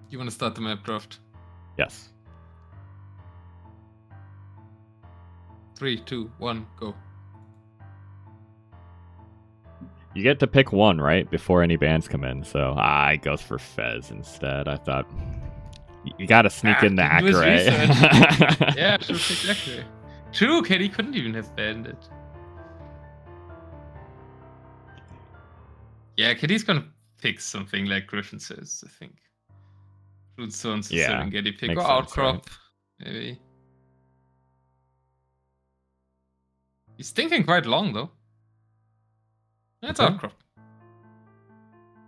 You want to start the map draft? Yes. 3, 2, 1, go. You get to pick one, right? Before any bans come in. So I goes for Fez instead. I thought you gotta sneak in the Accurate. Yeah, should have picked Accurate. True, KD couldn't even have banned it. Yeah, KD's gonna pick something like Griffin says, I think. Root Stones, Yeah, Serengeti pick, makes or sense, Outcrop, right? maybe. He's thinking quite long, though. That's Okay. Outcrop.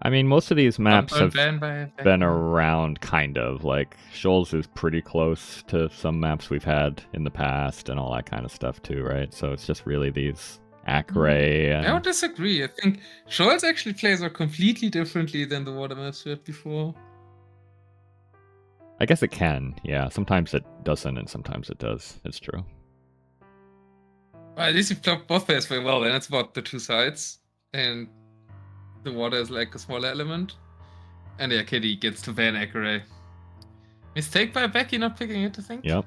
I mean, most of these maps have been around, kind of. Like, Shoals is pretty close to some maps we've had in the past and all that kind of stuff, too, right? So it's just really these Accurate and... I would disagree. I think Shoals actually plays out completely differently than the water maps we had before. I guess it can, yeah. Sometimes it doesn't, and sometimes it does. It's true. Well, at least you played both players very well, and it's about the two sides. And the water is like a smaller element. And yeah, KD gets to ban Accurate. Mistake by Becky not picking it, I think. Yep.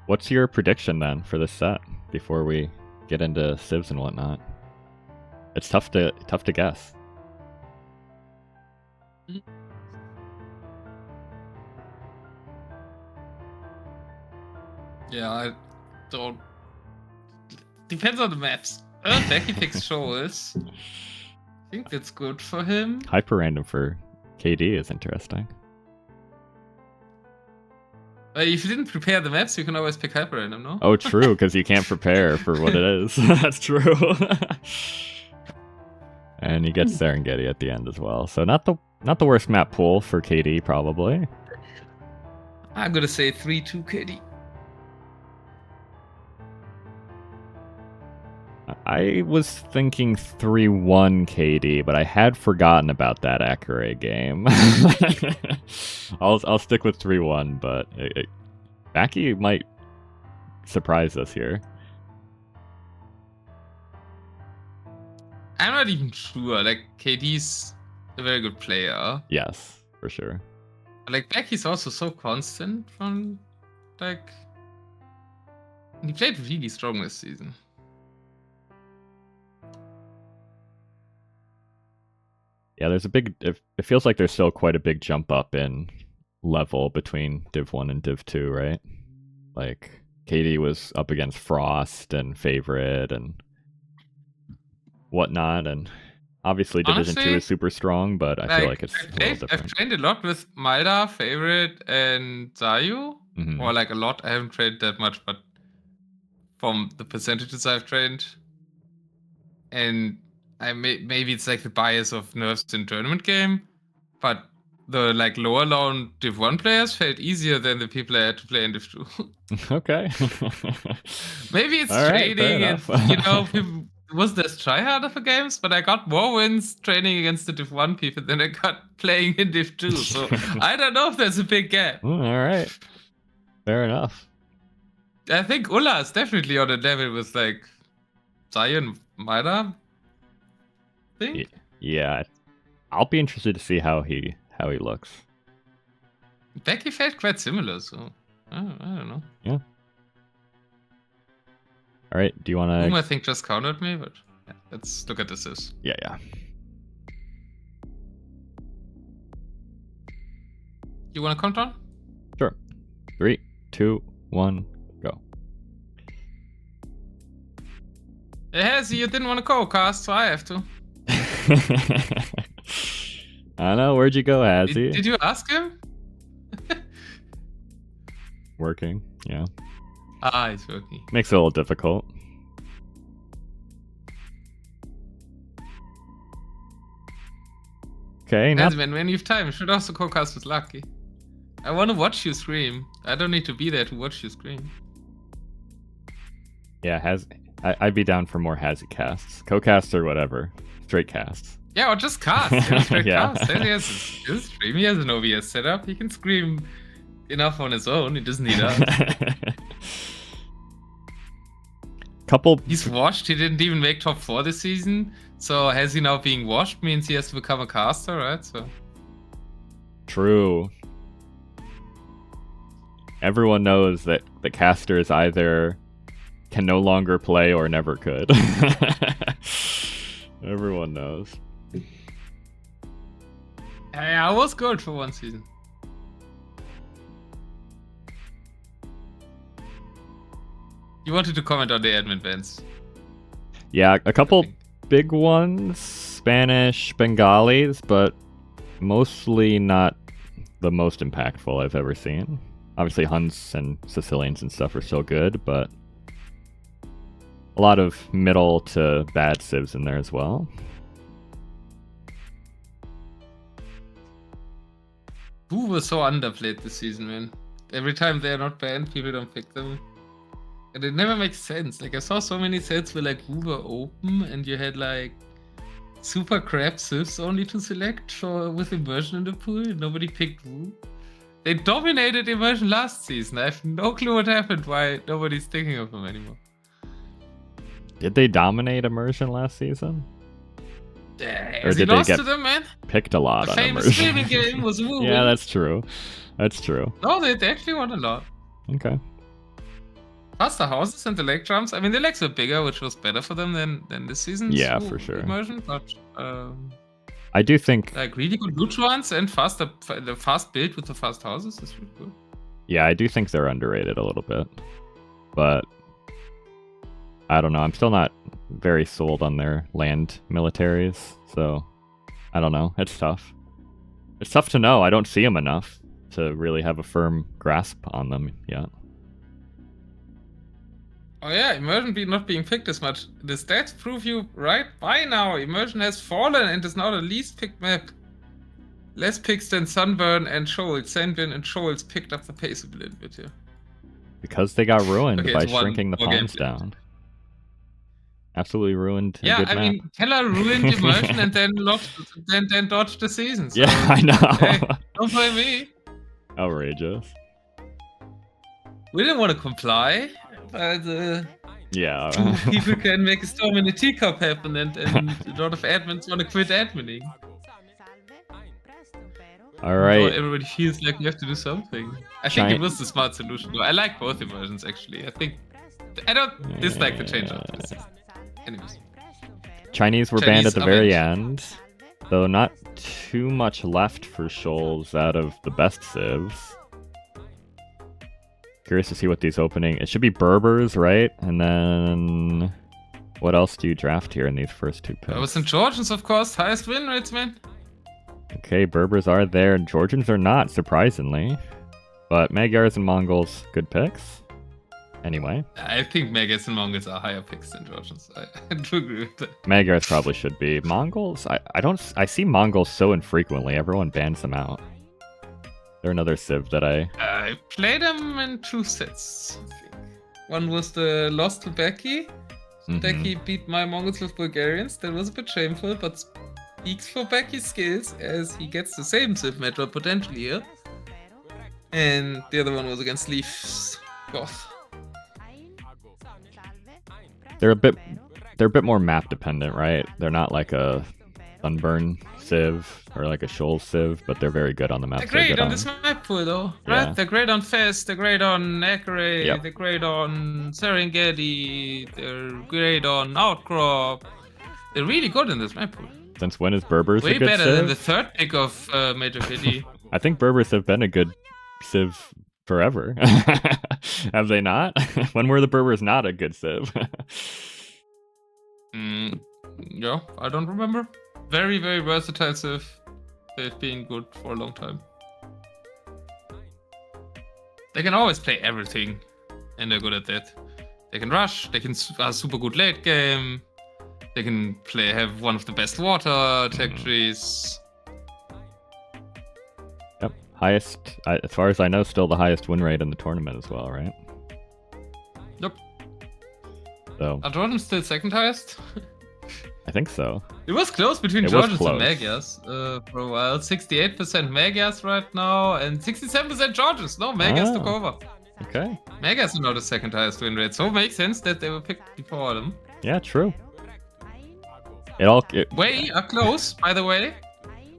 What's your prediction then for this set before we get into civs and whatnot? It's tough to guess. Yeah, I don't. Depends on the maps. Becky picks Shoals. I think that's good for him. Hyper random for KD is interesting. If you didn't prepare the maps, you can always pick hyper random, no? Oh, true, because you can't prepare for what it is. That's true. And you get Serengeti at the end as well. So not the worst map pool for KD, probably. I'm gonna say 3-2 KD. I was thinking 3-1 KD, but I had forgotten about that Accurate game. I'll stick with 3-1, but Backy might surprise us here. I'm not even sure. Like, KD's a very good player. Yes, for sure. Like, Becky's also so constant from, like... He played really strong this season. Yeah, there's a big... It feels like there's still quite a big jump up in level between Div 1 and Div 2, right? Like, KD was up against Frost and Favorite and whatnot, and obviously Division 2 is super strong, but I feel like it's a little different. I've trained a lot with Maida, Favorite, and Zayu. Or like a lot. I haven't trained that much, but from the percentages I've trained. And maybe it's like the bias of nerfs in tournament game, but the like lower loan Div 1 players felt easier than the people I had to play in Div 2. Okay. Maybe it's all training right, and, you know, people was this tryharder for games, but I got more wins training against the Div 1 people than I got playing in Div 2, so I don't know if there's a big gap. All right. Fair enough. I think Ulla is definitely on a level with like Zion, Maida. Think? Yeah, I'll be interested to see how he looks. Becky felt quite similar, so I don't know. Yeah. All right, do you want to... I think just countered me, but yeah, let's look at the civs. Yeah. You want to count on? Sure. 3, 2, 1, go. Hey, you didn't want to co-cast, so I have to. I don't know, where'd you go, Hazzy? Did you ask him? Working, yeah. Ah, he's working. Makes it a little difficult. Okay, now... When you have time, you should also co-cast with Lucky. I want to watch you scream. I don't need to be there to watch you scream. Yeah, I'd be down for more Hazzy casts. Co-casts or whatever. Straight casts. Yeah, or just cast. Straight Yeah. cast. He has his stream. He has an OBS setup. He can scream enough on his own. He doesn't need us. Couple... He's washed. He didn't even make top 4 this season. So has he now being washed means he has to become a caster, right? So true. Everyone knows that the casters either can no longer play or never could. Everyone knows. I was good for one season. You wanted to comment on the admin bans? Yeah, a couple big ones. Spanish, Bengalis, but mostly not the most impactful I've ever seen. Obviously, Huns and Sicilians and stuff are still good, but a lot of middle to bad civs in there as well. Who was so underplayed this season, man? Every time they're not banned, people don't pick them. And it never makes sense. Like, I saw so many sets where, like, Who were open and you had, like, super crap civs only to select with immersion in the pool. Nobody picked Who. They dominated immersion last season. I have no clue what happened, why nobody's thinking of them anymore. Did they dominate immersion last season? Or did they get to them, man? Picked a lot on famous immersion? streaming game was Woo. Yeah, that's true. That's true. No, they actually won a lot. Okay. Faster houses and the leg jumps. I mean, the legs were bigger, which was better for them than this season's for sure. immersion. But I do think like really good loot runs and the fast build with the fast houses is really good. Yeah, I do think they're underrated a little bit, but I don't know. I'm still not very sold on their land militaries, so I don't know. It's tough. It's tough to know. I don't see them enough to really have a firm grasp on them yet. Oh yeah, immersion not being picked as much. The stats prove you right. By now, immersion has fallen and is now the least picked map. Less picks than Sunburn and Shoals. Sandburn and Shoals picked up the pace a little bit here. Because they got ruined by shrinking the pawns down. Absolutely ruined. Yeah, I mean, Keller ruined immersion and then dodged the season. So, yeah, I know. Hey, don't blame me. Outrageous. We didn't want to comply, but yeah, people can make a storm in a teacup happen, and a lot of admins want to quit adminning. All right. So everybody feels like you have to do something. I think it was the smart solution. I like both immersions actually. I don't dislike the change of this. Anyways. Chinese were banned at the very end, though not too much left for Shoals out of the best civs. Curious to see what these opening. It should be Berbers, right? And then what else do you draft here in these first two picks? St. Georgians, of course, highest win rates, man. Okay, Berbers are there, and Georgians are not, surprisingly. But Magyars and Mongols, good picks. Anyway. I think Magyars and Mongols are higher picks than Georgians. I do agree with that. Magyars probably should be. Mongols? I see Mongols so infrequently, everyone bans them out. They're another civ that I played them in 2 sets, I think. One was the loss to Becky. Becky beat my Mongols with Bulgarians. That was a bit shameful, but speaks for Becky's skills as he gets the same civ matchup potentially here. And the other one was against Leafs Goth. They're a bit more map dependent, right? They're not like a Sunburn civ or like a Shoals civ, but they're very good on the map. They're great on this map pool though, right? They're great on Fest, they're great on Akare, they're great on Serengeti, they're great on Outcrop. They're really good in this map pool. Since when is Berbers way a good better civ? Than the third pick of Major City. I think Berbers have been a good civ forever. Have they not? When were the Berbers not a good civ? Yeah, I don't remember. Very, very versatile civ. They've been good for a long time. They can always play everything, and they're good at that. They can rush, they can super good late game, they can have one of the best water attack trees. Yep, highest, as far as I know, still the highest win rate in the tournament as well, right? Yep. So. Are Georgians still second highest? I think so. It was close between Georgians and Magyars for a while. 68% Magyars right now and 67% Georgians. No, Magyars took over. Okay. Magyars are now the second highest win rate, so it makes sense that they were picked before them. Yeah, true. We are close, by the way.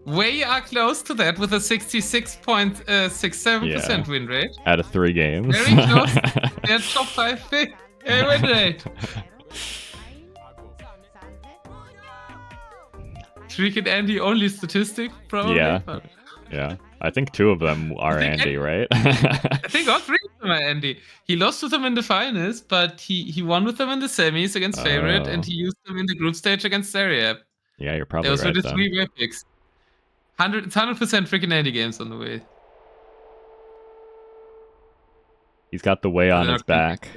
We are close to that with a 66.67% win rate. Out of 3 games. Very close. They're top 5 win rate. Freaking Andy only statistic, probably. Yeah. Yeah. I think 2 of them are Andy, right? I think all 3 of them are Andy. He lost to them in the finals, but he won with them in the semis against Favorite, and he used them in the group stage against Zariab. Yeah, you're probably right. Those were the 3 web picks. 100% freaking Andy games on the way. He's got the way on his back.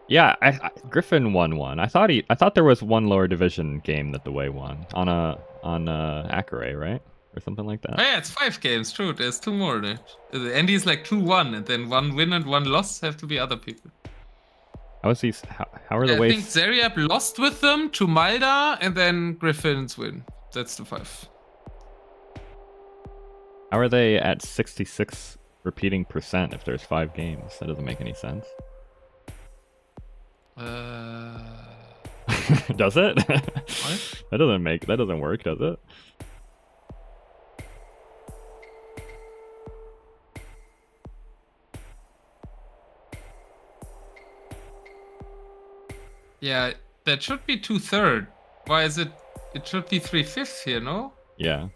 Yeah, Griffin won one. I thought there was one lower division game that the way won on Akare, right? Or something like that. Oh yeah, it's 5 games, true. There's 2 more in it. Andy is like 2-1, and then 1 win and 1 loss have to be other people. How are the ways? I think Zariab lost with them to Malda, and then Griffin's win. That's the 5. How are they at 66 repeating % if there's 5 games? That doesn't make any sense. Does it? What? That doesn't work, does it? Yeah, that should be 2/3. Why is it? It should be 3/5 here, no? Yeah.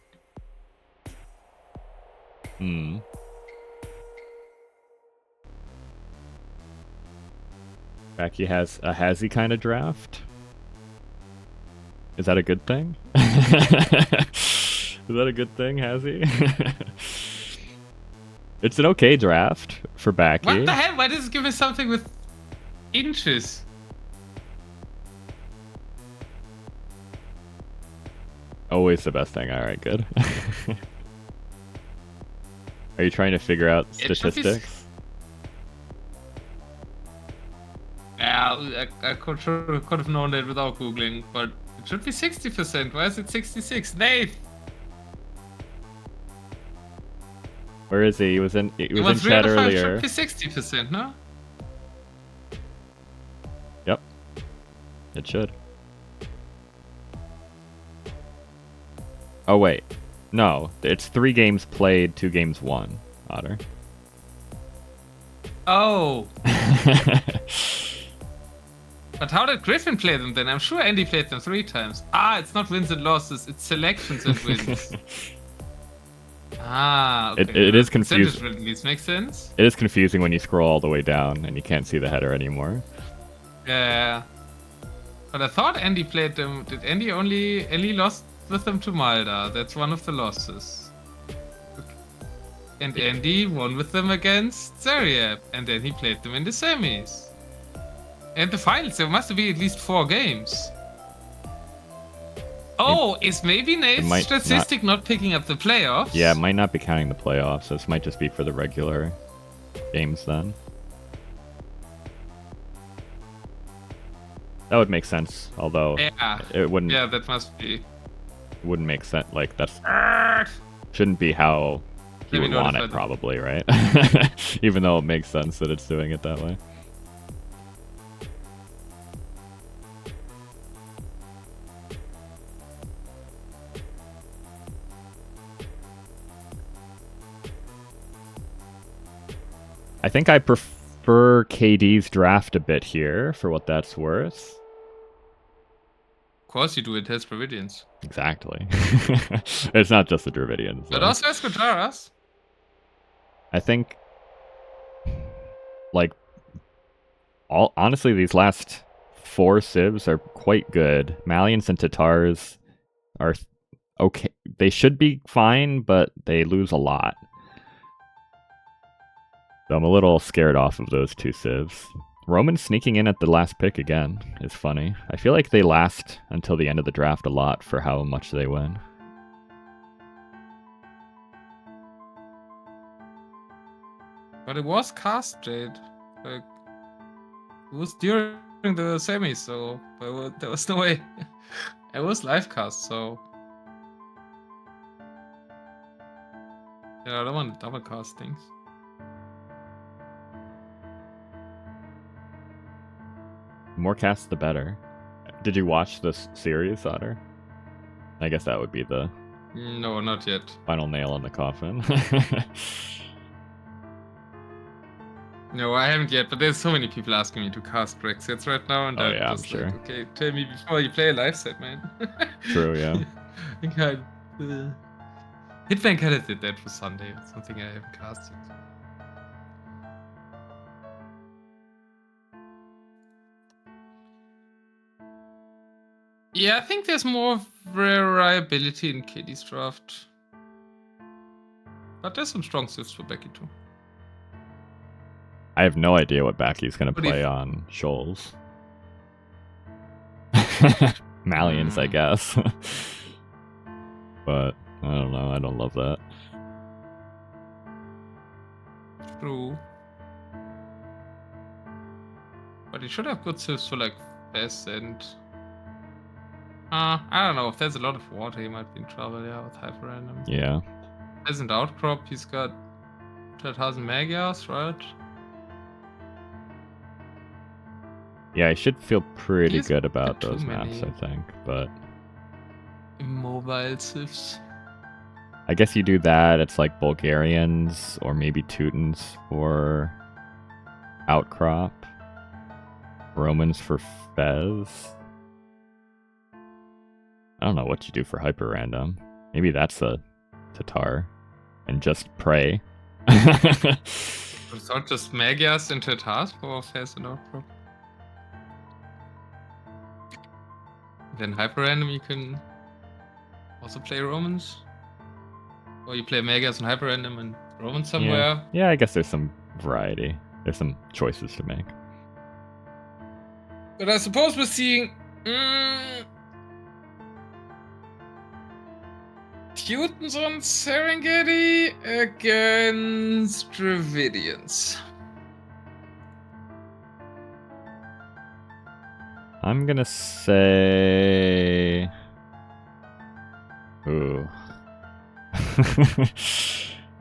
Backy has a Hazzy kind of draft. Is that a good thing? Is that a good thing, Hazzy? It's an okay draft for Backy. What the hell? Why does it give me something with inches? Always the best thing. Alright, good. Are you trying to figure out statistics? Yeah, I could have known that without Googling, but it should be 60%. Why is it 66? Nate! Where is he? He was in chat earlier. It should be 60%, no? Yep. It should. Oh wait. No, it's 3 games played, 2 games won, Otter. Oh. But how did Griffin play them then? I'm sure Andy played them 3 times. Ah, it's not wins and losses, it's selections and wins. Ah, okay. It is confusing. Release makes sense. It is confusing when you scroll all the way down and you can't see the header anymore. Yeah. But I thought Andy played them. Did Andy only lost with them to Malda? That's one of the losses. Okay. And Andy won with them against Zariab, and then he played them in the semis. And the finals, there must be at least 4 games. Oh, is maybe Nate's statistic not picking up the playoffs? Yeah, it might not be counting the playoffs. This might just be for the regular games then. That would make sense, although it wouldn't. Yeah, that must be. It wouldn't make sense. Like that's shouldn't be how you would want it, probably, right? Even though it makes sense that it's doing it that way. I think I prefer KD's draft a bit here, for what that's worth. Of course you do, it has Dravidians. Exactly. It's not just the Dravidians. But also has Gujaras. I think, like, honestly, these last 4 civs are quite good. Malians and Tatars are okay. They should be fine, but they lose a lot. So I'm a little scared off of those 2 civs. Roman sneaking in at the last pick again is funny. I feel like they last until the end of the draft a lot for how much they win. But it was cast, Jade. Like, it was during the semis, so there was no way. It was live cast, so. Yeah, I don't want to double cast things. More casts, the better. Did you watch this series, Otter? I guess that would be the No, not yet. final nail in the coffin. No, I haven't yet, but there's so many people asking me to cast Brexits right now, and I'm just like, okay, tell me before you play a live set, man. True, yeah. I can't. Hitman kind of did that for Sunday. It's something I haven't cast yet. Yeah, I think there's more variability in KD's draft. But there's some strong sifts for Becky too. I have no idea what Backy's going to play on Shoals. Malians, I guess. But I don't know. I don't love that. True. But he should have good sifts for like Fest and... I don't know. If there's a lot of water, he might be in trouble, yeah, with Hyper Random. Yeah. Peasant Outcrop, he's got 12,000 Magyars, right? Yeah, I should feel pretty good about those maps, I think, but... Immobile sifts. I guess you do that, it's like Bulgarians, or maybe Teutons for Outcrop. Romans for Fez. I don't know what you do for Hyper Random. Maybe that's a Tatar. And just pray. It's not just Magyars and Tatars for Fez and Outcrop. Then Hyper Random you can also play Romans. Or you play Magyars and Hyper Random and Romans somewhere. Yeah, I guess there's some variety. There's some choices to make. But I suppose we're seeing Teutons on Serengeti against Dravidians. I'm gonna say... Ooh.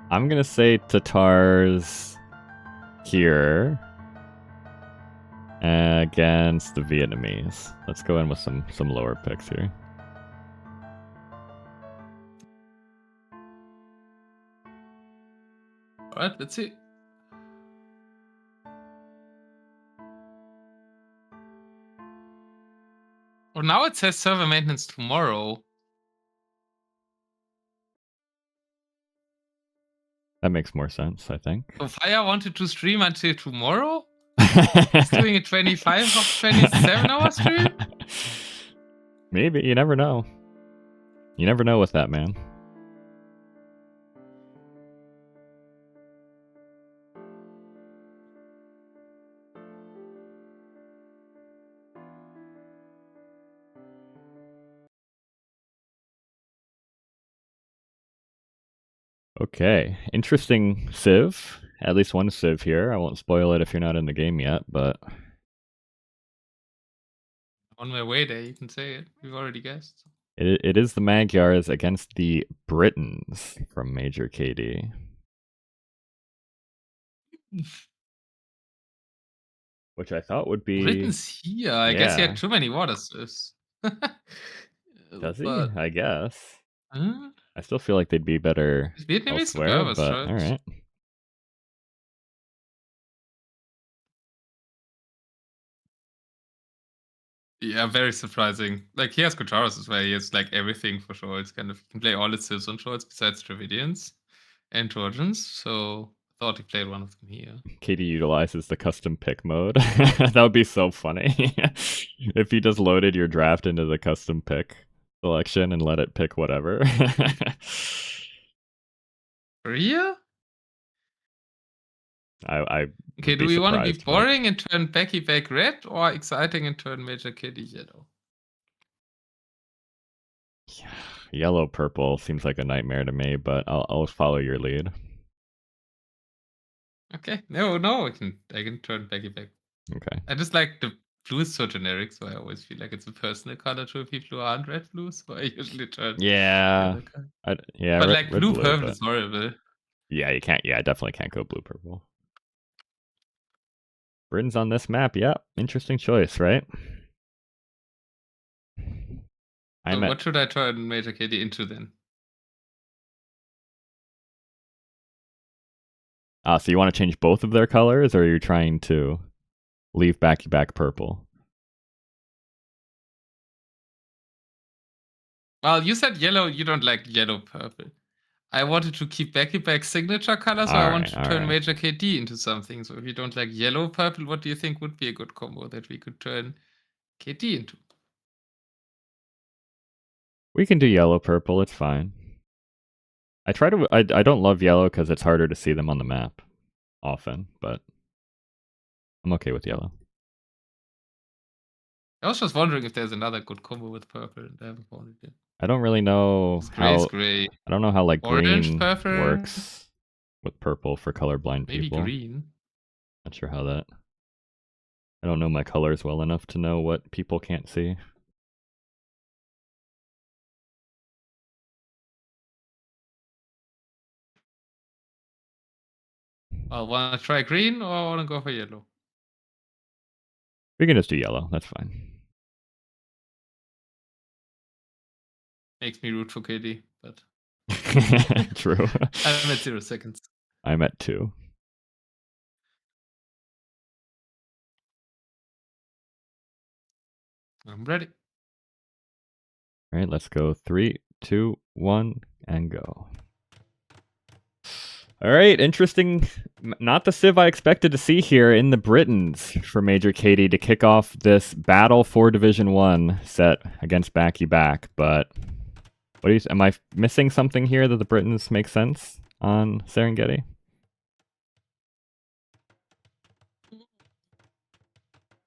I'm gonna say Tatars here against the Vietnamese. Let's go in with some lower picks here. Alright, let's see. Well, now it says server maintenance tomorrow. That makes more sense, I think. So Fire wanted to stream until tomorrow? He's doing a 25 of 27 hour stream? Maybe, you never know. You never know with that, man. Okay, interesting Civ. At least one Civ here. I won't spoil it if you're not in the game yet, but... On my way there, you can say it. We've already guessed. It is the Magyars against the Britons from Major KD. Which I thought would be... Britons here? I guess he had too many water civs. Does he? I guess. Huh? I still feel like they'd be better Vietnamese elsewhere, but right? alright. Yeah, very surprising. Like, he has Kotaros as well. He has, like, everything for sure. It's kind of, he can play all his civs on shorts besides Dravidians and Trojans, so I thought he played one of them here. KD utilizes the custom pick mode. That would be so funny. If he just loaded your draft into the custom pick selection and let it pick whatever. Korea? Okay, do we want to be boring and turn Backyback red, or exciting and turn Major KD yellow? Yellow purple seems like a nightmare to me, but I'll follow your lead. Okay, no, I can turn Backyback. Okay. I just like the blue is so generic, so I always feel like it's a personal color to people who aren't red blue, so I usually turn. Yeah. But red, blue purple is horrible. Yeah, you can't. Yeah, I definitely can't go blue purple. Britain's on this map. Yeah, interesting choice, right? So what should I turn Major KD into then? So you want to change both of their colors, or are you trying to leave Backyback purple? Well, you said yellow. You don't like yellow purple. I wanted to keep Backyback's signature color, so I wanted to turn Major KD into something. So if you don't like yellow purple, what do you think would be a good combo that we could turn KD into? We can do yellow purple. It's fine. I don't love yellow because it's harder to see them on the map often, but I'm okay with yellow. I was just wondering if there's another good combo with purple, and I haven't found it yet. I don't really know how. Gray. I don't know how like Orange, green purple. works with purple for colorblind Maybe people. Green. Not sure how that. I don't know my colors well enough to know what people can't see. I want to try green, or I want to go for yellow. We can just do yellow. That's fine. Makes me root for KD, but true. I'm at 0 seconds. I'm at 2. I'm ready. All right, let's go. 3, 2, 1, and go. All right, interesting. Not the Civ I expected to see here in the Britons for Major KD to kick off this battle for Division 1 set against Backyback. But what do you? Am I missing something here that the Britons make sense on Serengeti?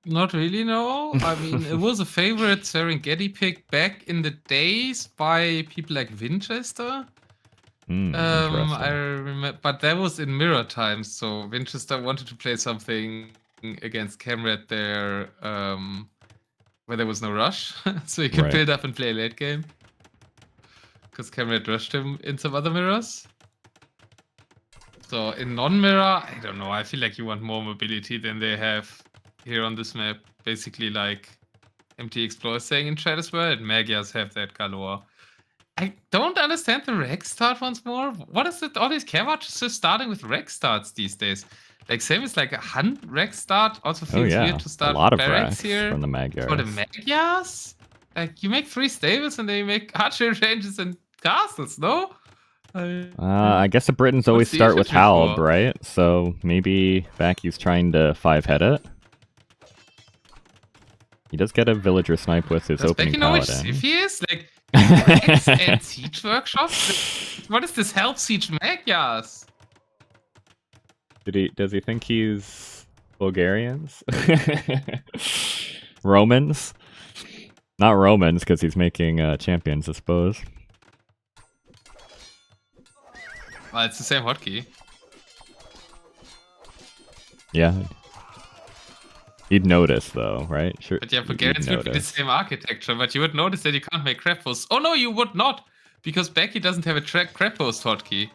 Not really, no. I mean, it was a favorite Serengeti pick back in the days by people like Winchester. I remember, but that was in mirror times. So Winchester wanted to play something against Camrad there, where there was no rush, so he could build up and play late game. Because Camrad rushed him in some other mirrors. So in non-mirror, I don't know. I feel like you want more mobility than they have here on this map. Basically, like MT Explorer saying in chat as well, and Magyars have that galore. I don't understand the reg start once more. What is it? All these care watches just starting with reg starts these days. Like same as like a hunt reg start. Also feels weird to start a lot of barracks here from the Magyars. For the Magyars? Like you make 3 stables and then you make archery ranges and castles, no? I guess the Britons always start with Halb, right? So maybe Backy's trying to 5-head it. He does get a villager snipe with his opening paladin. If he is like and siege workshops. What is this help siege Magyars? Does he think he's Bulgarians? Romans? Not Romans, because he's making champions, I suppose. Well, it's the same hotkey. Yeah. He'd notice, though, right? Sure. But yeah, Bulgarians would be the same architecture, but you would notice that you can't make crab posts. Oh no, you would not! Because Becky doesn't have a crab post hotkey.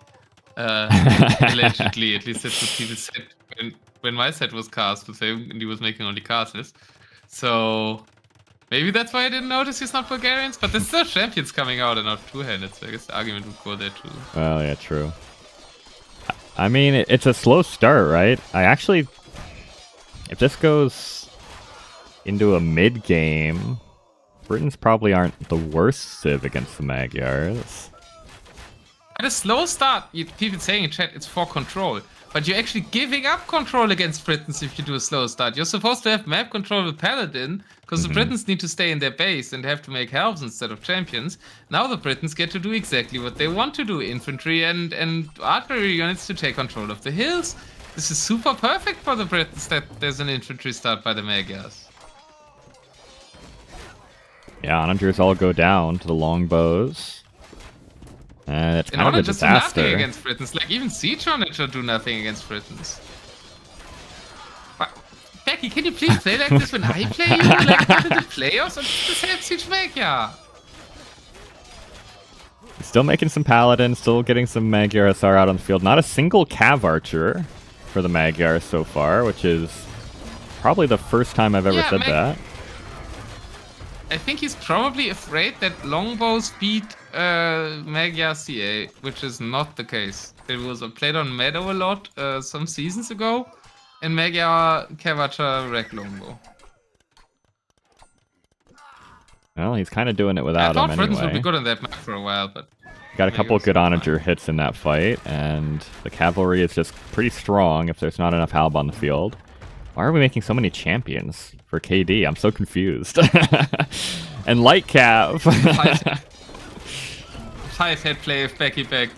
Allegedly, at least that's what people said when my set was cast with him and he was making only castles. So maybe that's why I didn't notice he's not Bulgarians, but there's still champions coming out and not two-handed, so I guess the argument would go there too. Well, yeah, true. I mean, it's a slow start, right? If this goes into a mid-game, Britons probably aren't the worst Civ against the Magyars. At a slow start, people saying in chat it's for control, but you're actually giving up control against Britons if you do a slow start. You're supposed to have map control with Paladin, because the Britons need to stay in their base and have to make helps instead of champions. Now the Britons get to do exactly what they want to do, infantry and artillery units to take control of the hills. This is super perfect for the Britons that there's an infantry start by the Magyars. Yeah, onagers all go down to the longbows. And it's kind of a disaster. Do nothing against Britons. Like even siege onager do nothing against Britons. Becky, can you please play like this when I play you? Like go to the playoffs and just help siege Magyar. Still making some paladins, still getting some Magyar SR out on the field. Not a single cav archer for the Magyars so far, which is probably the first time I've ever said that. I think he's probably afraid that longbows beat Magyar CA, which is not the case. It was played on Meadow a lot some seasons ago, and Magyar Cavacha wrecked longbow. Well, he's kind of doing it without him anyway. I thought Britons would be good on that map for a while, but... Got a couple good onager hits in that fight, and the cavalry is just pretty strong if there's not enough halb on the field. Why are we making so many champions for KD? I'm so confused. And light cav. Five-head play of Backyback,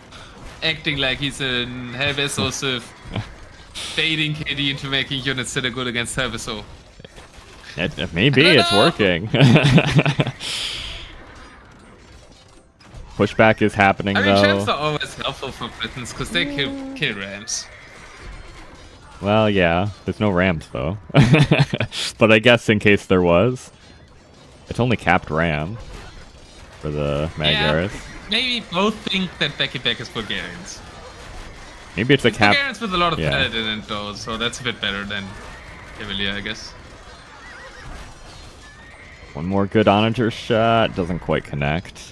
acting like he's a Helveso Sith, baiting KD into making units that are good against Helveso. Maybe it's working. Pushback is happening, though. Champs are always helpful for Britons because they kill rams. Well, yeah. There's no rams, though. But I guess in case there was, it's only capped ram for the Magyaris. Yeah, maybe both think that Backyback is Bulgarians. Maybe it's a cap. Bulgarians with a lot of paladin in those, so that's a bit better than Cavalier, I guess. One more good onager shot. Doesn't quite connect.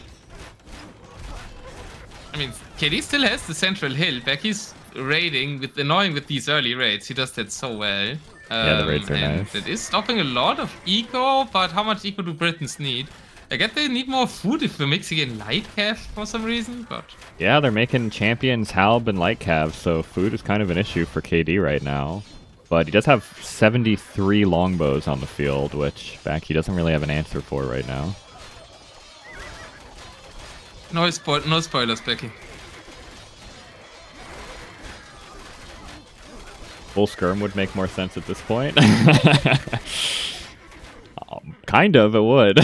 I mean, KD still has the central hill. Becky's raiding with annoying with these early raids. He does that so well. Yeah, the raids are nice. It is stopping a lot of eco, but how much eco do Britons need? I guess they need more food if we're mixing in light cav for some reason, but... Yeah, they're making champions halb and light cav, so food is kind of an issue for KD right now. But he does have 73 longbows on the field, which he doesn't really have an answer for right now. No spoilers, Becky. Full skirm would make more sense at this point. Kind of, it would.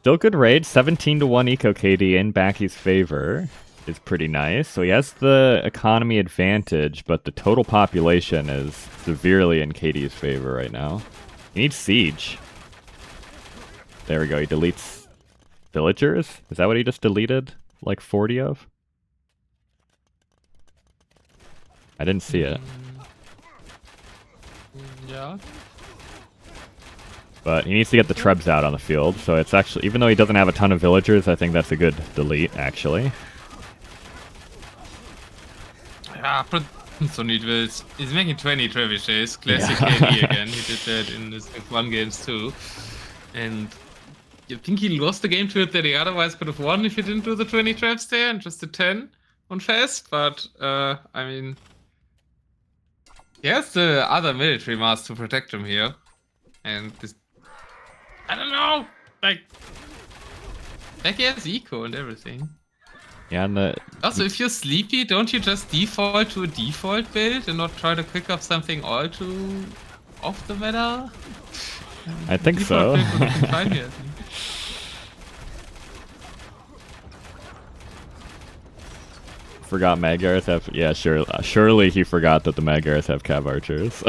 Still good raid, 17-1 eco KD in Backy's favor is pretty nice. So he has the economy advantage, but the total population is severely in KD's favor right now. He needs siege. There we go, he deletes villagers? Is that what he just deleted? Like 40 of? I didn't see it. Yeah. But he needs to get the trebs out on the field, so it's actually, even though he doesn't have a ton of villagers, I think that's a good delete, actually. Yeah, so need wills. He's making 20 trebuchets, classic KD again. He did that in his F1 games too. And you think he lost the game to it that he otherwise could have won if he didn't do the 20 traps there and just the 10 on fast, but I mean, he has the other military mass to protect him here. And this, I don't know, like he has eco and everything. Yeah, and also, if you're sleepy, don't you just default to a default build and not try to pick up something all too off the meta? I think so. Forgot Magyars have... Yeah, sure. Surely he forgot that the Magyars have cav archers.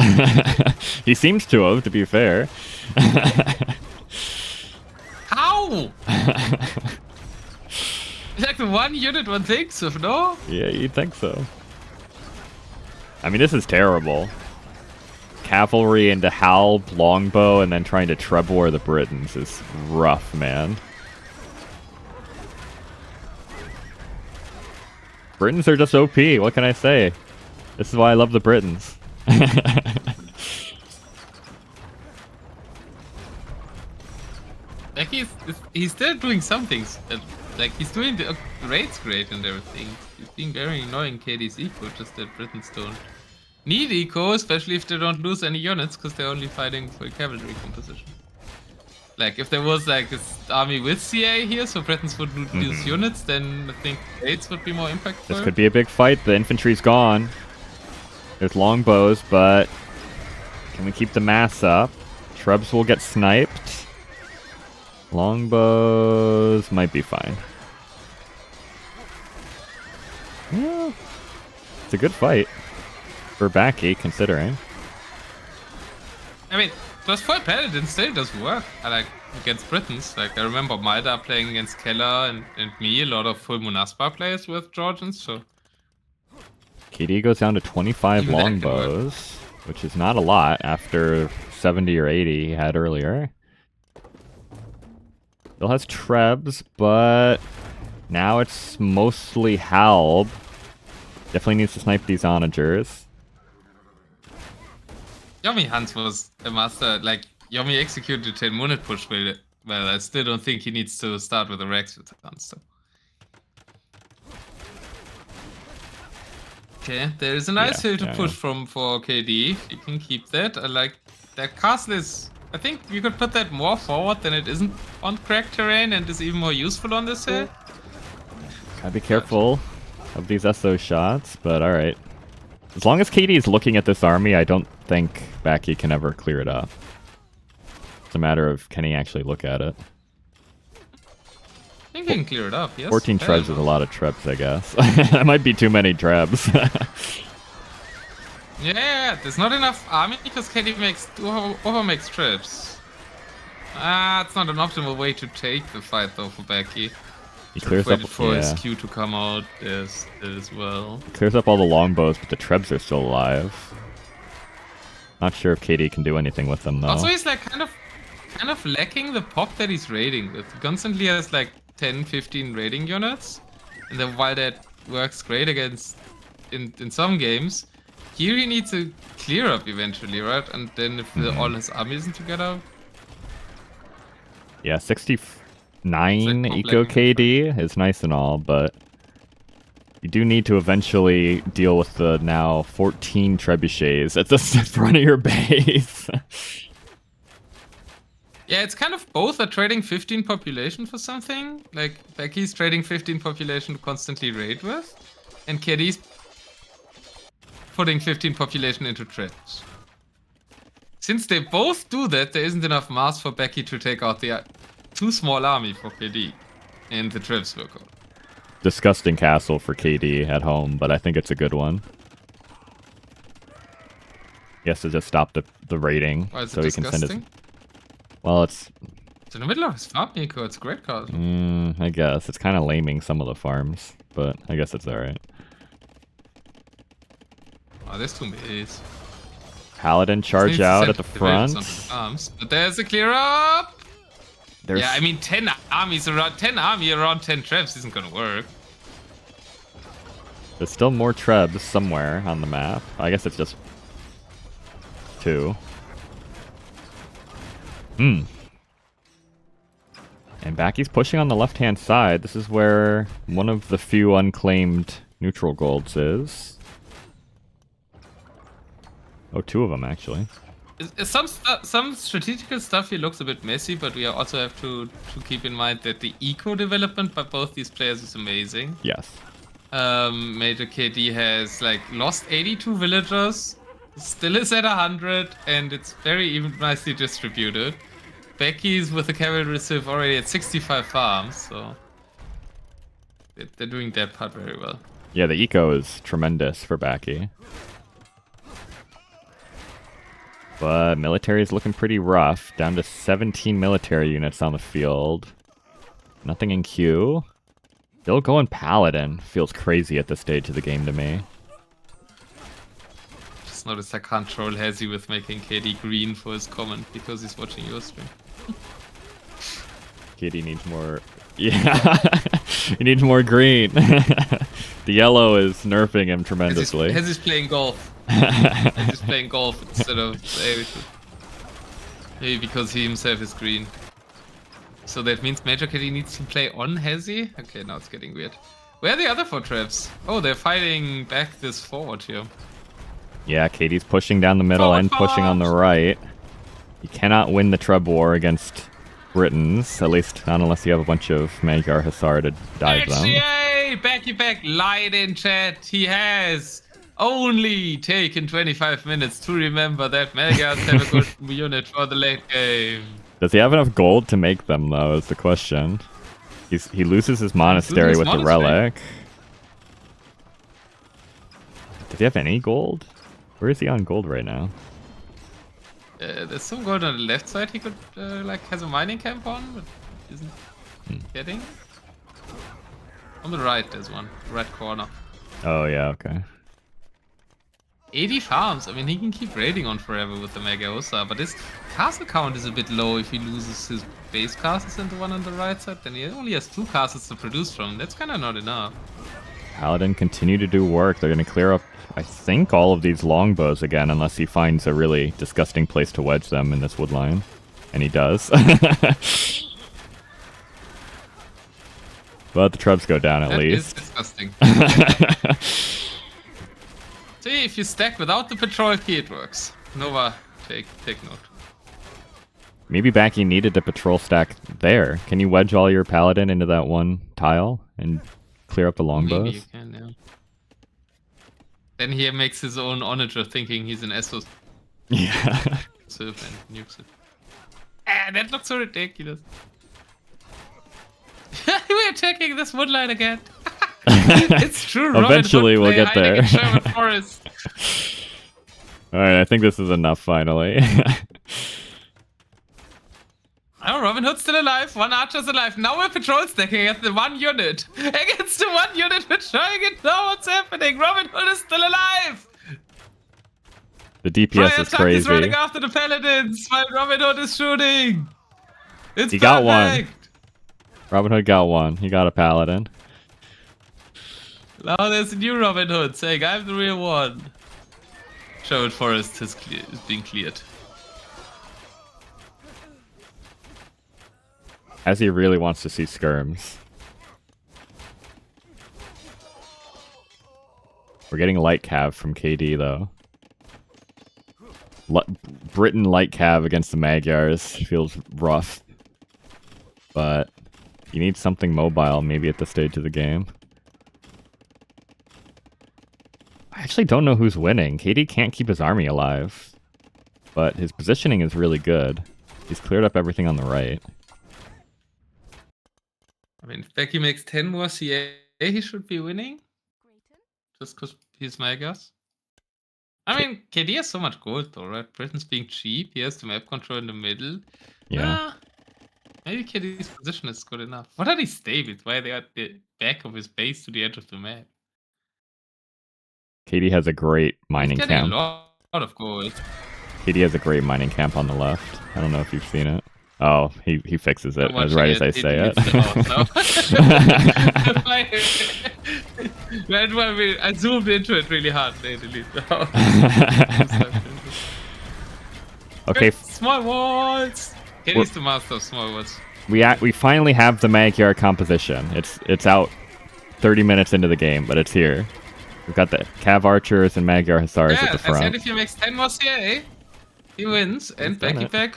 He seems to have, to be fair. How? It's like the one unit one thinks of, no? Yeah, you'd think so. I mean, this is terrible. Cavalry into halb, longbow, and then trying to trebor the Britons is rough, man. Britons are just OP, what can I say? This is why I love the Britons. Like he's still doing some things. Like he's doing the raids great and everything. He's being very annoying KD's eco, just that Britons don't need eco, especially if they don't lose any units, because they're only fighting for cavalry composition. Like if there was like this army with CA here, so Britons would lose units, then I think raids would be more impactful. This could be a big fight. The infantry's gone. There's longbows, but can we keep the mass up? Shrubs will get sniped. Longbows might be fine. Yeah, it's a good fight for Backy, considering. I mean, plus full paladin still does work. I like against Britons. Like I remember Malda playing against Keller and me, a lot of full Munaspa players with Georgians. So KD goes down to 25 longbows. which is not a lot after 70 or 80 he had earlier. Still has Trebs, but now it's mostly Halb. Definitely needs to snipe these onagers. Yomi Hans was a master. Like, Yomi executed 10-minute push well. I still don't think he needs to start with a Rex with Hans. So. Okay, there is a nice hill to push from for KD. You can keep that. I like that castle is... I think you could put that more forward than it isn't on cracked terrain and is even more useful on this hill. Gotta be careful of these SO shots, but alright. As long as KD is looking at this army, I don't think Backy can ever clear it up. It's a matter of can he actually look at it. I think he can clear it up, yes. 14 trebs is a lot of trebs, I guess. That might be too many trebs. Yeah, there's not enough army because KD makes trips. It's not an optimal way to take the fight though for Backy. He clears up for his Q to come out as well. He clears up all the longbows, but the trebs are still alive. Not sure if KD can do anything with them though. Also, he's like kind of lacking the pop that he's raiding with. He constantly has like 10-15 raiding units, and then while that works great against in some games. Here he needs to clear up eventually, right? And then if all his army isn't together... Yeah, 69 eco KD is nice and all, but you do need to eventually deal with the now 14 trebuchets at the front of your base. Yeah, it's kind of both are trading 15 population for something. Like, Becky's trading 15 population to constantly raid with, and KD's putting 15 population into traps. Since they both do that, there isn't enough mass for Backy to take out the too small army for KD, and the traps work out. Disgusting castle for KD at home, but I think it's a good one. He has to just stop the raiding so he can send it. Well, it's in the middle of his farm eco. It's a great castle. I guess it's kind of laming some of the farms, but I guess it's alright. Oh, there's 2 maze. Paladin charge out at the front. But there's a clear up. Yeah, I mean 10 armies around 10 traps isn't gonna work. There's still more trebs somewhere on the map. I guess it's just 2. And Backy's pushing on the left-hand side. This is where one of the few unclaimed neutral golds is. Oh, 2 of them, actually. Some strategical stuff here looks a bit messy, but we also have to keep in mind that the eco development by both these players is amazing. Yes. Major KD has like lost 82 villagers, still is at 100, and it's very even nicely distributed. Becky's with the cavalry civ already at 65 farms, so they're doing that part very well. Yeah, the eco is tremendous for Backy. But military is looking pretty rough. Down to 17 military units on the field. Nothing in queue. Still going Paladin. Feels crazy at this stage of the game to me. Just noticed I can't troll Hazy with making KD green for his comment because he's watching your stream. KD needs more... Yeah, he needs more green. The yellow is nerfing him tremendously. Hazy's playing golf. He's just playing golf instead of maybe because he himself is green. So that means Major KD needs to play on Hazy? Okay, now it's getting weird. Where are the other 4 traps? Oh, they're fighting back this forward here. Yeah, KD's pushing down the middle and pushing on the right. You cannot win the Treb war against Britons, at least not unless you have a bunch of Magyar Hussar to dive them. Backyback lied in chat. He has only taken 25 minutes to remember that Magyars have a good unit for the late game. Does he have enough gold to make them, though, is the question. He loses his monastery with the relic. Does he have any gold? Where is he on gold right now? There's some gold on the left side he could, has a mining camp on, but isn't getting. On the right there's one, right corner. Oh, yeah, okay. 80 farms. I mean, he can keep raiding on forever with the Mega Osa, but his castle count is a bit low if he loses his base castles and the one on the right side. Then he only has 2 castles to produce from. That's kind of not enough. Paladin continue to do work. They're going to clear up, I think, all of these longbows again, unless he finds a really disgusting place to wedge them in this wood line. And he does. But the trubs go down at least. That is disgusting. See, if you stack without the patrol key, it works. Nova, take note. Maybe Backy needed a patrol stack there. Can you wedge all your paladin into that one tile and clear up the longbows? Maybe you can, yeah. Then he makes his own onager thinking he's an Essos. Yeah. And nukes it. Ah, that looks so ridiculous. We're taking this wood line again. It's true. Eventually we'll get there. Forest. Alright, I think this is enough finally. Oh, Robin Hood's still alive. 1 archer's alive. Now we're patrol stacking at the 1 unit. Against the 1 unit, we're trying it now. What's happening? Robin Hood is still alive. The DPS is crazy. He's running after the paladins while Robin Hood is shooting. It's he got one. Robin Hood got one. He got a paladin. Now there's a new Robin Hood saying, I'm the real one. Sherwood Forest is being cleared. As he really wants to see skirms. We're getting light cav from KD though. Britain light cav against the Magyars feels rough. But you need something mobile maybe at this stage of the game. I actually don't know who's winning. KD can't keep his army alive. But his positioning is really good. He's cleared up everything on the right. I mean, if Becky makes 10 more CA, he should be winning. Just because he's Magyars. I mean, KD has so much gold though, right? Britain's being cheap. He has the map control in the middle. Yeah. Maybe KD's position is good enough. What are these stables? Why are they at the back of his base to the edge of the map? KD has a great mining camp. A lot of gold. KD has a great mining camp on the left. I don't know if you've seen it. Oh, he fixes it as right as I say it. I zoomed into it really hard. They delete it. Okay. Small walls. KD's the master of small walls. We finally have the Magyar composition. It's out 30 minutes into the game, but it's here. We've got the Cav Archers and Magyar Hussars at the front. I said if he makes 10 more CA, he wins. And Backyback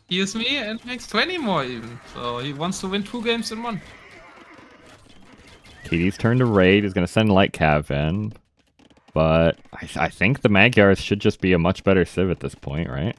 heals me and makes 20 more even. So he wants to win 2 games in 1. KD's turn to raid. He's going to send Light Cav in. But I think the Magyars should just be a much better civ at this point, right?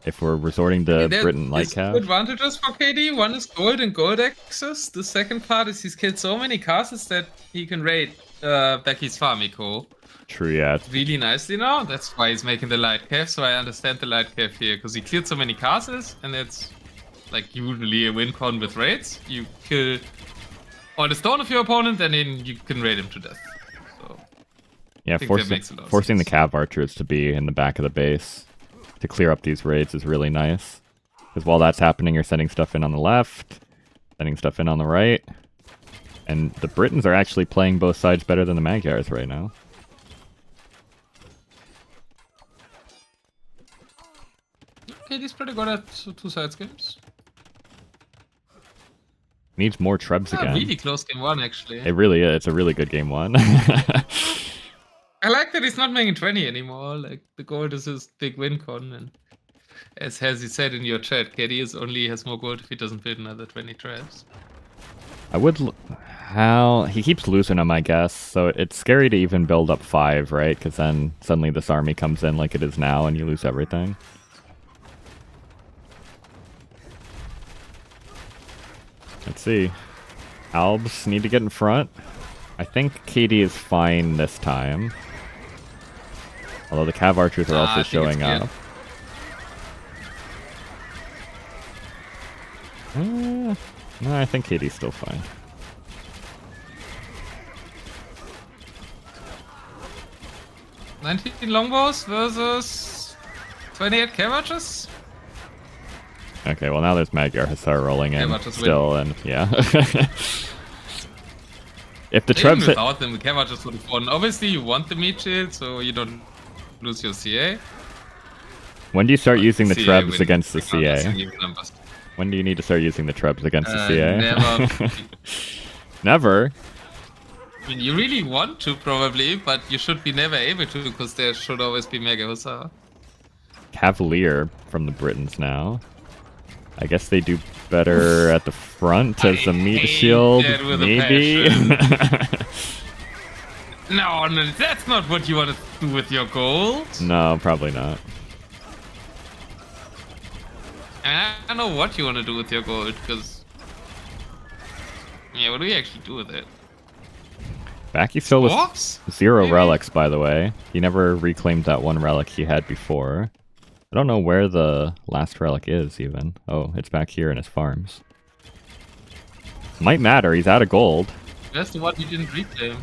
If we're resorting to Britain Light Cav. Two advantages for KD. One is gold and gold access. The second part is he's killed so many castles that he can raid Becky's farm eco. True, yeah. Really nicely now. That's why he's making the light cav. So I understand the light cav here because he cleared so many castles, and it's like usually a win con with raids. You kill all the stone of your opponent, and then you can raid him to death. So yeah, forcing the Cav Archers to be in the back of the base to clear up these raids is really nice. Because while that's happening, you're sending stuff in on the left, sending stuff in on the right. And the Britons are actually playing both sides better than the Magyars right now. Okay, he's pretty good at 2 sides games. Needs more trebs again. Really close game 1, actually. It really is. It's a really good game 1. I like that he's not making 20 anymore. Like, the gold is his big win con. And as Hazy said in your chat, KD only has more gold if he doesn't build another 20 traps. I would... he keeps losing them, I guess. So it's scary to even build up 5, right? Because then suddenly this army comes in like it is now and you lose everything. Let's see. Albs need to get in front. I think KD is fine this time. Although the Cav Archers are also showing up. No, I think KD's still fine. 19 longbows versus 28 cavarches. Okay, well now there's Magyar Hussar rolling in still, and yeah. If the Even Trebs without them, the cavarches would have won. Obviously, you want the meat shield, so you don't lose your CA. When do you start using the Trebs against the CA? CA? When do you need to start using the Trebs against the CA? Never. Never? I mean, you really want to, probably, but you should be never able to, because there should always be Mega Hussar. Cavalier from the Britons now. I guess they do better at the front as a meat shield, maybe? No, that's not what you want to do with your gold. No, probably not. I don't know what you want to do with your gold, because... Yeah, what do you actually do with it? Backy still with 0 relics, by the way. He never reclaimed that 1 relic he had before. I don't know where the last relic is, even. Oh, it's back here in his farms. Might matter, he's out of gold. That's the one you didn't reclaim.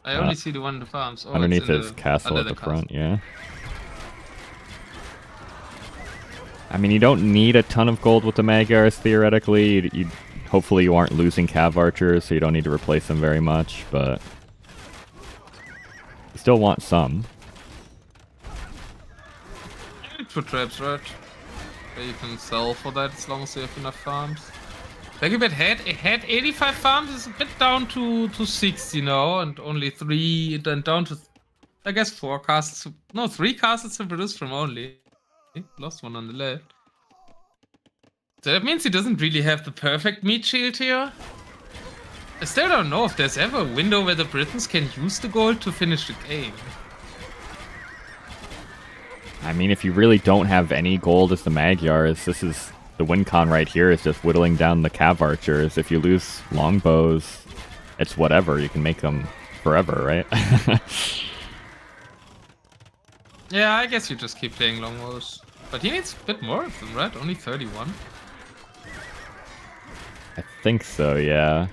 I only see the one in the farms. Oh, underneath his castle at the front, yeah. I mean, you don't need a ton of gold with the Magyars, theoretically. Hopefully you aren't losing Cav Archers, so you don't need to replace them very much, but... You still want some. For traps, right? Where you can sell for that as long as you have enough farms. Backyback had 85 farms, is a bit down to 60 now, and only 3, then down to, I guess, 4 castles. No, 3 castles to produce from only. Lost one on the left. So that means he doesn't really have the perfect meat shield here. I still don't know if there's ever a window where the Britons can use the gold to finish the game. I mean, if you really don't have any gold as the Magyars, this is... The win con right here is just whittling down the Cav Archers. If you lose longbows, it's whatever. You can make them forever, right? Yeah, I guess you just keep playing longbows. But he needs a bit more of them, right? Only 31. I think so, yeah.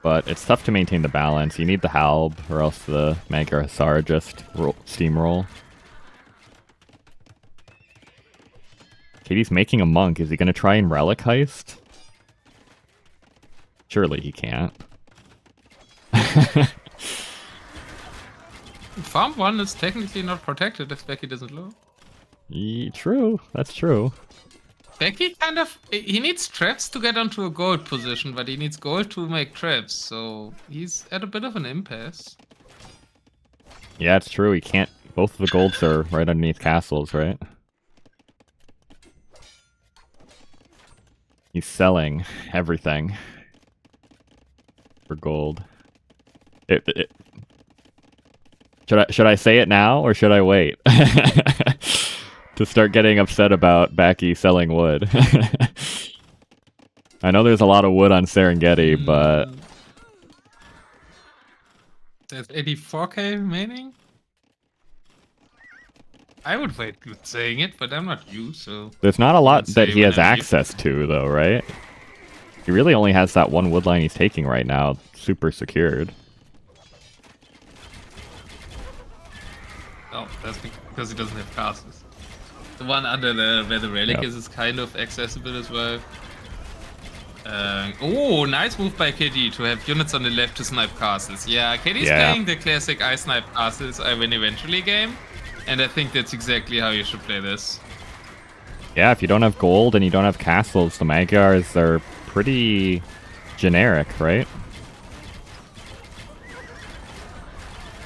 But it's tough to maintain the balance. You need the Halb, or else the Magyar Hussar just steamroll. Katie's making a monk. Is he going to try and relic heist? Surely he can't. Farm 1 is technically not protected if Becky doesn't low. True, that's true. Becky kind of... He needs traps to get onto a gold position, but he needs gold to make traps, so he's at a bit of an impasse. Yeah, it's true. He can't... Both of the golds are right underneath castles, right? He's selling everything for gold. Should I say it now or should I wait to start getting upset about Backy selling wood? I know there's a lot of wood on Serengeti, but there's 84k remaining. I would wait with saying it, but I'm not you, so... There's not a lot that he has access to, though, right? He really only has that one wood line he's taking right now, super secured. Oh, that's because he doesn't have castles. The one under where the relic is kind of accessible as well. Oh, nice move by KD to have units on the left to snipe castles. Yeah, KD's playing the classic I snipe castles, I win eventually game. And I think that's exactly how you should play this. Yeah, if you don't have gold and you don't have castles, the Magyars are pretty generic, right?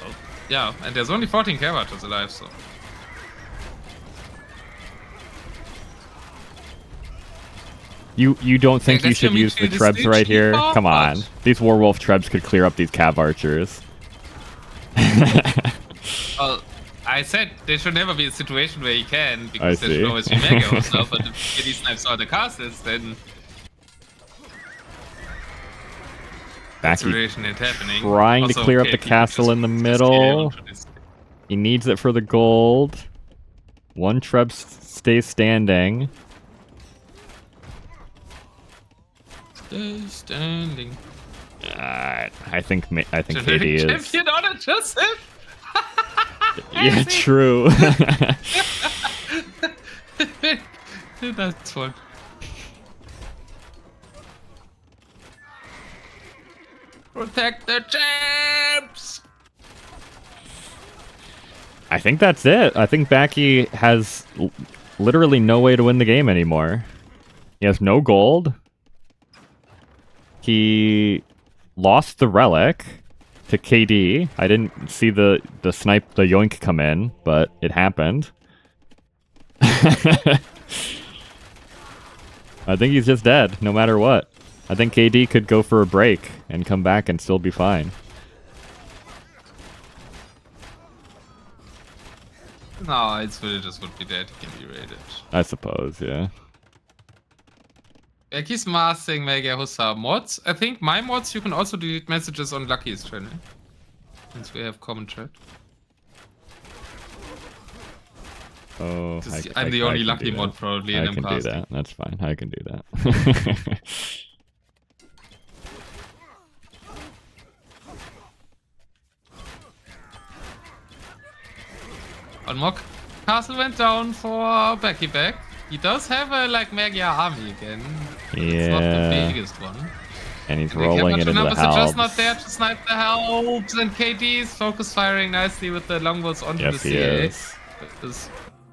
Oh, yeah, and there's only 14 cavarches alive, so... You don't think you should use the Trebs right here? Come on. These Warwolf Trebs could clear up these Cav Archers. Well, I said there should never be a situation where he can, because there should always be Mega or stuff, but if he snipes all the castles, then... Backy happening. Trying to clear up the castle in the middle. He needs it for the gold. One Treb stays standing. Stay standing. I think Katie is. Champion on it, Joseph! Yeah, true. That's fun. Protect the champs! I think that's it. I think Backy has literally no way to win the game anymore. He has no gold. He lost the relic to KD. I didn't see the snipe, the yoink come in, but it happened. I think he's just dead, no matter what. I think KD could go for a break and come back and still be fine. No, it's really just would be dead. He can be raided. I suppose, yeah. Becky's masking Mega Hussa mods. I think my mods you can also delete messages on Lucky's channel. Since we have common chat. Oh, I'm the only Lucky mod probably in I can do that. That's fine. I can do that. One more castle went down for Backyback. He does have a Mega army again. Yeah. It's not the biggest one. And he's rolling it into the numbers are just not helps. there to snipe the helps, and KD's focus firing nicely with the longbows onto Yes, the he CA. is.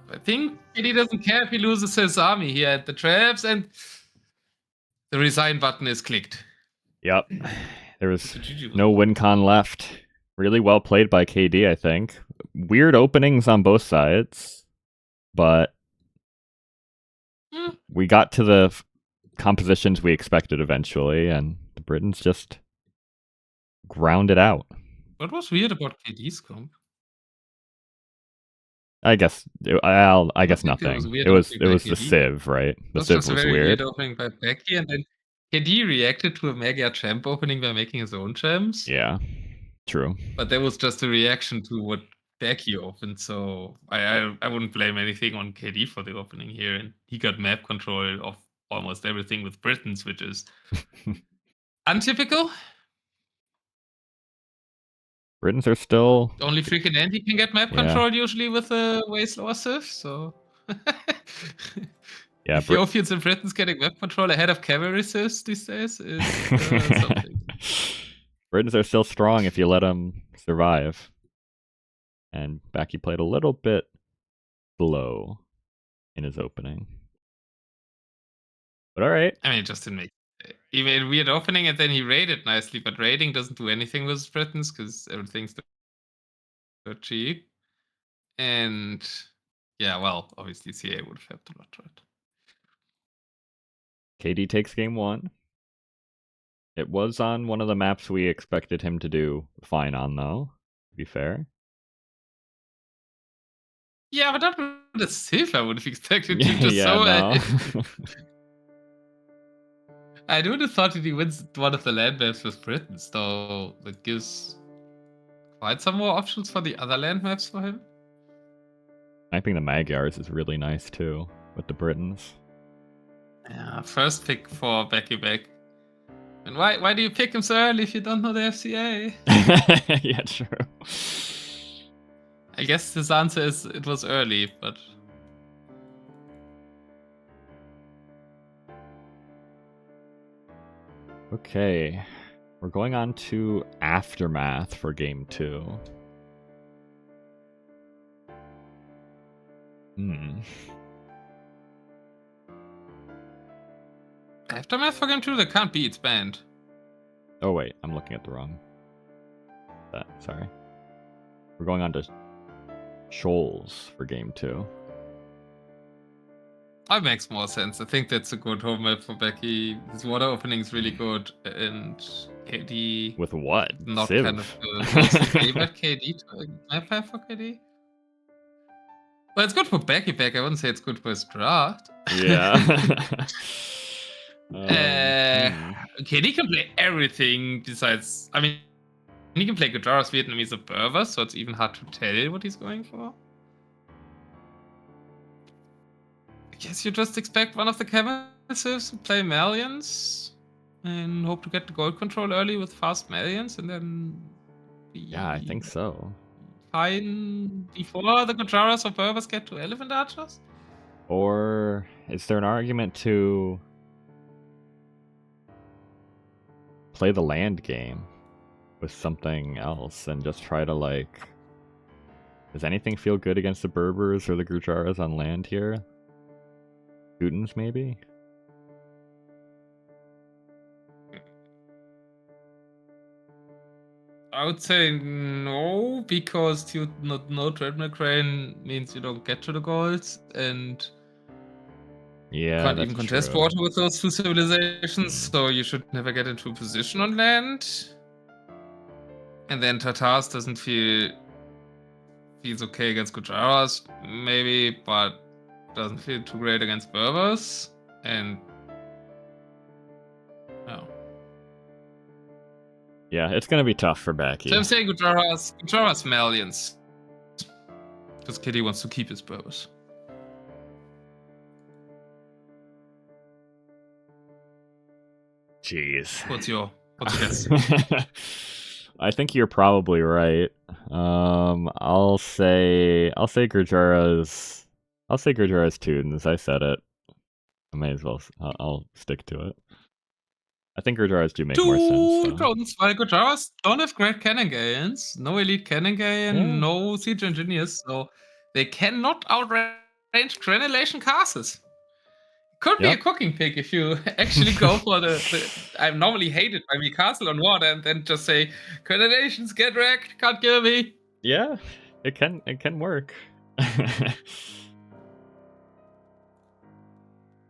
I think KD doesn't care if he loses his army here at the traps, and the resign button is clicked. Yep. There was no win con left. Really well played by KD, I think. Weird openings on both sides, but we got to the compositions we expected eventually, and the Britons just ground it out. What was weird about KD's comp? I guess nothing. It was the Civ, right? The Civ was very weird. opening by Becky, and then KD reacted to a Mega champ opening by making his own champs. Yeah, true. But that was just a reaction to what Becky opened, so I wouldn't blame anything on KD for the opening here, and he got map control of almost everything with Britons, which is untypical. Britons are still... Only freaking Andy can get map control usually with a way slower Civ, so... Yeah, Ethiopians and Britons getting map control ahead of cavalry Civs these days is something. Britons are still strong if you let them survive. And Backy played a little bit slow in his opening. But alright. I mean, it just didn't make... He made a weird opening and then he raided nicely, but raiding doesn't do anything with Britons because everything's so cheap. And yeah, well, obviously CA would have helped a lot, right? KD takes game 1. It was on one of the maps we expected him to do fine on, though, to be fair. Yeah, but not with a Civ I would have expected to just no. I would have thought that he wins one of the land maps with Britons, though that gives quite some more options for the other land maps for him. Sniping the Magyars is really nice too, with the Britons. Yeah, first pick for Backyback. And why do you pick him so early if you don't know the FCA? Yeah, true. I guess his answer is it was early, but... Okay, we're going on to Aftermath for game 2. Aftermath for game 2? That can't be, it's banned. Oh wait, I'm looking at the wrong... sorry. We're going on to Shoals for game 2. That makes more sense. I think that's a good home map for Becky. His water opening is really good, and KD... With what? Not Civ. kind of the favorite KD map path for KD. Well, it's good for Backyback. I wouldn't say it's good for his draft. Yeah. KD can play everything besides... I mean, he can play Gujaras, Vietnamese, or Berber, so it's even hard to tell what he's going for. I guess you just expect one of the cavalry Civs to play Malians and hope to get the gold control early with fast Malians, and then... Yeah, I think so. Pine before the Gujaras or Berbers get to Elephant Archers? Or is there an argument to play the land game with something else and just try to, like... Does anything feel good against the Berbers or the Gujaras on land here? Teutons, maybe? I would say no, because no treadmill crane means you don't get to the goals, and Yeah, can't that's even contest true. water with those two civilizations, so you should never get into a position on land. And then Tatars doesn't feels okay against Gujaras, maybe, but doesn't feel too great against Berbers. And oh. Yeah, it's gonna be tough for Backy. So I'm saying Gujaras Malians. Because Kitty wants to keep his Berbers. Jeez. What's your guess? I think you're probably right. I'll say Gurjara's. I'll say Gurjara's Teutons. I said it. I may as well. I'll stick to it. I think Gurjara's do make more sense. Drones, weil Gujaras don't have great cannon gains, no elite cannon gain, no siege engineers, so they cannot outrange Granulation castles. Could be a cooking pick if you actually go for the I'm normally hated by me castle on water and then just say Granulations get wrecked, can't kill me. Yeah, it can work.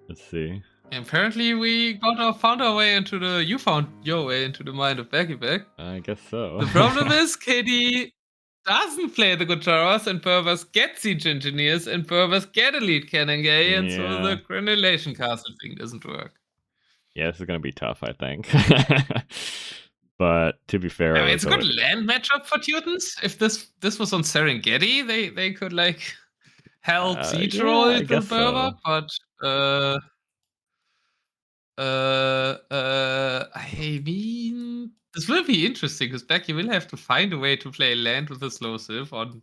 Let's see. Apparently we found our way into you found your way into the mind of Backyback. I guess so. The problem is KD doesn't play the Gujaras, and Berbers get siege engineers, and Berbers get elite cannon gay, and so the granulation castle thing doesn't work. Yeah, this is gonna be tough, I think. But to be fair, I mean, it's a good land matchup for Teutons. If this was on Serengeti, they could like help siege roll the Berber, but I mean, this will be interesting because Becky will have to find a way to play land with a slow civ on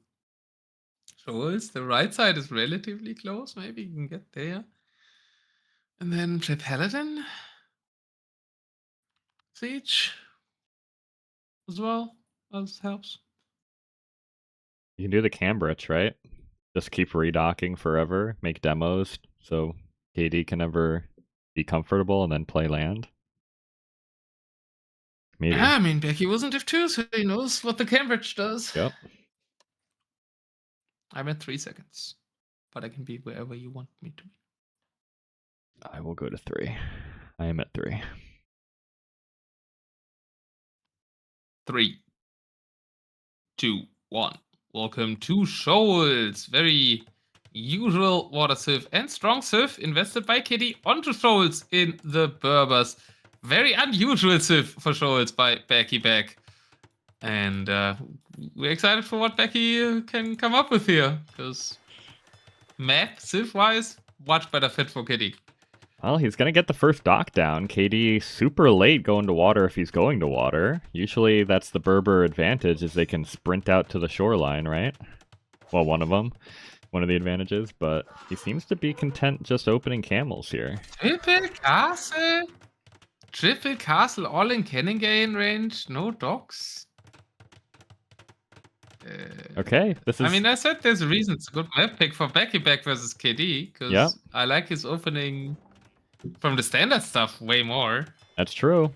shoals. The right side is relatively close. Maybe you can get there. And then play Paladin. Siege as well. As helps. You can do the Cambridge, right? Just keep redocking forever, make demos so KD can never be comfortable and then play land. Maybe. Yeah, I mean, Becky wasn't Div 2, so he knows what the Cambridge does. Yep. I'm at 3 seconds, but I can be wherever you want me to be. I will go to 3. I am at 3. 3, 2, 1. Welcome to Shoals. Very usual water civ and strong civ invested by Kitty onto Shoals in the Berbers. Very unusual civ for Shoals by Backyback. And we're excited for what Becky can come up with here, because map civ-wise, much better fit for Kitty. Well, he's going to get the first dock down. KD super late going to water if he's going to water. Usually that's the Berber advantage, is they can sprint out to the shoreline, right? Well, one of them. One of the advantages, but he seems to be content just opening camels here. Triple castle, all in cannon gain range, no docks. Okay, this is... I mean, I said there's a reason it's a good map pick for Backyback versus KD, because I like his opening from the standard stuff way more. That's true.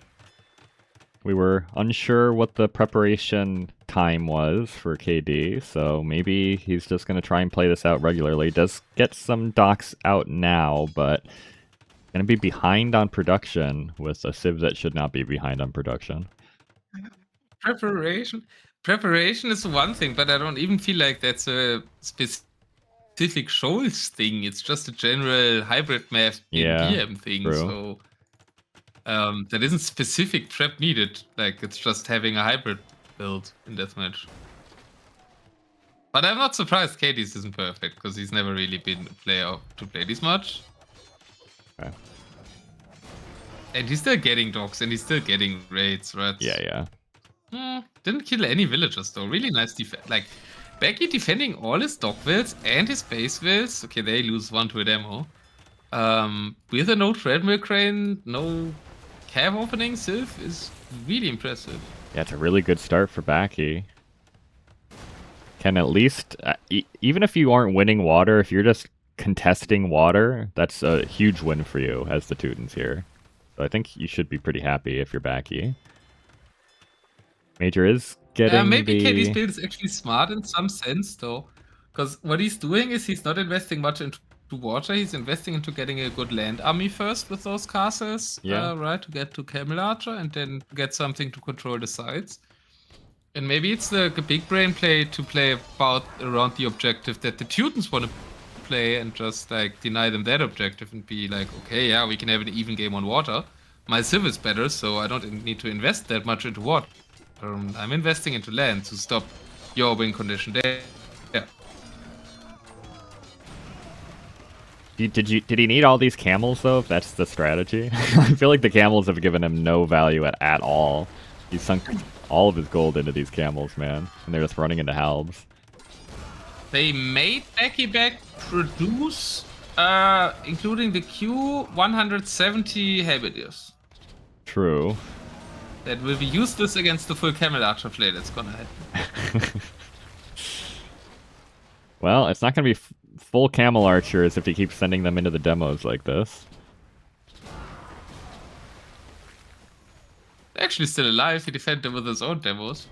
We were unsure what the preparation time was for KD, so maybe he's just going to try and play this out regularly. Does get some docks out now, but going to be behind on production with a civ that should not be behind on production. Preparation is one thing, but I don't even feel like that's a specific Shoals thing. It's just a general hybrid map TDM thing. True. So that isn't specific prep needed. Like, it's just having a hybrid build in Deathmatch. But I'm not surprised KD's isn't perfect, because he's never really been a player to play this much. Okay. And he's still getting dogs, and he's still getting raids, right? Yeah. Didn't kill any villagers though. Really nice defense. Like, Becky defending all his dog wills and his base wills. Okay, they lose 1 to a demo. With a no treadmill crane, no cab opening, Sylph is really impressive. Yeah, it's a really good start for Backy. Can at least, even if you aren't winning water, if you're just contesting water, that's a huge win for you as the Teutons here. So I think you should be pretty happy if you're Backy. Major is getting maybe KD's build is actually smart in some sense, though. Because what he's doing is he's not investing much into water, he's investing into getting a good land army first with those castles, right? To get to Camel Archer and then get something to control the sides. And maybe it's the big brain play to play about around the objective that the Teutons want to play and just like deny them that objective and be like, okay, yeah, we can have an even game on water. My Civ is better, so I don't need to invest that much into water. I'm investing into land to stop your win condition there. Yeah. Did he need all these camels though? If that's the strategy, I feel like the camels have given him no value at all. He sunk all of his gold into these camels, man, and they're just running into halbs. They made Backyback produce, including the Q, 170 halberdiers. True. That will be useless against the full Camel Archer play that's gonna happen. Well, it's not gonna be full Camel Archers if he keeps sending them into the demos like this. They're actually still alive, he defended them with his own demos.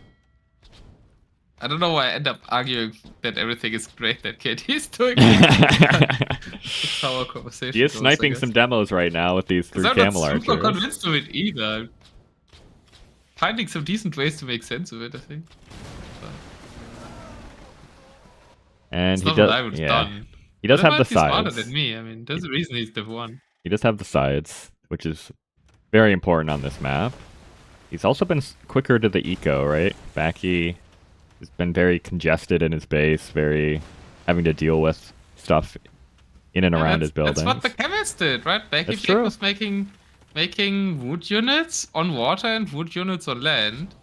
I don't know why I end up arguing that everything is great that KD's doing. That's how our conversation He is goes, sniping some demos right now with these 3 Camel Archers. I'm not super convinced of it either. Finding some decent ways to make sense of it, I think. But and he does, he does have the sides. He's smarter than me. I mean, there's a reason he's Div 1. He does have the sides, which is very important on this map. He's also been quicker to the eco, right? Backy has been very congested in his base, very having to deal with stuff in and around his buildings. That's what the Camels did, right? Backyback was making wood units on water and wood units on land.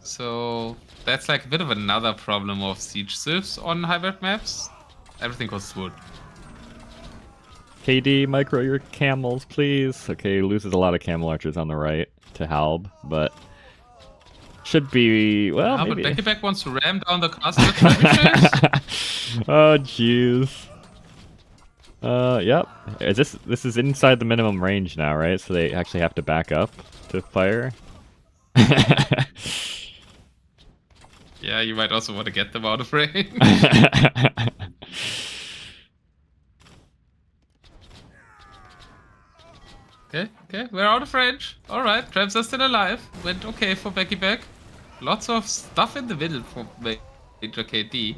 So that's like a bit of another problem of siege civs on hybrid maps. Everything costs wood. KD, micro your camels, please. Okay, loses a lot of camel archers on the right to Halb, but should be, well, maybe. But Backyback wants to ram down the castle with trebuchets. Oh, jeez. Yep. This is inside the minimum range now, right? So they actually have to back up to fire. Yeah, you might also want to get them out of range. Okay, we're out of range. Alright, traps are still alive. Went okay for Backyback. Lots of stuff in the middle for Major KD.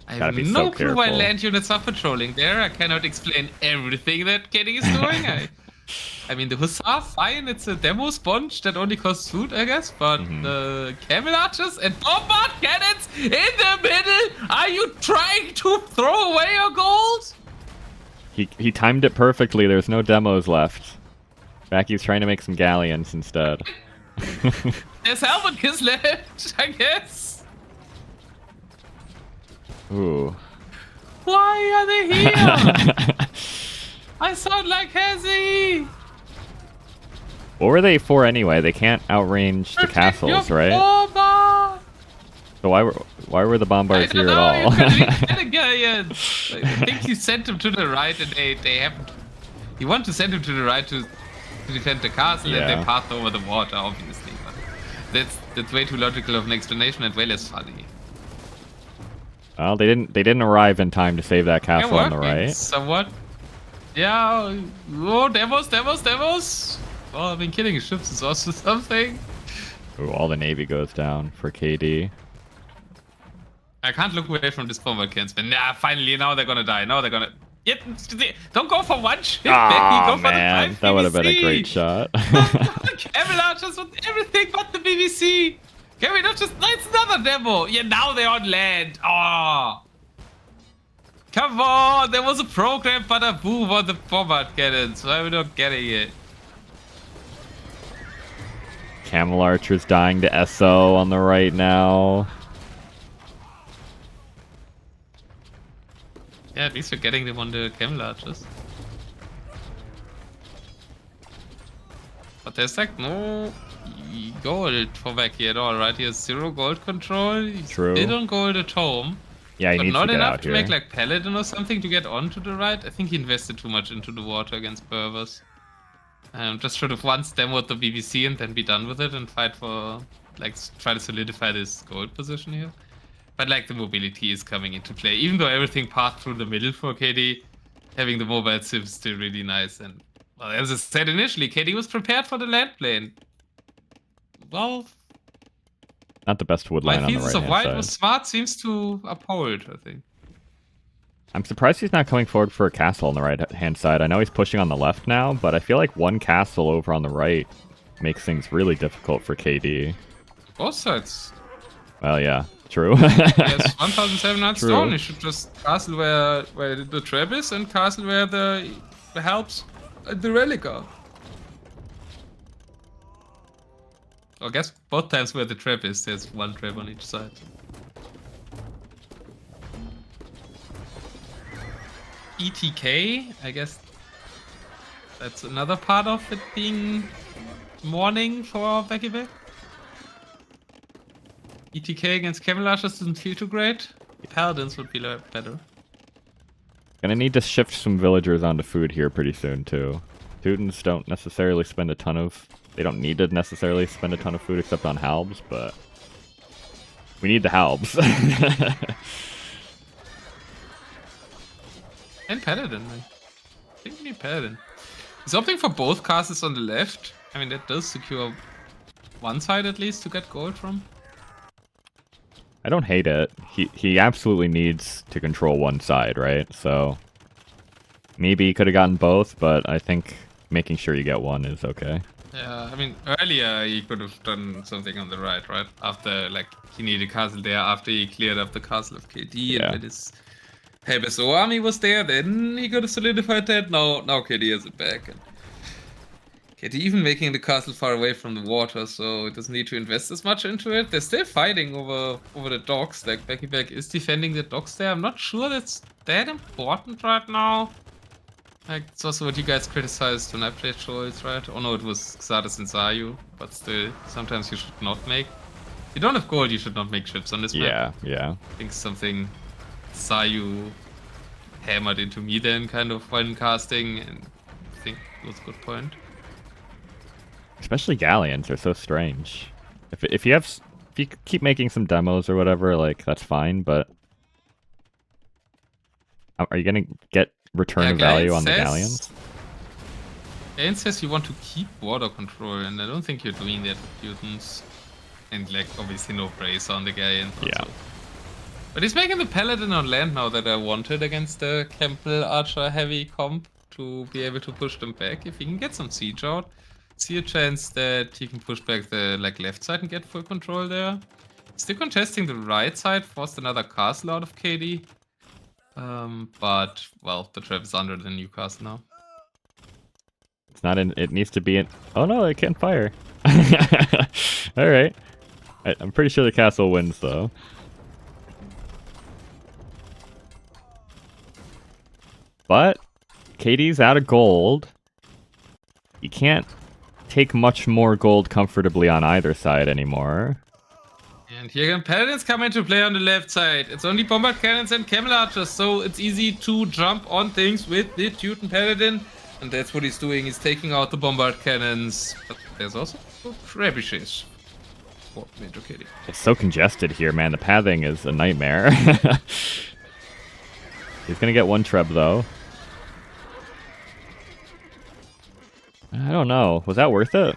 I have no clue why land units are patrolling there. I cannot explain everything that KD is doing. I mean, the Hussar, fine, it's a demo sponge that only costs food, I guess, but the Camel Archers and Bombard Cannons in the middle! Are you trying to throw away your gold? He timed it perfectly, there's no demos left. Backy's trying to make some galleons instead. There's Helmet Kiss left, I guess. Ooh. Why are they here? I sound like Hezzy! What were they for anyway? They can't outrange the castles, right? Bomber! So why were the bombards here at all? I think you sent him to the right and they haven't. You want to send him to the right to defend the castle and they passed over the water, obviously. But that's way too logical of an explanation and way less funny. Well, they didn't arrive in time to save that castle on the right. Somewhat. Yeah. Oh, demos. Well, I mean, killing ships is also something. Ooh, all the navy goes down for KD. I can't look away from this bombard cannonsman. Nah, finally, now they're gonna die. Now they're gonna. Don't go for one ship, Becky. Go for the 5 that would have been a great shot. Camel Archers with everything but the BBC. Can we not just... It's another demo. Yeah, now they're on land. Oh. Come on. There was a program, but a boom on the bombard cannons. Why are we not getting it? Camel Archer's dying to SO on the right now. Yeah, at least we're getting them on the camel archers. But there's like no gold for Becky at all, right? He has 0 gold control. He's True. bid on gold at home. Yeah, he but needs not to get enough out to here. make like Paladin or something to get onto the right. I think he invested too much into the water against Berbers. Just should have once demoed the BBC and then be done with it and fight for, like, try to solidify this gold position here. But like the mobility is coming into play. Even though everything passed through the middle for KD, having the mobile sieve is still really nice. And well, as I said initially, KD was prepared for the land plane. Well, not the best wood my line on the thesis right of why it hand was side. smart seems to uphold, I think. I'm surprised he's not coming forward for a castle on the right hand side. I know he's pushing on the left now, but I feel like one castle over on the right makes things really difficult for KD. Both sides. Well, yeah, true. Yes, 1,700 True. stone. He should just castle where the trap is and castle where the helps the relic are. I guess both times where the trap is, there's one trap on each side. ETK, I guess that's another part of it being morning for Backyback. ETK against Camel Archers doesn't feel too great. Paladins would be better. Gonna need to shift some villagers onto food here pretty soon too. Teutons don't necessarily spend a ton of... They don't need to necessarily spend a ton of food except on halbs, but... We need the halbs. And Paladin, man. I think we need Paladin. Is opting for both castles on the left. I mean, that does secure one side at least to get gold from. I don't hate it. He absolutely needs to control one side, right? So maybe he could have gotten both, but I think making sure you get one is okay. Yeah, I mean, earlier he could have done something on the right? After, like, he needed a castle there after he cleared up the castle of KD, Yeah. and when his Helbeso army was there, then he could have solidified that. Now KD has it back. And KD even making the castle far away from the water, so it doesn't need to invest as much into it. They're still fighting over the docks. Like, Backyback is defending the docks there. I'm not sure that's that important right now. Like, it's also what you guys criticized when I played Trolls, right? Oh no, it was Xardas and Zayu, but still, sometimes you should not make... If you don't have gold, you should not make ships on this map. Yeah. I think something Zayu hammered into me then, kind of, when casting, and I think it was a good point. Especially galleons are so strange. If you keep making some demos or whatever, like, that's fine, but... Are you gonna get return of value on the galleons? Galleon says you want to keep water control, and I don't think you're doing that with Teutons. And, like, obviously no brace on the galleon. Yeah. But he's making the Paladin on land now that I wanted against the Campbell Archer heavy comp to be able to push them back. If he can get some siege out, see a chance that he can push back the, like, left side and get full control there. Still contesting the right side, forced another castle out of KD. But, well, the trap is under the new castle now. It's not in... It needs to be in... Oh no, it can't fire. Alright. I'm pretty sure the castle wins, though. But KD's out of gold. You can't take much more gold comfortably on either side anymore. And here again, Paladins come into play on the left side. It's only Bombard Cannons and Camel Archers, so it's easy to jump on things with the Teuton Paladin. And that's what he's doing. He's taking out the Bombard Cannons. But there's also Trebuchets. Oh, Major KD. It's so congested here, man. The pathing is a nightmare. He's gonna get one Treb, though. I don't know. Was that worth it?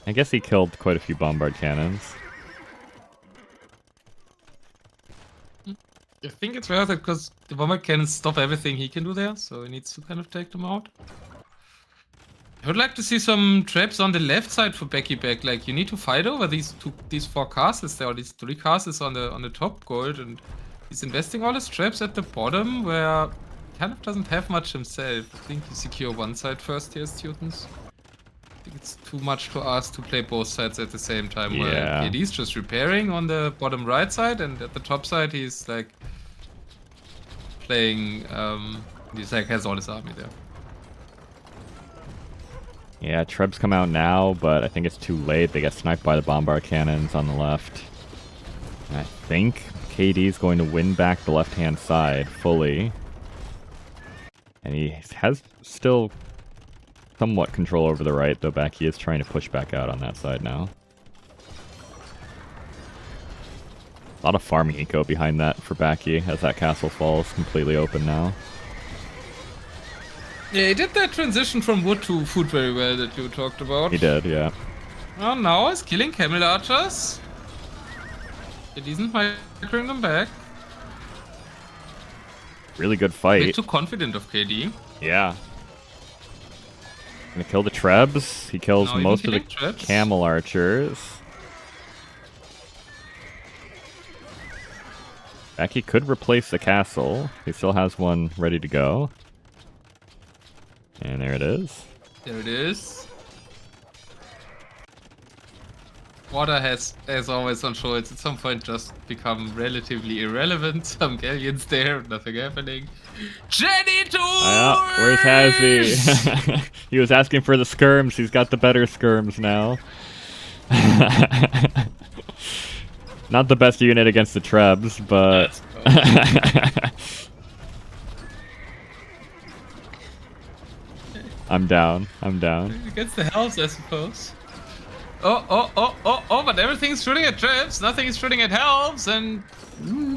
I guess he killed quite a few Bombard Cannons. I think it's worth it because the Bombard Cannons stop everything he can do there, so he needs to kind of take them out. I would like to see some traps on the left side for Backyback. Like, you need to fight over these 4 castles there, or these 3 castles on the top gold, and he's investing all his traps at the bottom where he kind of doesn't have much himself. I think you secure one side first here as Teutons. I think it's too much to ask to play both sides at the same time. Yeah. Well, KD's just repairing on the bottom right side, and at the top side he's like playing. He's like has all his army there. Yeah, Trebs come out now, but I think it's too late. They get sniped by the bombard cannons on the left. And I think KD is going to win back the left-hand side fully. And he has still somewhat control over the right, though Backy is trying to push back out on that side now. A lot of farming eco behind that for Backy as that castle falls completely open now. Yeah, he did that transition from wood to food very well that you talked about. He did, yeah. Well, now he's killing camel archers. It isn't microing them back. Really good fight. Way too confident of KD. Yeah. Gonna kill the Trebs. He kills most of the camel archers. Backy could replace the castle. He still has one ready to go. And there it is. There it is. Water has, as always on Scholz, at some point just become relatively irrelevant. Some galleons there, nothing happening. Jenny Tour! Where's Hazzy? He was asking for the skirms. He's got the better skirms now. Not the best unit against the Trebs, but... I'm down. Against the hells, I suppose. Oh, but everything's shooting at Trebs, nothing is shooting at helms, and...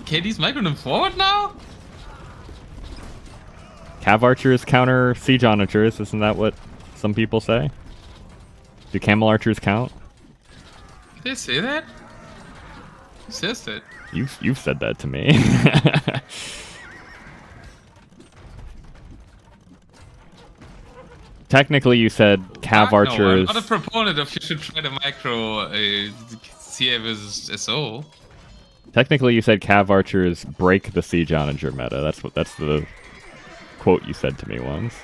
KD's microing them forward now? Cav archers counter siege onagers, isn't that what some people say? Do camel archers count? Did they say that? Who says that? You've said that to me. Technically, you said cav archers. No, I'm not a proponent of you should try to micro CA versus SO. Technically, you said cav archers break the siege onager meta. That's the quote you said to me once.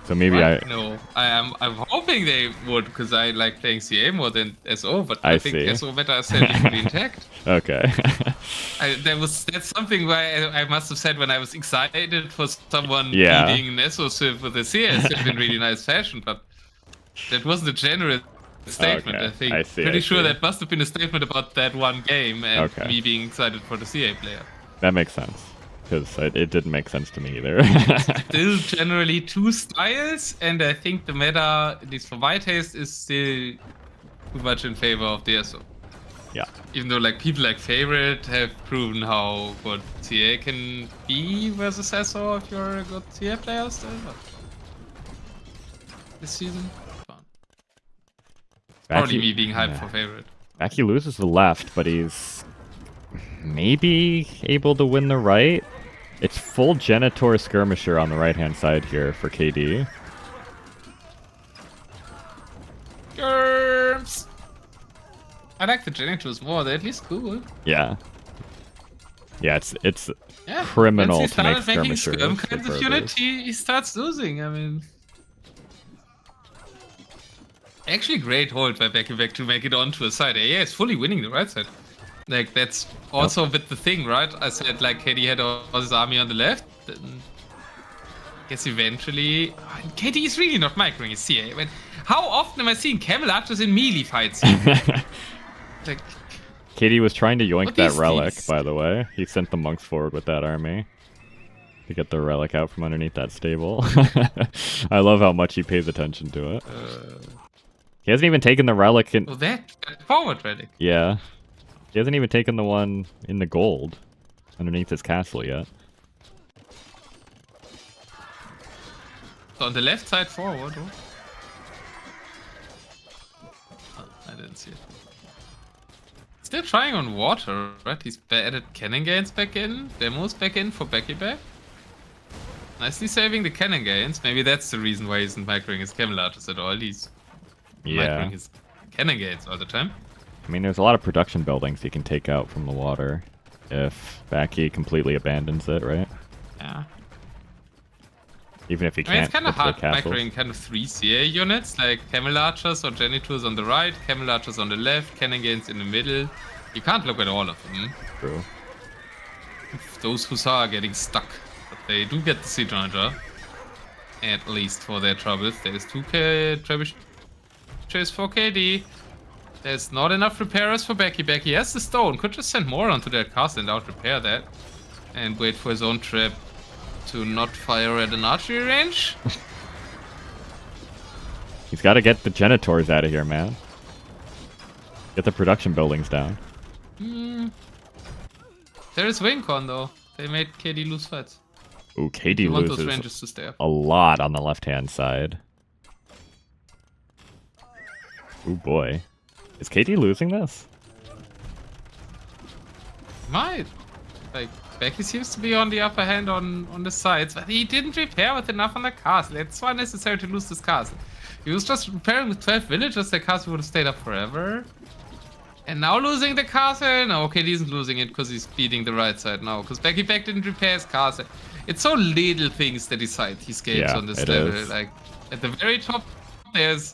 So maybe No, I'm hoping they would, because I like playing CA more than SO, but I think SO meta is technically intact. Okay. That's something where I must have said when I was excited for someone beating an SO civ with a CA civ in really nice fashion, but that wasn't a general statement. Okay. I think pretty sure that must have been a statement about that one game and me being excited for the CA player. That makes sense. Because it didn't make sense to me either. Still generally two styles, and I think the meta, at least for my taste, is still too much in favor of the SO. Yeah. Even though like people like Favorite have proven how good CA can be versus SO if you're a good CA player still. But this season, fun. Probably me being hyped for Favorite. Backy loses the left, but he's maybe able to win the right. It's full Genitor Skirmisher on the right-hand side here for KD. Germs! I like the Genitors more, they're at least cool. Yeah. Yeah, it's criminal once to make Skirmishers. Skirm kinds of unit, he starts losing, I mean... Actually great hold by Backyback to make it onto a side. Yeah, it's fully winning the right side. Like, that's also a bit the thing, right? I said, like, KD had all his army on the left. Then I guess eventually... Oh, KD is really not microing his CA. I mean, how often am I seeing camel archers in melee fights? Like, KD was trying to yoink that relic, by the way. He sent the monks forward with that army to get the relic out from underneath that stable. I love how much he pays attention to it. He hasn't even taken the relic in... Oh, that forward relic. Yeah. He hasn't even taken the one in the gold underneath his castle yet. So on the left side forward, oh, I didn't see it. Still trying on water, right? He's added cannon gains back in, demos back in for Backyback. Nicely saving the cannon gains. Maybe that's the reason why he isn't microing his camel archers at all. He's microing his cannon gains all the time. I mean, there's a lot of production buildings he can take out from the water if Backy completely abandons it, right? Yeah. Even if he can't. It's kind of hard microing kind of 3 CA units, like camel archers or genitors on the right, camel archers on the left, cannon gains in the middle. You can't look at all of them. True. Those who are getting stuck. But they do get the Siege Ranger. At least for their troubles. There's 2k trebuchets for KD. There's not enough repairers for Backyback. He has the stone. Could just send more onto that castle and out repair that. And wait for his own trap to not fire at an archery range. He's got to get the Genitors out of here, man. Get the production buildings down. There is Wincon, though. They made KD lose fights. Ooh, KD loses those ranges to stay up. a lot on the left-hand side. Ooh, boy. Is KD losing this? Might. Like, Becky seems to be on the upper hand on the sides, but he didn't repair with enough on the castle. It's why necessary to lose this castle. He was just repairing with 12 villagers, the castle would have stayed up forever. And now losing the castle? No, okay, he isn't losing it because he's beating the right side now. Because Backyback didn't repair his castle. It's so little things that decide his games on this level. Is. Like, at the very top, it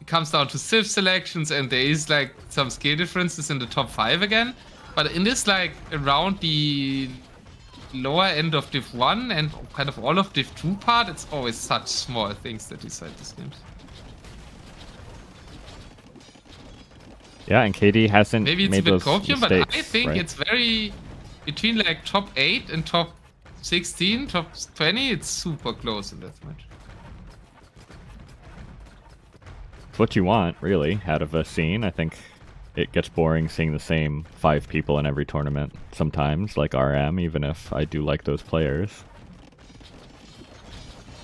comes down to Civ selections, and there is like some skill differences in the top 5 again. But in this, like, around the lower end of Div 1 and kind of all of Div 2 part, it's always such small things that decide these games. Yeah, and KD hasn't Maybe it's made a bit those copium, mistakes, but I think right? it's very between like top 8 and top 16, top 20. It's super close in Deathmatch. It's what you want, really, out of a scene. I think it gets boring seeing the same 5 people in every tournament sometimes, like RM, even if I do like those players.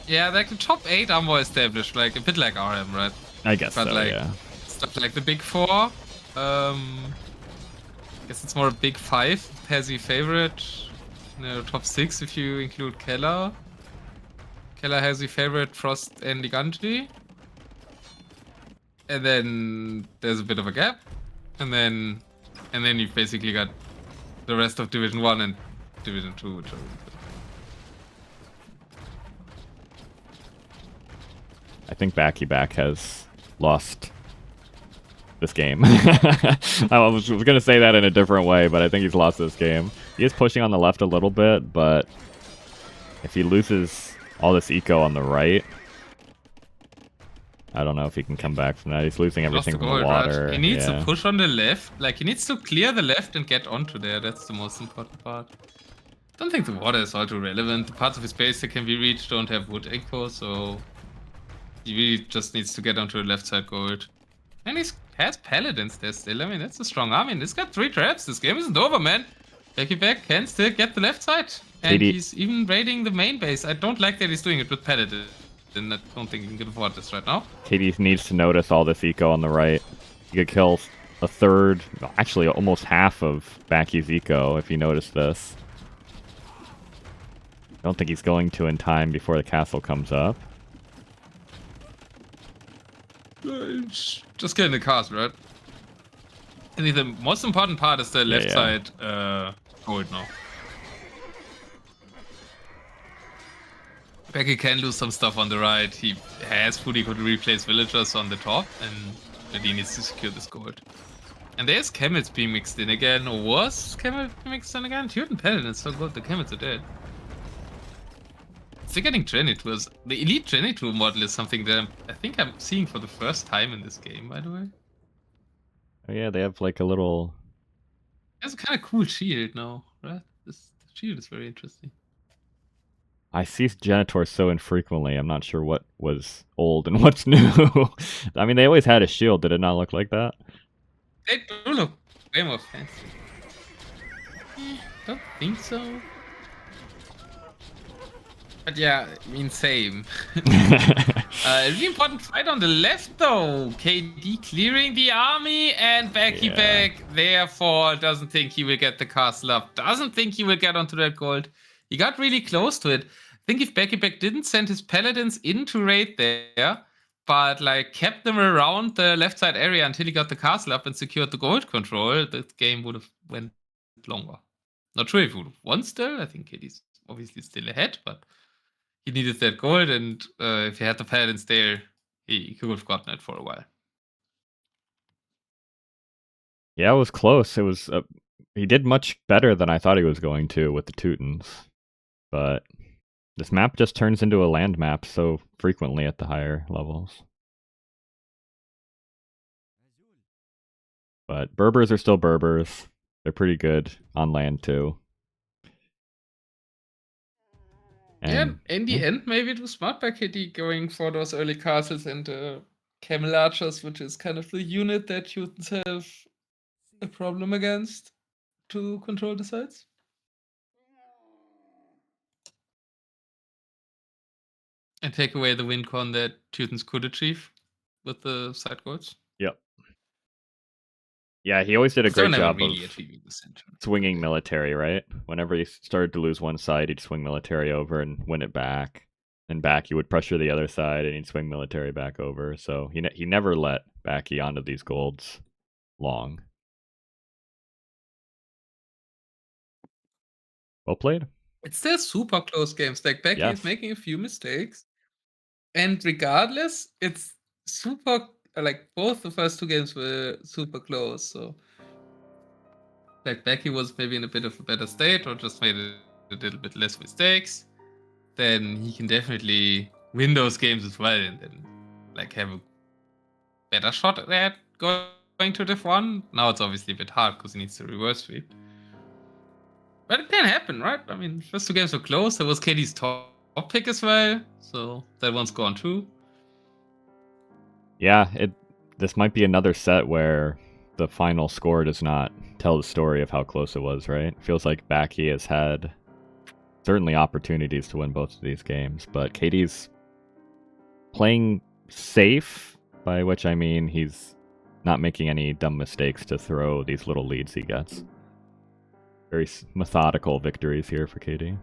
Yeah, like the top 8 are more established, like a bit like RM, right? I guess But so, like, yeah. stuff like the big 4. I guess it's more a big 5. Pezzy favorite. No, top 6 if you include Keller. Keller has the favorite, Frost and Liganji. And then there's a bit of a gap. And then you've basically got the rest of Division 1 and Division 2, which are really good. I think Backyback has lost this game. I was going to say that in a different way, but I think he's lost this game. He is pushing on the left a little bit, but if he loses all this eco on the right, I don't know if he can come back from that. He's losing everything from the water. He needs to push on the left. Like, he needs to clear the left and get onto there. That's the most important part. I don't think the water is all too relevant. The parts of his base that can be reached don't have wood echo, so he really just needs to get onto the left side gold. And he has paladins there still. I mean, that's a strong army. This got 3 traps. This game isn't over, man. Backyback can still get the left side. And he's even raiding the main base. I don't like that he's doing it with paladins. And I don't think he can afford this right now. KD needs to notice all this eco on the right. He could kill a third, actually almost half of Backy's eco if you notice this. I don't think he's going to in time before the castle comes up. Just get in the castle, right? I think the most important part is the left side gold now. Becky can lose some stuff on the right. He has food, he could replace villagers on the top, and he needs to secure this gold. And there's Chemits being mixed in again, or was Chemit mixed in again? Teuton Paladin is so good, the Chemits are dead. Still getting Genitours. The Elite Genitor model is something that I think I'm seeing for the first time in this game, by the way. Oh yeah, they have like a little... It has a kind of cool shield now, right? This shield is very interesting. I see Genitors so infrequently, I'm not sure what was old and what's new. I mean, they always had a shield. Did it not look like that? They do look way more fancy. Don't think so. But yeah, I mean, same. Really important fight on the left, though. KD clearing the army, and Backyback, therefore, doesn't think he will get the castle up. Doesn't think he will get onto that gold. He got really close to it. I think if Backyback didn't send his paladins in to raid there, but like kept them around the left side area until he got the castle up and secured the gold control, the game would have went longer. Not sure if he would have won still. I think KD's obviously still ahead, but he needed that gold, and if he had the paladins there, he could have gotten it for a while. Yeah, it was close. It was he did much better than I thought he was going to with the Teutons, but this map just turns into a land map so frequently at the higher levels. But Berbers are still Berbers. They're pretty good on land too. And yeah, in the end, maybe it was smart by KD going for those early castles and Camel Archers, which is kind of the unit that Teutons have a problem against to control the sides. And take away the win con that Teutons could achieve with the side goals. Yep. Yeah, he always did a great job really of swinging military, right? Whenever he started to lose one side, he'd swing military over and win it back. And back, he would pressure the other side, and he'd swing military back over. So he never let Backy onto these golds long. Well played. It's still super close games. Like Backy is making a few mistakes, and regardless, it's super. Like both the first two games were super close. So like Backy was maybe in a bit of a better state, or just made a little bit less mistakes. Then he can definitely win those games as well, and then like have a better shot at going to Div 1. Now it's obviously a bit hard because he needs to reverse sweep. But it can happen, right? I mean, first two games were close. There was KD's top pick as well, so that one's gone too. Yeah, this might be another set where the final score does not tell the story of how close it was, right? It feels like Backy has had certainly opportunities to win both of these games, but KD's playing safe, by which I mean he's not making any dumb mistakes to throw these little leads he gets. Very methodical victories here for KD.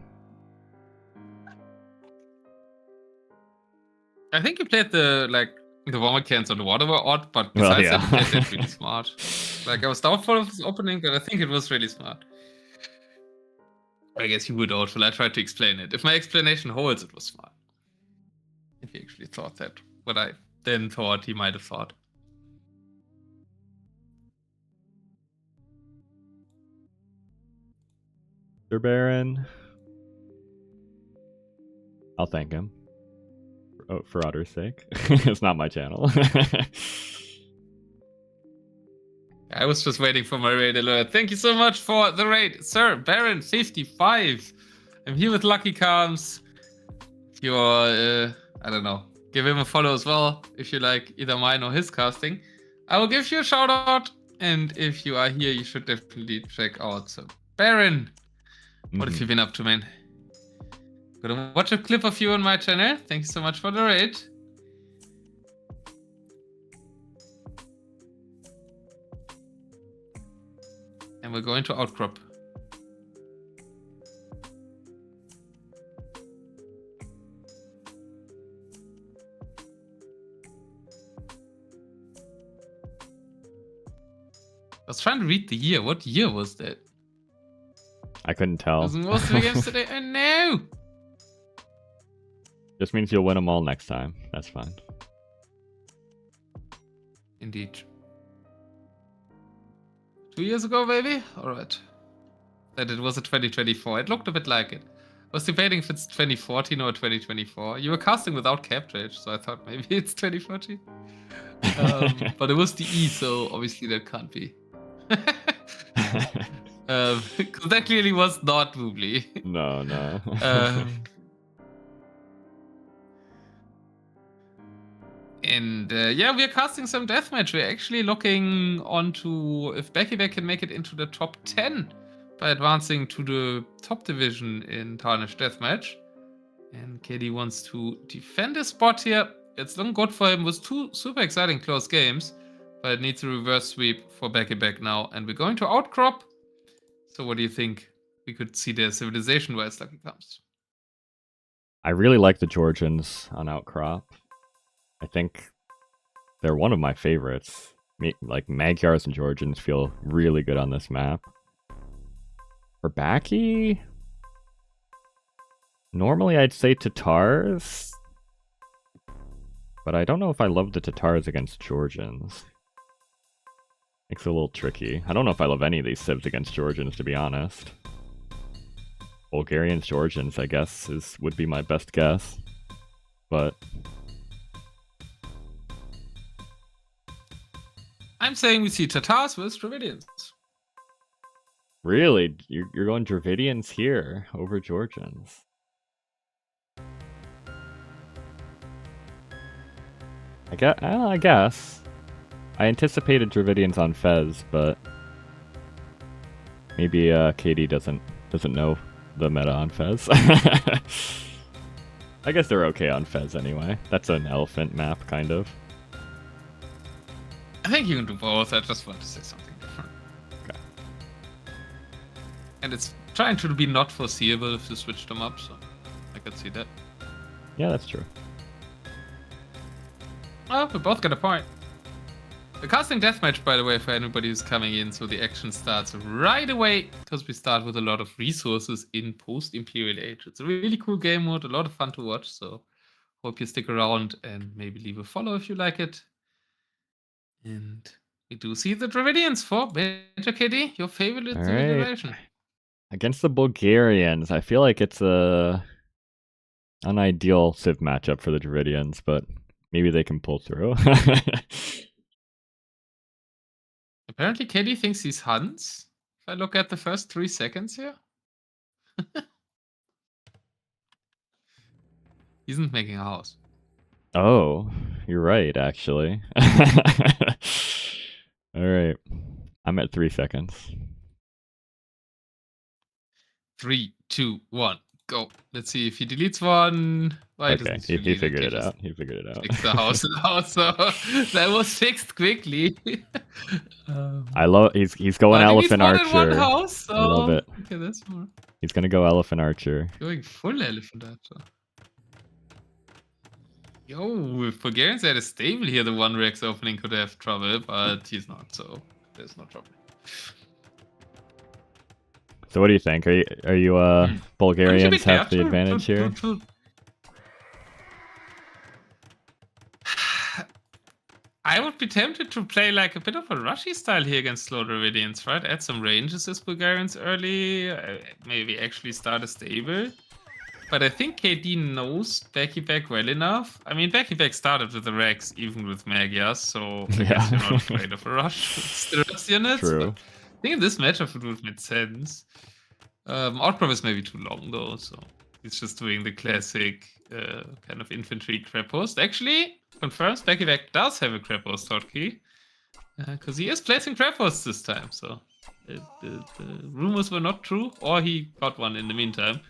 I think he played the vomit cans on the water were odd, but besides that, he played that really smart. Like I was doubtful of his opening, but I think it was really smart. I guess you were doubtful. I tried to explain it. If my explanation holds, it was smart. If he actually thought that, what I then thought he might have thought. Sir Baron. I'll thank him. For Otter's sake. It's not my channel. I was just waiting for my raid alert. Thank you so much for the raid, Sir Baron 55. I'm here with Luckykharms. If you're, I don't know, give him a follow as well if you like either mine or his casting. I will give you a shout out, and if you are here, you should definitely check out Sir Baron. What have you been up to, man? Gonna watch a clip of you on my channel. Thank you so much for the raid. And we're going to Outcrop. I was trying to read the year. What year was that? I couldn't tell. Wasn't most of the games today? Oh no! Just means you'll win them all next time. That's fine. Indeed. 2 years ago, maybe? Alright. That it was a 2024. It looked a bit like it. I was debating if it's 2014 or 2024. You were casting without Captrage, so I thought maybe it's 2014. But it was the E, so obviously that can't be. Because that clearly was not Woobly. No. And yeah, we are casting some Deathmatch. We're actually looking onto if Backyback can make it into the top 10 by advancing to the top division in Tarnished Deathmatch. And KD wants to defend his spot here. It's looking good for him with two super exciting close games, but it needs a reverse sweep for Backyback now. And we're going to Outcrop. So what do you think? We could see the civilization-wise Luckykharms. I really like the Georgians on Outcrop. I think they're one of my favorites. Like Magyars and Georgians feel really good on this map. For Backy, normally I'd say Tatars, but I don't know if I love the Tatars against Georgians. Makes it a little tricky. I don't know if I love any of these civs against Georgians, to be honest. Bulgarians, Georgians, I guess, would be my best guess. But I'm saying we see Tatars versus Dravidians. Really? You're going Dravidians here over Georgians? I guess. I anticipated Dravidians on Fez, but maybe KD doesn't know the meta on Fez. I guess they're okay on Fez anyway. That's an elephant map, kind of. I think you can do both. I just want to say something different. Okay. And it's trying to be not foreseeable if you switch them up, so I could see that. Yeah, that's true. Well, we both got a point. The casting deathmatch, by the way, for anybody who's coming in, so the action starts right away, because we start with a lot of resources in post-Imperial Age. It's a really cool game mode, a lot of fun to watch, so hope you stick around and maybe leave a follow if you like it. And we do see the Dravidians for Major KD, your favorite civilization. Against the Bulgarians, I feel like it's a unideal civ matchup for the Dravidians, but maybe they can pull through. Apparently KD thinks he's Hans. If I look at the first 3 seconds here. He isn't making a house. Oh, you're right, actually. Alright. I'm at 3 seconds. 3, 2, 1, go. Let's see if he deletes one. Why okay, he figured it out. He figured it out. Fixed the house now, so that was fixed quickly. I love he's going elephant archer. One house, so... I love it. Okay, that's more. He's gonna go elephant archer. Going full elephant archer. Yo, if Bulgarians had a stable here, the one Rex opening could have trouble, but he's not, so there's no trouble. So what do you think? Are you Bulgarians have the advantage here? I would be tempted to play like a bit of a rushy style here against slow Dravidians, right? Add some ranges as Bulgarians early, maybe actually start a stable. But I think KD knows Backyback well enough. I mean, Backyback started with the Rex, even with Magyars, so I guess you're not afraid of a rush. Still Rex units. True. I think in this matchup it would make sense. Outprov is maybe too long though, so he's just doing the classic kind of infantry crab post. Actually, confirms Backyback does have a crab post hotkey, because he is placing crab posts this time, so the rumors were not true, or he got one in the meantime.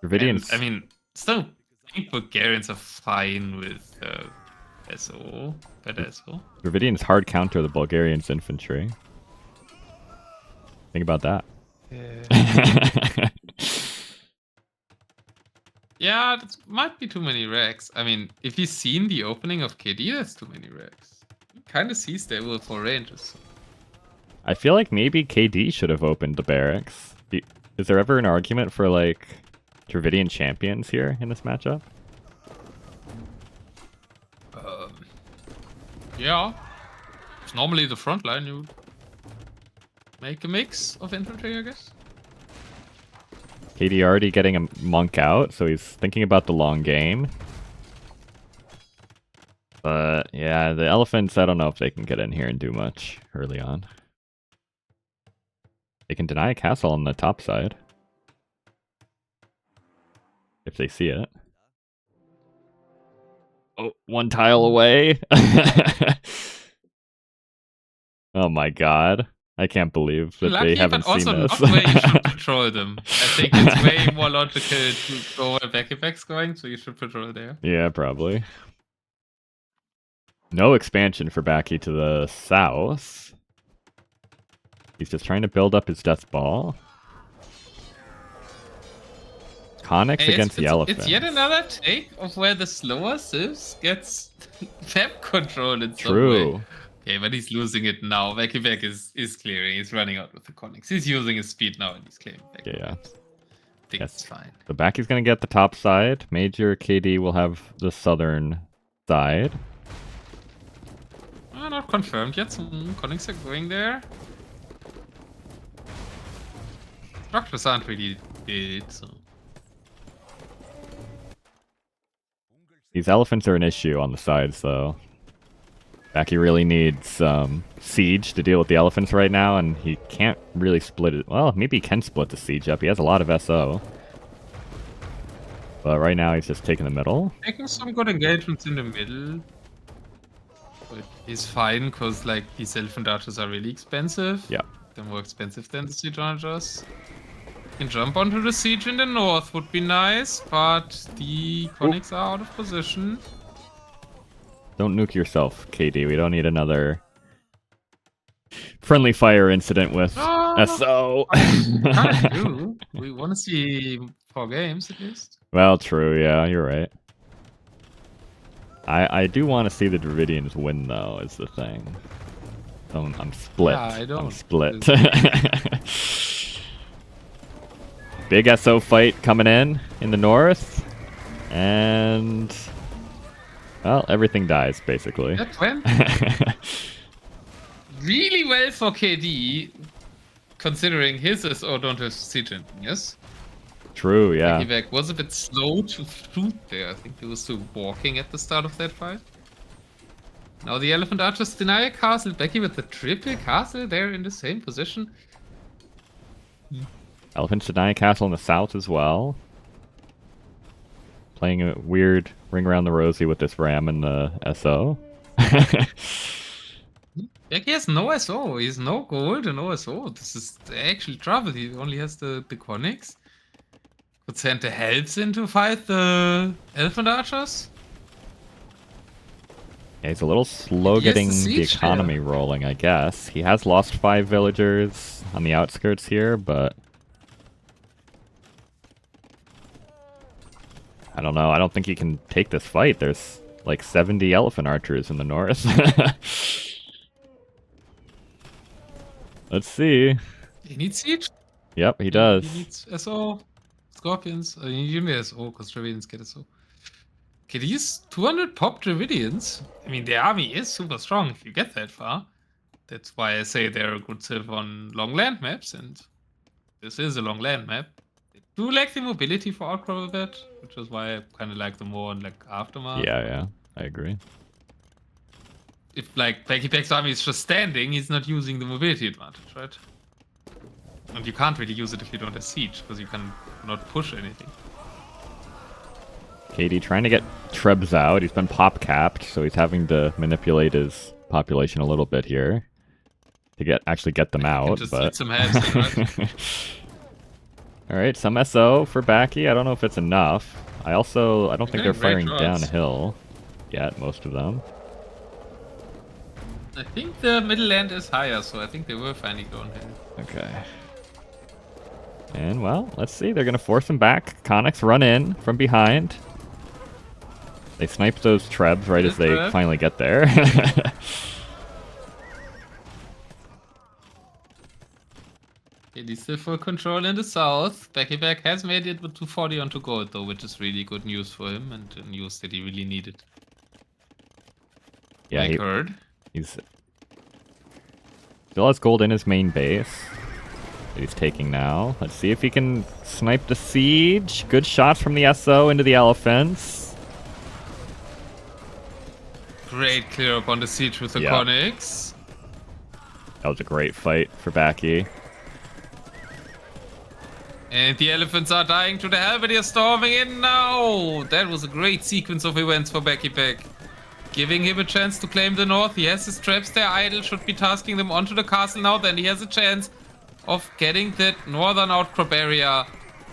Dravidians. I mean, still, I think Bulgarians are fine with SO, better SO. Dravidians hard counter the Bulgarians' infantry. Think about that. Yeah, that might be too many Rex. I mean, if you've seen the opening of KD, that's too many Rex. You kind of see stable for ranges. I feel like maybe KD should have opened the barracks. Is there ever an argument for like Dravidian champions here in this matchup? Yeah. It's normally the front line. You make a mix of infantry, I guess. KD already getting a monk out, so he's thinking about the long game. But yeah, the elephants, I don't know if they can get in here and do much early on. They can deny a castle on the top side. If they see it. Oh, one tile away. Oh my god. I can't believe that they haven't seen this. But also not where you should patrol them. I think it's way more logical to go where Backyback's going, so you should patrol there. Yeah, probably. No expansion for Backy to the south. He's just trying to build up his death ball. Conics against the elephant. It's yet another take of where the slower civs gets map control in some way. Okay, but he's losing it now. Backyback is clearing. He's running out with the conics. He's using his speed now and he's claiming back. Yeah. I think it's fine. The Backy's going to get the top side. Major KD will have the southern side. Oh, not confirmed yet. Some conics are going there. Structures aren't really big, so. These elephants are an issue on the sides, though. Backy really needs siege to deal with the elephants right now, and he can't really split it. Well, maybe he can split the siege up. He has a lot of SO. But right now he's just taking the middle. Making some good engagements in the middle. But he's fine, because like these elephant archers are really expensive. Yeah. They're more expensive than the siege archers. Can jump onto the siege in the north would be nice, but the conics are out of position. Don't nuke yourself, KD. We don't need another friendly fire incident with SO. Kinda do. We want to see 4 games at least. Well, true. Yeah, you're right. I do want to see the Dravidians win, though, is the thing. I'm split. Yeah, I don't. I'm split. Big SO fight coming in the north. And... well, everything dies, basically. That went really well for KD, considering his SO don't have siege engine, yes? True, yeah. Backyback was a bit slow to shoot there. I think he was still walking at the start of that fight. Now the Elephant Archers deny a castle. Becky with the triple castle there in the same position. Elephants deny a castle in the south as well. Playing a weird ring around the rosy with this ram and the SO. Becky has no SO. He has no gold and no SO. This is actually trouble. He only has the conics. Could send the helps in to fight the Elephant Archers. Yeah, he's a little slow getting the economy rolling, I guess. He has lost 5 villagers on the outskirts here, but... I don't know. I don't think he can take this fight. There's like 70 elephant archers in the north. Let's see. He needs siege? Yep, he does. He needs SO. Scorpions. You need SO, because Dravidians get SO. Okay, these 200 pop Dravidians. I mean, the army is super strong if you get that far. That's why I say they're a good silver on long land maps, and this is a long land map. They do lack the mobility for Outcrop a bit, which is why I kind of like them more on like Aftermath. Yeah, I agree. If like Backyback's army is just standing, he's not using the mobility advantage, right? And you can't really use it if you don't have siege, because you can not push anything. KD trying to get Trebs out. He's been pop capped, so he's having to manipulate his population a little bit here to actually get them out. Just but some heads, right? all right, some SO for Backy. I don't know if it's enough. I don't think they're firing downhill yet. Most of them. I think the middle land is higher, so I think they were finally going here. Okay. And, well, let's see. They're going to force him back. Conics run in from behind. They snipe those Trebs right as they finally get there. He's still full control in the south. Backyback has made it with 240 onto gold, though, which is really good news for him, and news that he really needed. Yeah, I heard. He's still has gold in his main base that he's taking now. Let's see if he can snipe the siege. Good shots from the SO into the elephants. Great clear up on the siege with the conics. That was a great fight for Backy. And the elephants are dying to the hell, but they're storming in now. That was a great sequence of events for Backyback. Giving him a chance to claim the north. He has his traps there idle, should be tasking them onto the castle now. Then he has a chance of getting that northern outcrop area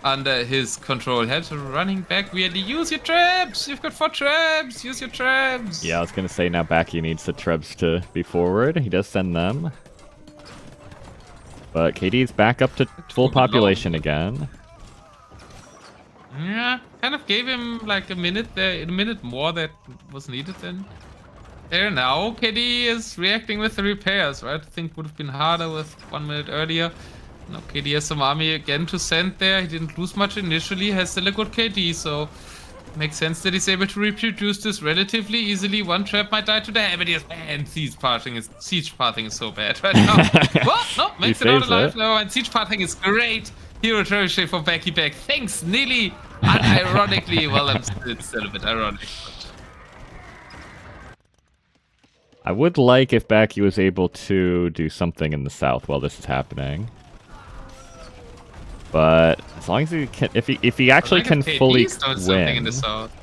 under his control. Heads running back weirdly. Use your traps! You've got 4 traps! Use your traps! Yeah, I was going to say now Backy needs the traps to be forward. He does send them. But KD's back up to full population again. Yeah, kind of gave him like a minute there, a minute more that was needed then. There now, KD is reacting with the repairs, right? I think would have been harder with 1 minute earlier. Now KD has some army again to send there. He didn't lose much initially, has still a good KD, so Makes sense that he's able to reproduce this relatively easily. One trap might die to the heaviest, and siege pathing is so bad right now. What? No, makes it out alive now, and siege pathing is great. Hero trebuchet for Backyback. Thanks, Nilly. Unironically, well, it's still a bit ironic. But... I would like if Backy was able to do something in the south while this is happening. But as long as he can, if he actually can fully win. In the south.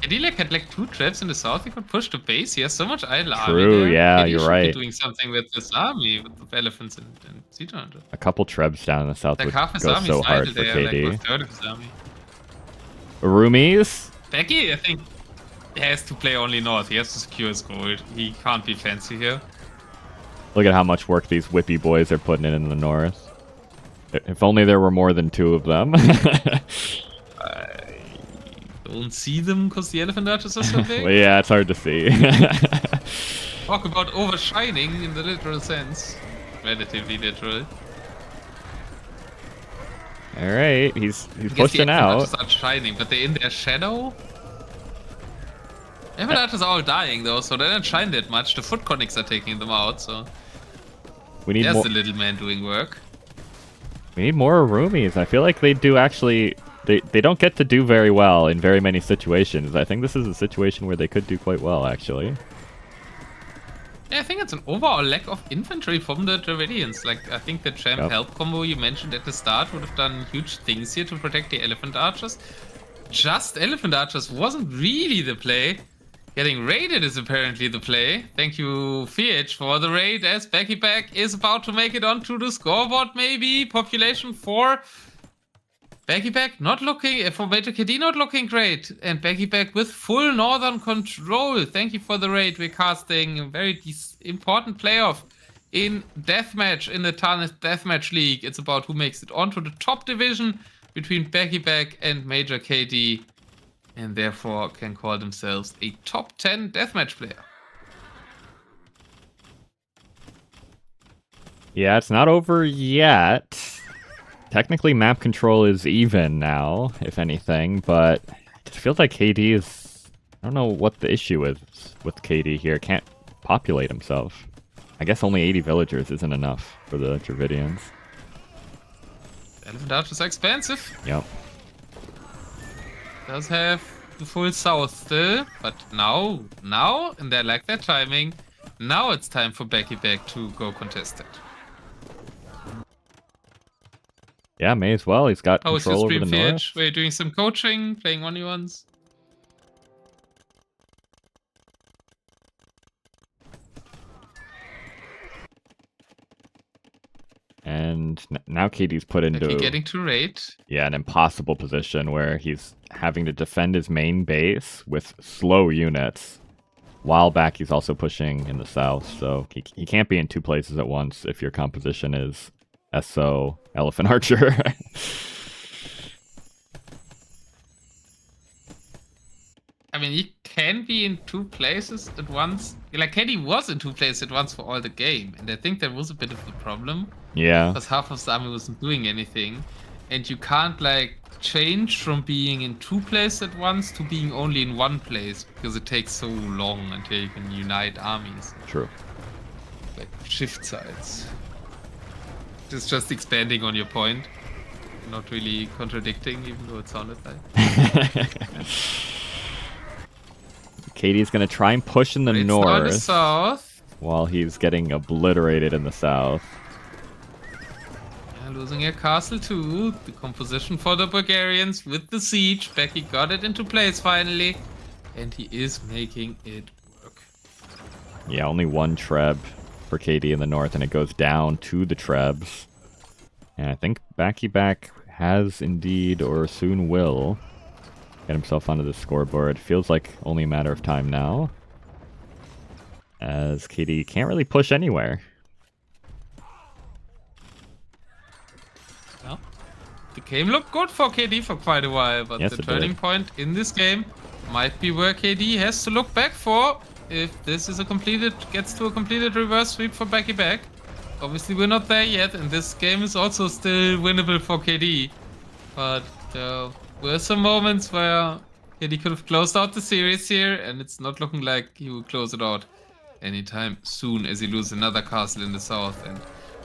KD had like 2 traps in the south. He could push the base. He has so much idle army. True, yeah, KD you're should right. Be doing something with this army with elephants and siege hunters. A couple trebs down in the south like would half his go army so is hard for there, KD. like 1/3 of his army. Roomies? Becky, I think, has to play only north. He has to secure his gold. He can't be fancy here. Look at how much work these whippy boys are putting in the north. If only there were more than 2 of them. I don't see them because the elephant archers are so big. Well, yeah, it's hard to see. Talk about overshining in the literal sense. Relatively literal. Alright, he's pushing out. The archers are shining, but they're in their shadow. Elephant archers are all dying though, so they don't shine that much. The foot conics are taking them out, so... We need There's more... the little man doing work. We need more roomies. I feel like they do actually... They don't get to do very well in very many situations. I think this is a situation where they could do quite well, actually. Yeah, I think it's an overall lack of infantry from the Dravidians. Like, I think the champ help combo you mentioned at the start would have done huge things here to protect the elephant archers. Just elephant archers wasn't really the play. Getting raided is apparently the play. Thank you, FH, for the raid, as Backyback is about to make it onto the scoreboard, maybe. Population 4. Backyback not looking, for Major KD not looking great. And Backyback with full northern control. Thank you for the raid. We're casting a very important playoff in Deathmatch, in the Tarnished Deathmatch League. It's about who makes it onto the top division between Backyback and Major KD. And therefore can call themselves a top 10 deathmatch player. Yeah, it's not over yet. Technically, map control is even now, if anything, but it feels like KD is... I don't know what the issue is with KD here. Can't populate himself. I guess only 80 villagers isn't enough for the Dravidians. Elephant archers are expensive. Yep. Does have the full south still, but now, and they like that timing, now it's time for Backyback to go contested. Yeah, may as well. He's got control over the north. Were you doing some coaching, playing 1v1s? And now KD's put into getting to raid. Yeah, an impossible position where he's having to defend his main base with slow units. While back, he's also pushing in the south, so he can't be in 2 places at once if your composition is SO Elephant Archer. I mean, he can be in 2 places at once. Like, KD was in 2 places at once for all the game, and I think that was a bit of the problem. Yeah. Because half of the army wasn't doing anything. And you can't, like, change from being in 2 places at once to being only in 1 place, because it takes so long until you can unite armies. True. Like, shift sides. It's just expanding on your point. Not really contradicting, even though it sounded like. KD's gonna try and push in the north. The south. While he's getting obliterated in the south. Yeah, losing a castle too. The composition for the Bulgarians with the siege. Becky got it into place finally. And he is making it work. Yeah, only 1 treb for KD in the north, and it goes down to the trebs. And I think Backyback has indeed, or soon will, get himself onto the scoreboard. Feels like only a matter of time now, as KD can't really push anywhere. Well, the game looked good for KD for quite a while, but yes, the turning point in this game might be where KD has to look back for if this is gets to a completed reverse sweep for Backyback. Obviously, we're not there yet, and this game is also still winnable for KD. But there were some moments where And he could have closed out the series here, and it's not looking like he will close it out anytime soon as he loses another castle in the south. And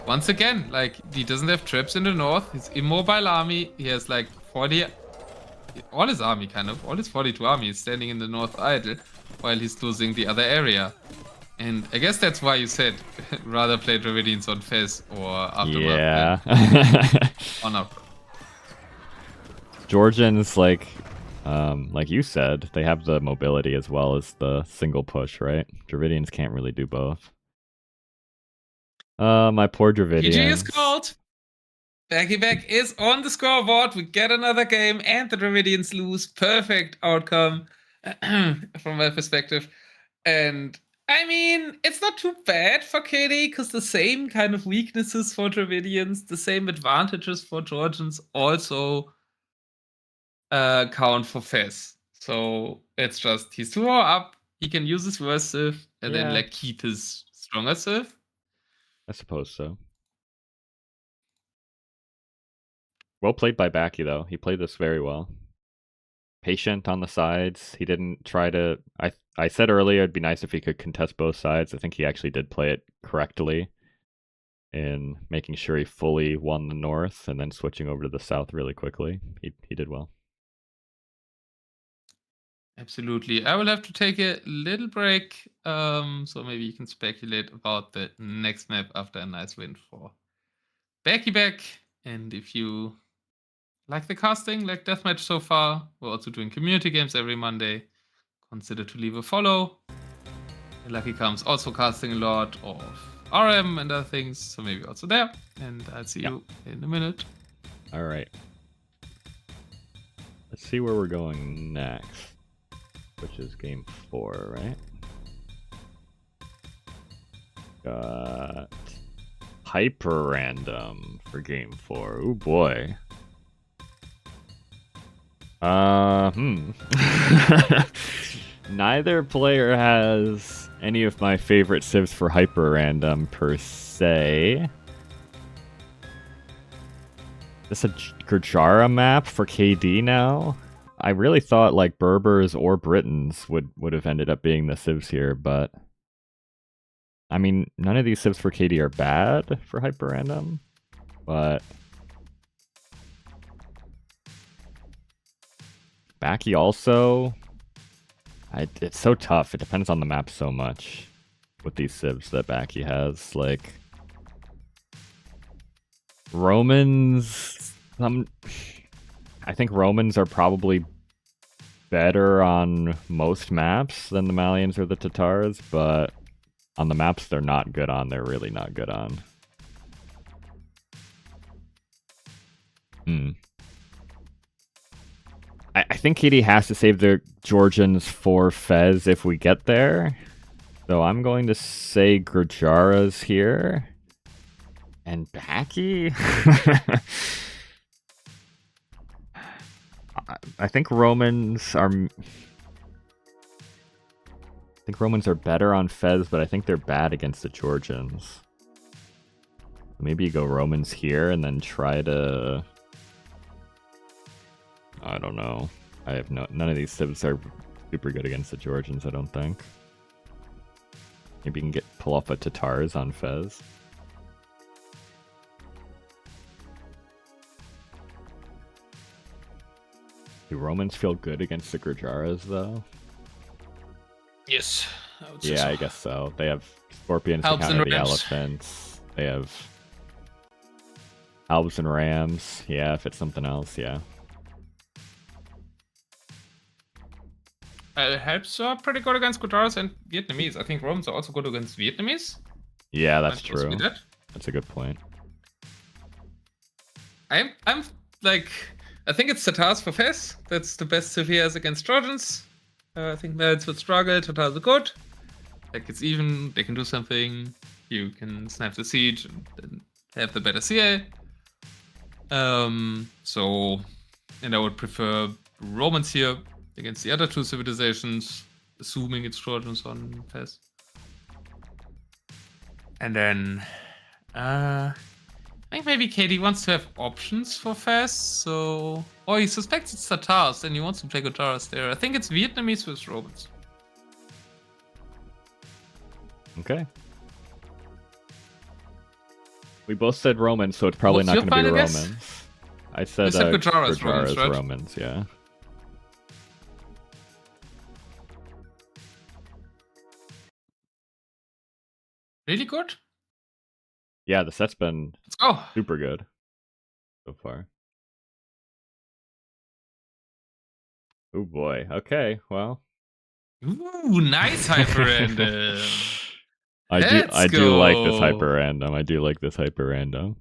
once again, like, he doesn't have traps in the north. His immobile army, he has like 40... all his army, kind of. All his 42 army is standing in the north idle, while he's losing the other area. And I guess that's why you said rather play Dravidians on Fez or Aftermath. Yeah. On Aftermath. Georgians, like you said, they have the mobility as well as the single push, right? Dravidians can't really do both. My poor Dravidians. GG is called. Backyback is on the scoreboard. We get another game, and the Dravidians lose. Perfect outcome from my perspective. And I mean, it's not too bad for KD, because the same kind of weaknesses for Dravidians, the same advantages for Georgians also count for Fez. So it's just, he's too far up, he can use his worst civ, and then like keep his stronger civ. I suppose so. Well played by Backy, though. He played this very well. Patient on the sides. He didn't try to... I said earlier it'd be nice if he could contest both sides. I think he actually did play it correctly in making sure he fully won the north and then switching over to the south really quickly. He did well. Absolutely. I will have to take a little break, so maybe you can speculate about the next map after a nice win for Backyback. And if you like the casting, like Deathmatch so far, we're also doing community games every Monday. Consider to leave a follow. Luckykharms also casting a lot of RM and other things, so maybe also there. And I'll see you in a minute. All right. Let's see where we're going next, which is game 4, right? Got hyper random for game 4. Oh boy. Neither player has any of my favorite civs for hyper random per se. This a Gurjara map for KD now? I really thought like Berbers or Britons would have ended up being the civs here, but I mean, none of these civs for KD are bad for hyper random, but Backy also, it's so tough. It depends on the map so much with these civs that Backy has. Like Romans, I think Romans are probably better on most maps than the Malians or the Tatars, but on the maps they're not good on, they're really not good on. I think KD has to save the Georgians for Fez if we get there. So I'm going to say Gurjara's here. And Backy? I think Romans are... better on Fez, but I think they're bad against the Georgians. Maybe you go Romans here and then try to... I don't know. I have none of these civs are super good against the Georgians, I don't think. Maybe you can pull off a Tatars on Fez. Do Romans feel good against the Gurjaras, though? Yes, I would say yeah, so. I guess so. They have Scorpions to counter the elephants. They have Elves and Rams. Yeah, if it's something else, yeah. Helps are pretty good against Gurjaras and Vietnamese. I think Romans are also good against Vietnamese. Yeah, that's true. That's a good point. I'm like, I think it's Tatars for Fez. That's the best civ he has against Trojans. I think Malians would struggle. Tatars are good. Like, it's even, they can do something. You can snipe the siege and have the better CA. So, and I would prefer Romans here against the other two civilizations, assuming it's Trojans on Fez. And then, I I think maybe KD wants to have options for fast, so... Or he suspects it's Tatars, and he wants to play Gujaras there. I think it's Vietnamese with Romans. Okay. We both said Romans, so it's probably not going to be Romans. I said Gujaras, right? Romans, yeah. Really good? Yeah, the set's been super good so far. Oh boy. Okay, well. Ooh, nice hyper random. I do like this hyper random. I do like this hyper random.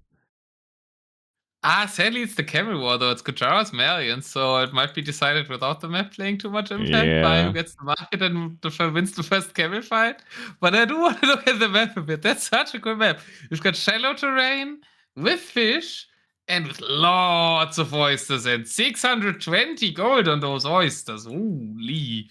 Sadly it's the Camel War though. It's Gujaras Malian, so it might be decided without the map playing too much impact by who gets the market and wins the first Camel fight. But I do want to look at the map a bit. That's such a good map. You've got shallow terrain with fish and with lots of oysters and 620 gold on those oysters. Holy.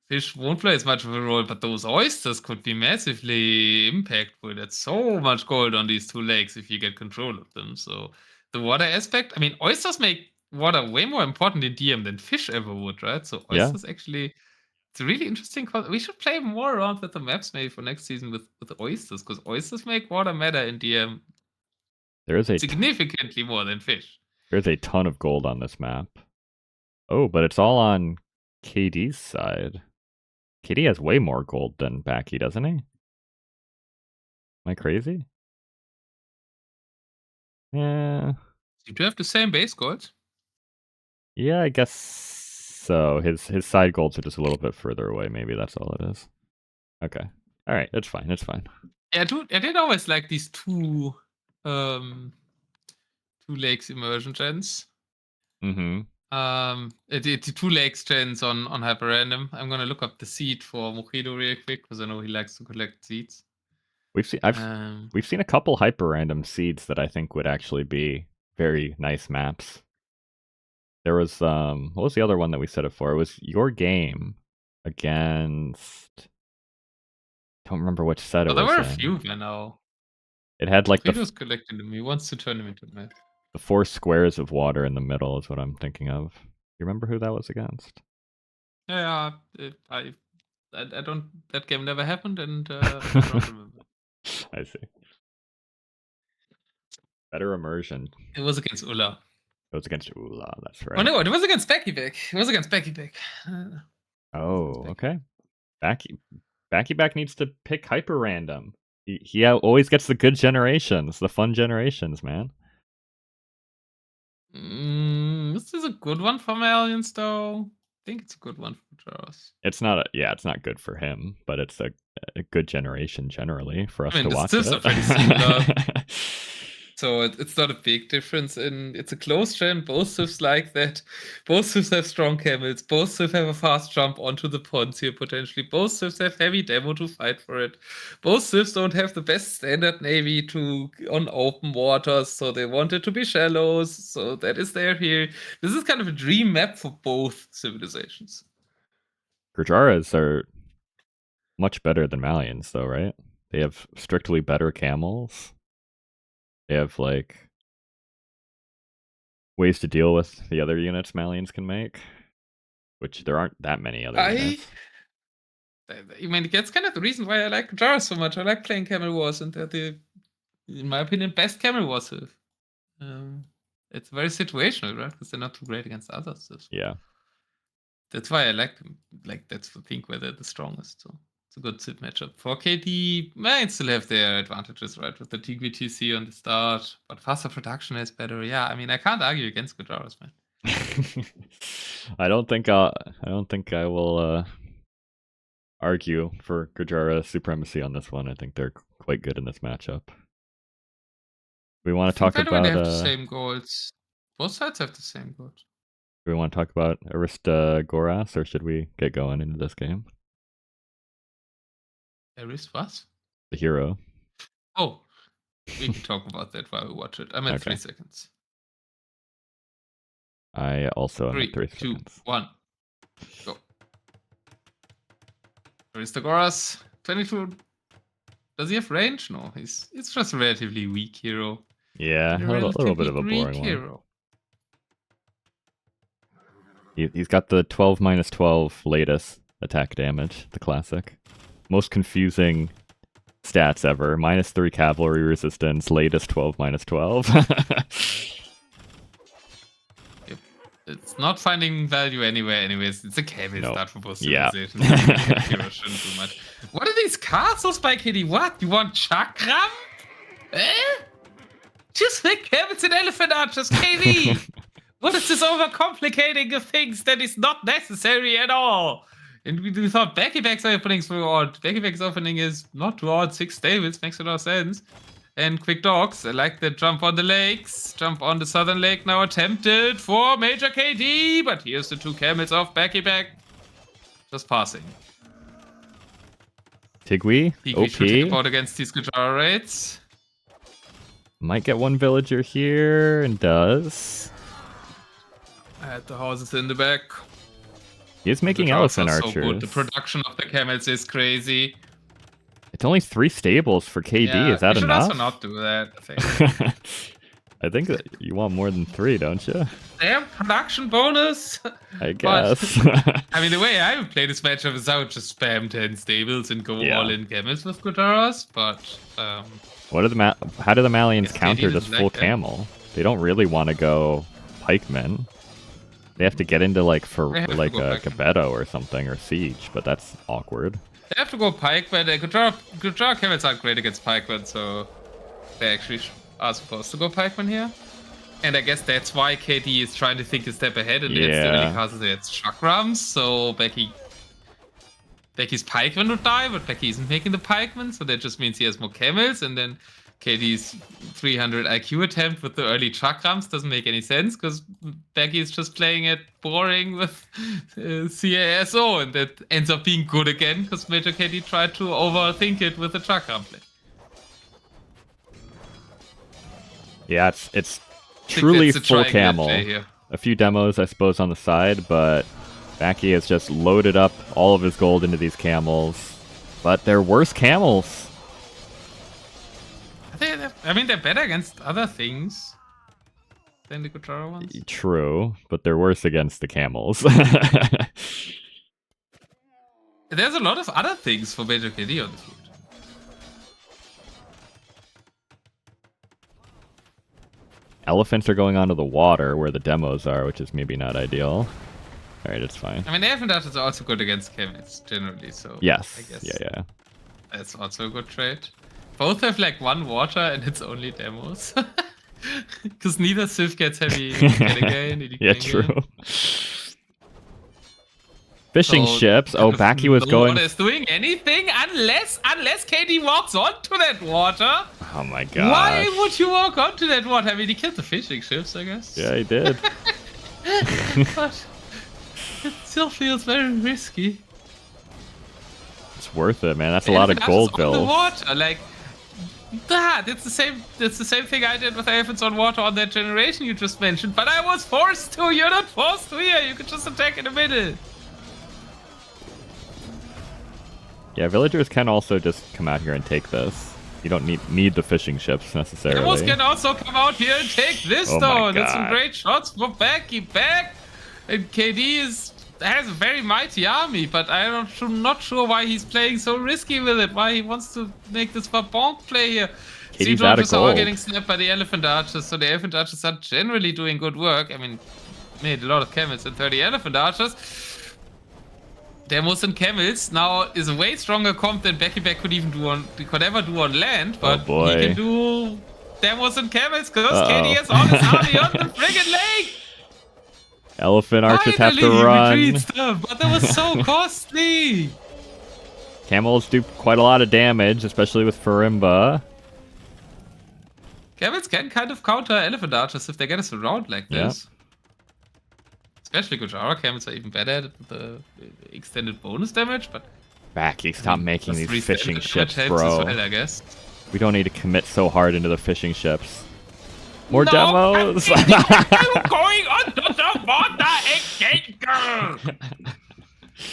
Fish won't play as much of a role, but those oysters could be massively impactful. That's so much gold on these two lakes if you get control of them. So the water aspect, I mean, oysters make water way more important in DM than fish ever would, right? So oysters actually, it's a really interesting. We should play more around with the maps maybe for next season with oysters, because oysters make water matter in DM. There is significantly more than fish. There's a ton of gold on this map. Oh, but it's all on KD's side. KD has way more gold than Backy, doesn't he? Am I crazy? Yeah. Seem to have the same base gold. Yeah, I guess so. His side golds are just a little bit further away. Maybe that's all it is. Okay. All right. It's fine. It's fine. Yeah, I did always like these two lakes immersion gens. Mm-hmm. The 2 lakes gens on hyper random. I'm gonna look up the seed for Mojido real quick because I know he likes to collect seeds. We've seen a couple hyper random seeds that I think would actually be very nice maps. There was what was the other one that we set it for? It was your game against. Don't remember which set it was. There were a few by now. It had like Mojido's collecting them. He wants to turn them into map. The 4 squares of water in the middle is what I'm thinking of. You remember who that was against? Yeah, I don't. That game never happened, and I don't remember. I see. Better immersion. It was against Ulla. It was against Ulla, that's right. Oh no, it was against Backyback. It was against Backyback. Oh, okay. Backyback needs to pick hyper random. He always gets the good generations, the fun generations, man. This is a good one for Malians, though. I think it's a good one for Jaws. It's not good for him, but it's a good generation generally for us to watch. The stiffs are pretty similar. So it's not a big difference. It's a close gen. Both Sifs like that. Both Sifs have strong camels. Both Sifs have a fast jump onto the ponds here potentially. Both Sifs have heavy demo to fight for it. Both Sifs don't have the best standard navy on open waters, so they want it to be shallows. So that is there here. This is kind of a dream map for both civilizations. Gujaras are much better than Malians, though, right? They have strictly better camels. They have like ways to deal with the other units Malians can make, which there aren't that many other units. I mean, that's kind of the reason why I like Gujaras so much. I like playing Camel Wars, and they're the, in my opinion, best Camel Wars. It's very situational, right? Because they're not too great against others. So. Yeah. That's why I like them. Like, that's the thing where they're the strongest. So it's a good sit matchup. For KD, might still have their advantages, right? With the TGTC on the start, but faster production is better. Yeah, I mean, I can't argue against Gujaras, man. I don't think I will argue for Gujara supremacy on this one. I think they're quite good in this matchup. We want to talk about they have the same goals. Both sides have the same goals. Do we want to talk about Arista Goras, or should we get going into this game? Arist what? The hero. Oh, we can talk about that while we watch it. I'm at 3 seconds. I also am at 3 2, seconds. 1, go. Arista Goras, 22. Does he have range? No, he's just a relatively weak hero. Yeah, a little bit of a boring one. He's got the 12-12 latest attack damage, the classic. Most confusing stats ever. -3 cavalry resistance, latest 12-12. It's not finding value anywhere anyways. It's a camel start for both civilizations. Hero shouldn't do much. What are these castles by KD? What? You want Chakram? Just make camels and elephant archers, KD! What is this overcomplicating of things that is not necessary at all? And we thought Backyback's openings were odd. Backyback's opening is not too odd. 6 stables, makes a lot of sense. And quick dogs. I like the jump on the lakes. Jump on the southern lake now attempted for Major KD. But here's the 2 camels of Backyback. Just passing. Tigui, OP. Should take a vote against these Gujarat raids. Might get 1 villager here, and does. Add the houses in the back. He is making elephant archers. So good. The production of the camels is crazy. It's only 3 stables for KD. Yeah, is that you should enough? Also not do that. I think. I think that you want more than 3, don't you? Damn production bonus. I guess. I mean, the way I would play this matchup is I would just spam 10 stables and go all in camels with Gujaras. But what are how do the Malians counter just full camel? They don't really want to go pikemen. They have to get into like a Gabetto or something, or Siege, but that's awkward. They have to go pikemen. Gujarat camels aren't great against pikemen, so they actually are supposed to go pikemen here. And I guess that's why KD is trying to think a step ahead and it's the early castles against Chakrams, so Becky's pikemen would die, but Becky isn't making the pikemen, so that just means he has more camels, and then KD's 300 IQ attempt with the early Chakrams doesn't make any sense, because Becky is just playing it boring with CASO, and that ends up being good again, because Major KD tried to overthink it with the Chakram play. Yeah, it's truly full camel. A few demos, I suppose, on the side, but Becky has just loaded up all of his gold into these camels. But they're worse camels. I mean, they're better against other things than the Gujarat ones. True, but they're worse against the camels. There's a lot of other things for Major KD on the field. Elephants are going onto the water where the demos are, which is maybe not ideal. Alright, it's fine. I mean, elephant archers are also good against camels, generally, so... Yes, I guess yeah. That's also a good trade. Both have like 1 water and it's only demos. Because neither Civ gets heavy again. Yeah, true. Fishing ships. Oh, Becky was going... No one is doing anything unless KD walks onto that water. Oh my god. Why would you walk onto that water? I mean, he killed the fishing ships, I guess. Yeah, he did. But it still feels very risky. It's worth it, man. That's a lot of gold bills. On the water, like that. It's the same thing I did with elephants on water on that generation you just mentioned. But I was forced to. You're not forced to here. You could just attack in the middle. Yeah, villagers can also just come out here and take this. You don't need the fishing ships necessarily. Demos can also come out here and take this though. That's some great shots for Backyback. And KD has a very mighty army, but I'm not sure why he's playing so risky with it. Why he wants to make this bonk play here. KD's out of gold. Are all getting snapped by the elephant archers, so the elephant archers are generally doing good work. I mean, made a lot of camels and 30 elephant archers. Demos and camels now is a way stronger comp than Backyback could ever do on land, but he can do demos and camels because KD has all his army on the friggin' lake. Elephant archers have to run. But that was so costly. Camels do quite a lot of damage, especially with Farimba. Camels can kind of counter elephant archers if they get us around like this. Especially Gujarat camels are even better at the extended bonus damage, but... Backy, stop making these fishing ships, bro. Well, I guess. We don't need to commit so hard into the fishing ships. More demos! I'm going under the water again, girl!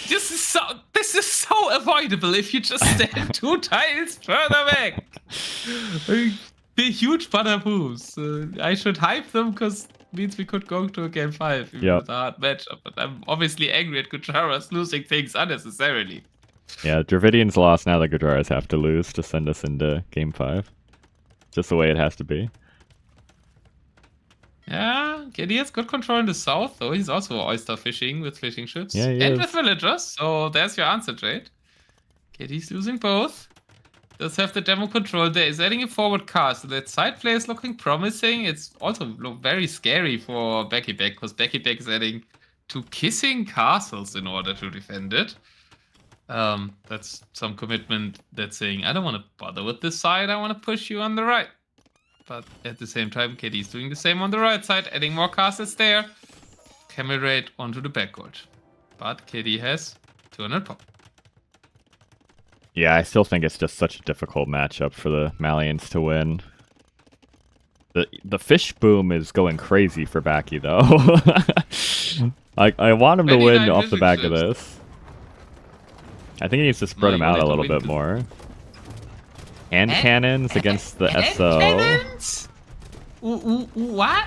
This is so avoidable if you just stand 2 tiles further back. be huge butterboos. I should hype them because means we could go to a game 5 even with a hard matchup. But I'm obviously angry at Gujara's losing things unnecessarily. Yeah, Dravidian's lost. Now the Gujaras have to lose to send us into game 5. Just the way it has to be. Yeah, KD has good control in the south, though. He's also oyster fishing with fishing ships. Yeah, he and is. with villagers, so there's your answer, Jade. KD's losing both. Does have the demo control there. Is adding a forward cast. So that side play is looking promising. It's also very scary for Backyback, because Backyback is adding 2 kissing castles in order to defend it. That's some commitment that's saying, I don't want to bother with this side, I want to push you on the right. But at the same time, KD's doing the same on the right side, adding more castles there. Camel raid onto the backcourt. But KD has 200 pop. Yeah, I still think it's just such a difficult matchup for the Malians to win. The fish boom is going crazy for Backy, though. I want him to win off the back of this. I think he needs to spread him out a little bit more. Hand cannons against the SO. Cannons? What?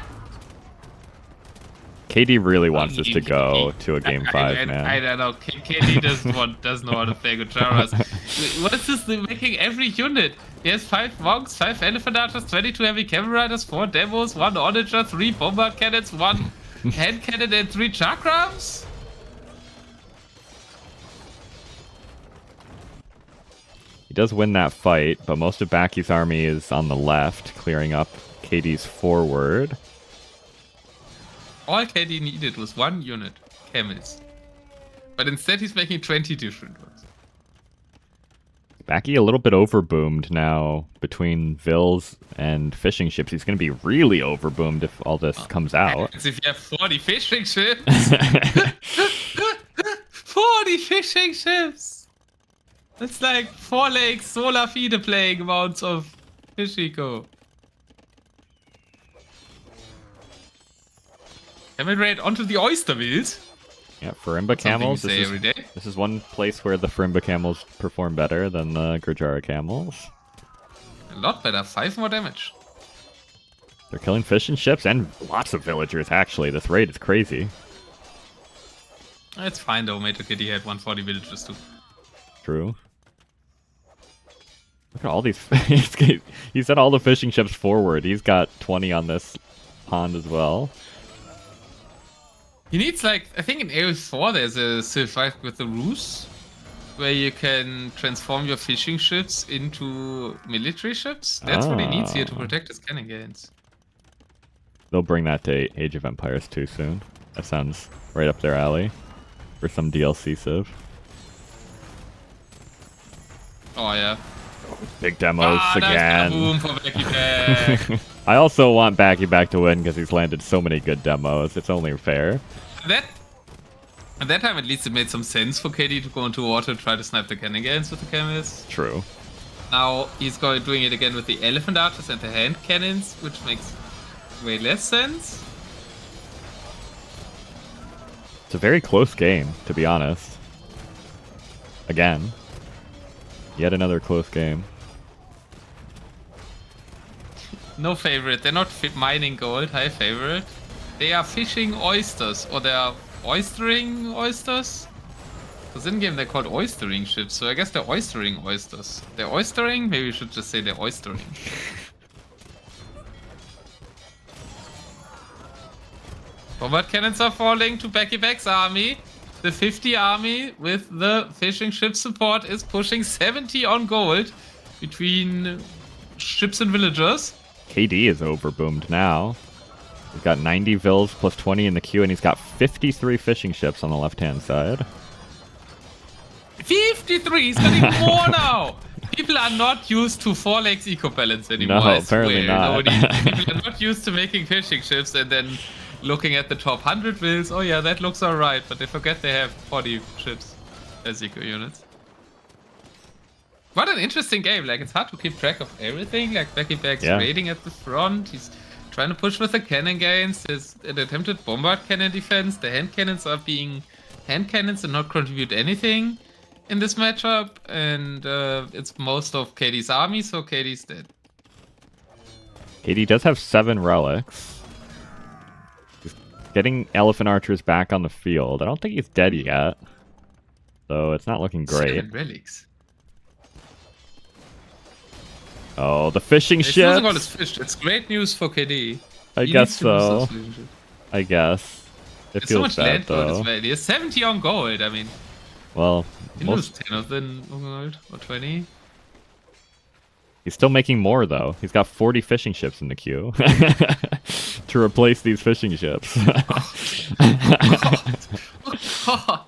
KD really wants us to go to a game 5, man. I don't know. KD doesn't know how to play Gujaras. What is this? They're making every unit. He has 5 monks, 5 elephant archers, 22 heavy camel riders, 4 demos, 1 onager, 3 bombard cannons, 1 hand cannon, and 3 chakrams. He does win that fight, but most of Backy's army is on the left, clearing up KD's forward. All KD needed was 1 unit, camels. But instead he's making 20 different ones. Backy a little bit overboomed now between Vills and fishing ships. He's going to be really overboomed if all this comes out. As if you have 40 fishing ships. 40 fishing ships! That's like 4 lakes solar feeder playing amounts of Fishiko. Camel raid onto the oyster wheels. Yeah, Farimba camels. This is one place where the Farimba camels perform better than the Gurjara camels. A lot better. 5 more damage. They're killing fishing ships and lots of villagers, actually. This raid is crazy. It's fine, though. Major Kitty had 140 villagers, too. True. Look at all these... he sent all the fishing ships forward. He's got 20 on this pond as well. He needs, like, I think in AO4 there's a survive with the ruse, where you can transform your fishing ships into military ships. That's what he needs here to protect his cannon gains. They'll bring that to Age of Empires too soon. That sounds right up their alley for some DLC civ. Oh yeah. Big demos again. Boom for Backyback. I also want Backyback to win because he's landed so many good demos. It's only fair. At that time, at least it made some sense for KD to go into water and try to snipe the cannon gains with the camels. True. Now he's doing it again with the elephant archers and the hand cannons, which makes way less sense. It's a very close game, to be honest. Again. Yet another close game. No favorite. They're not mining gold. High favorite. They are fishing oysters. Or they are oystering oysters? Because in-game they're called oystering ships. So I guess they're oystering oysters. They're oystering? Maybe we should just say they're oystering. Bombard cannons are falling to Backyback's army. The 50 army with the fishing ship support is pushing 70 on gold between ships and villagers. KD is overboomed now. He's got 90 vills plus 20 in the queue, and he's got 53 fishing ships on the left-hand side. 53? He's got even more now! People are not used to 4 lakes eco-balance anymore. No, apparently not. People are not used to making fishing ships and then looking at the top 100 vills. Oh yeah, that looks alright, but they forget they have 40 ships as eco units. What an interesting game. Like, it's hard to keep track of everything. Like, Backyback's raiding at the front. He's trying to push with the cannon gains. There's an attempted bombard cannon defense. The hand cannons are being hand cannons and not contribute anything in this matchup. And it's most of KD's army, so KD's dead. KD does have 7 relics. He's getting Elephant Archers back on the field. I don't think he's dead yet. So it's not looking great. 7 relics. Oh, the fishing He's ship. losing all his fish. It's great news for KD. I guess so. I guess. It It's feels so much bad, land though. gold as well. He has 70 on gold. I mean, well, he loses 10 of them on gold or 20. He's still making more though. He's got 40 fishing ships in the queue to replace these fishing ships. God.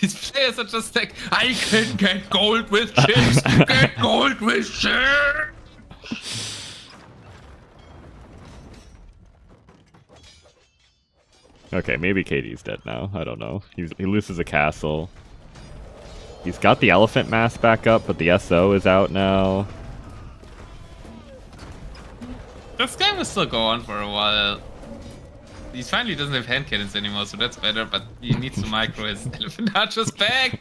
These players are just like, I can get gold with ships. Get gold with ships. Okay, maybe KD's dead now. I don't know. He loses a castle. He's got the elephant mask back up, but the SO is out now. This game will still go on for a while. He finally doesn't have hand cannons anymore, so that's better, but he needs to micro his elephant archers back.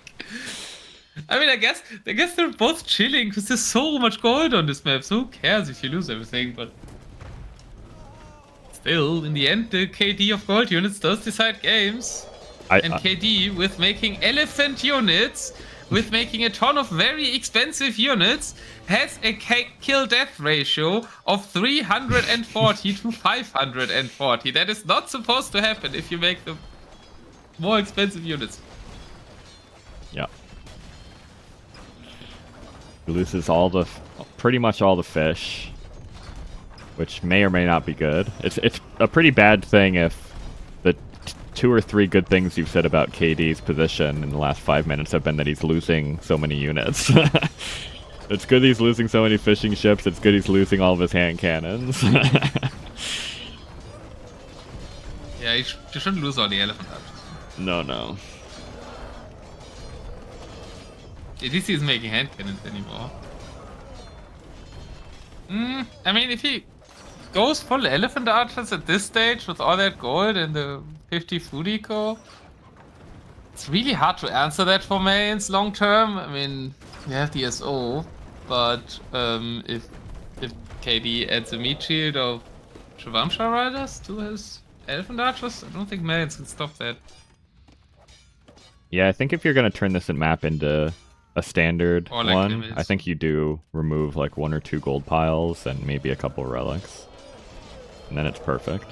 I mean, I guess they're both chilling because there's so much gold on this map, so who cares if you lose everything, but still, in the end, the KD of gold units does decide games. And KD, with making elephant units, with making a ton of very expensive units, has a kill death ratio of 340 to 540. That is not supposed to happen if you make the more expensive units. Yeah. He loses pretty much all the fish, which may or may not be good. It's a pretty bad thing if the 2 or 3 good things you've said about KD's position in the last 5 minutes have been that he's losing so many units. It's good he's losing so many fishing ships. It's good he's losing all of his hand cannons. Yeah, you shouldn't lose all the elephant archers. No. At least he's making hand cannons anymore. I mean, if he goes full elephant archers at this stage with all that gold and the 50 food eco, it's really hard to answer that for mains long term. I mean, you have the SO, but if KD adds a meat shield of Shavamsha riders to his elephant archers, I don't think mains can stop that. Yeah, I think if you're gonna turn this map into a standard Or like one, limits. I think you do remove like 1 or 2 gold piles and maybe a couple relics, and then it's perfect.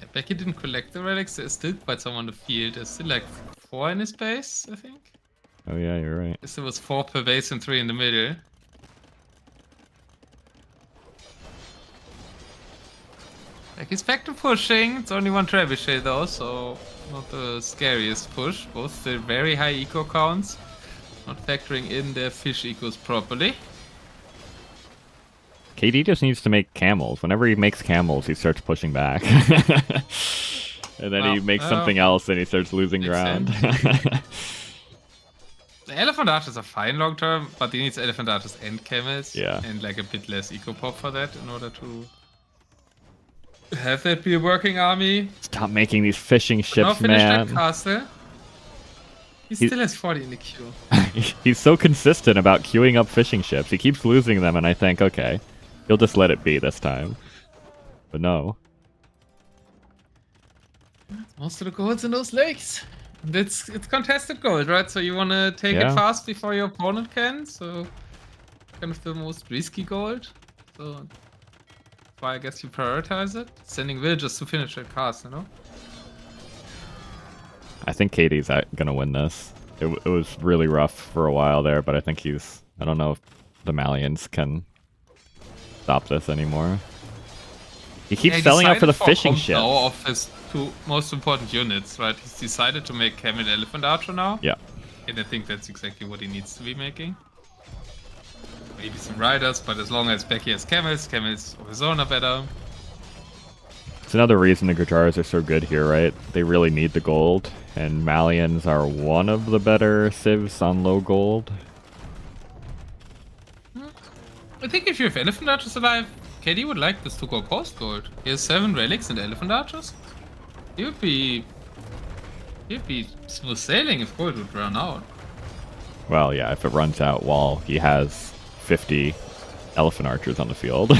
Yeah, Becky didn't collect the relics. There's still quite some on the field. There's still like 4 in his base, I think. Oh yeah, you're right. Guess there was 4 per base and 3 in the middle. Like, he's back to pushing. It's only 1 trebuchet though, so not the scariest push. Both still very high eco counts. Not factoring in their fish ecos properly. KD just needs to make camels. Whenever he makes camels, he starts pushing back. And then he makes something else and he starts losing ground. The elephant archers are fine long term, but he needs elephant archers and camels. Yeah. And like a bit less eco pop for that in order to have that be a working army. Stop making these fishing ships, now finish man. that castle. He still has 40 in the queue. He's so consistent about queuing up fishing ships. He keeps losing them, and I think, okay, he'll just let it be this time. But no. Most of the gold's in those lakes. And it's contested gold, right? So you want to take it fast before your opponent can. So kind of the most risky gold. So that's why I guess you prioritize it. Sending villagers to finish that castle, you know? I think KD's gonna win this. It was really rough for a while there, but I think I don't know if the Malians can stop this anymore. He keeps selling out for the fishing ships. Of his 2 most important units, right? He's decided to make Camel Elephant Archer now. Yeah. And I think that's exactly what he needs to be making. Maybe some riders, but as long as Becky has camels of his own are better. It's another reason the Guitars are so good here, right? They really need the gold, and Malians are one of the better civs on low gold. I think if you have Elephant Archers alive, KD would like this to go post gold. He has 7 relics and Elephant Archers. He'd be smooth sailing if gold would run out. Well, yeah, if it runs out while he has 50 elephant archers on the field.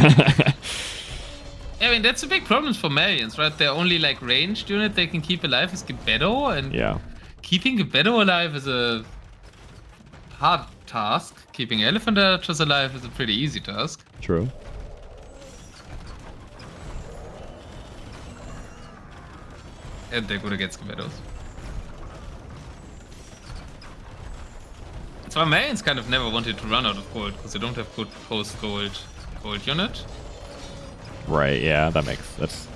I mean, that's a big problem for Malians, right? Their only like ranged unit they can keep alive is Gebetto, and keeping Gebetto alive is a hard task. Keeping elephant archers alive is a pretty easy task. True. And they're good against Gebettos. That's why Malians kind of never wanted to run out of gold, because they don't have good post-gold unit. Right, yeah, that's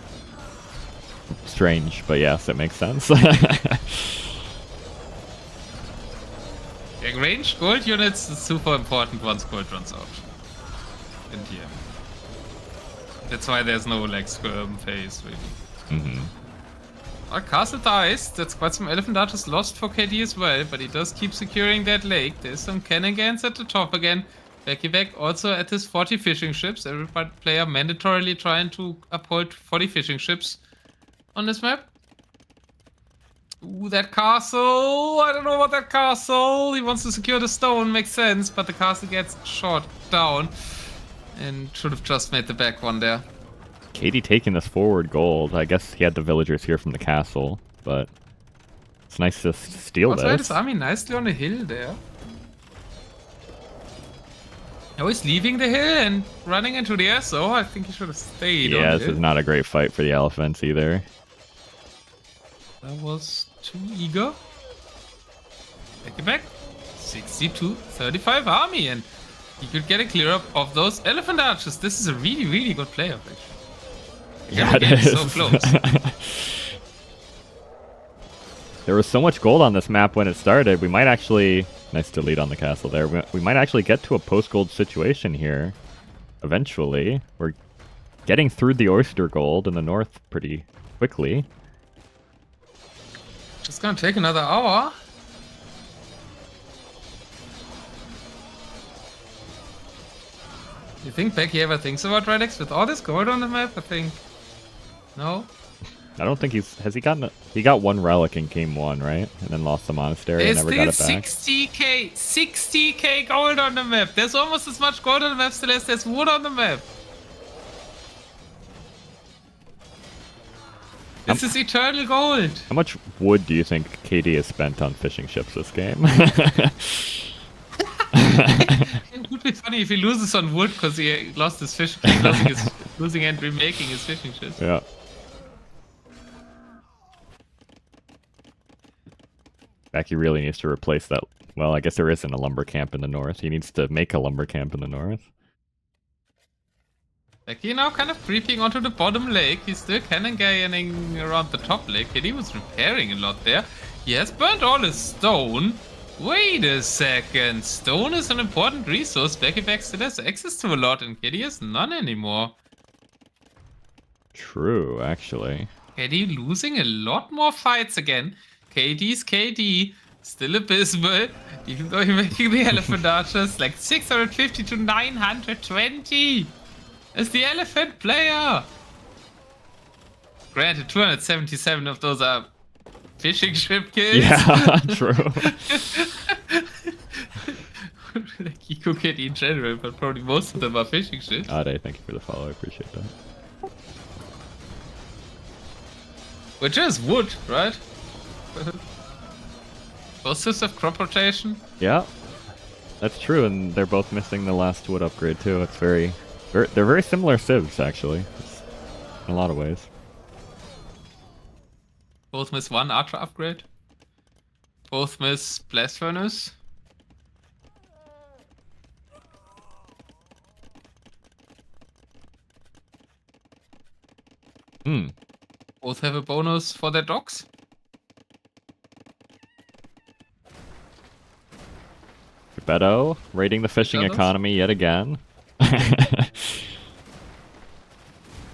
strange, but yes, it makes sense. Yeah, ranged gold units is super important once gold runs out. In TM. That's why there's no like skirm phase, really. Our castle dies. That's quite some elephant archers lost for KD as well, but he does keep securing that lake. There's some cannon guns at the top again. Backyback also at his 40 fishing ships. Every player mandatorily trying to uphold 40 fishing ships on this map. Ooh, that castle! I don't know about that castle. He wants to secure the stone, makes sense, but the castle gets shot down. And should have just made the back one there. Katie taking this forward gold. I guess he had the villagers here from the castle, but it's nice to steal this. His army nicely on the hill there. Now he's leaving the hill and running into the SO. I think he should have stayed on the hill. This is not a great fight for the elephants either. That was too eager. Back. 62-35 army, and he could get a clear up of those elephant archers. This is a really, really good player, actually. Yeah, it is. So close. There was so much gold on this map when it started. We might actually... Nice to lead on the castle there. We might actually get to a post-gold situation here. Eventually. We're getting through the oyster gold in the north pretty quickly. Just gonna take another hour. You think Becky ever thinks about relics with all this gold on the map? I think... No? I don't think he got one relic in game 1, right? And then lost the monastery and never got it back. 60k gold on the map. There's almost as much gold on the map still as there's wood on the map. This is eternal gold. How much wood do you think KD has spent on fishing ships this game? It would be funny if he loses on wood because he lost his fish, losing and remaking his fishing ships. Yeah. Becky really needs to replace that. Well, I guess there isn't a lumber camp in the north. He needs to make a lumber camp in the north. Becky now kind of creeping onto the bottom lake. He's still cannon gaining around the top lake. And he was repairing a lot there. He has burnt all his stone. Wait a second. Stone is an important resource. Backyback still has access to a lot, and KD has none anymore. True, actually. KD losing a lot more fights again. KD's KD, still abysmal, even though he's making the elephant archers like 650 to 920 as the elephant player. Granted, 277 of those are fishing ship kills. Yeah, true. Like Eco KD in general, but probably most of them are fishing ships. Ade, thank you for the follow, I appreciate that. Which is wood, right? Both systems have crop rotation. Yeah, that's true, and they're both missing the last wood upgrade too. It's they're very similar civs actually, in a lot of ways. Both miss one Archer upgrade. Both miss Blast Furnace. Both have a bonus for their docks. Beto raiding the fishing economy yet again.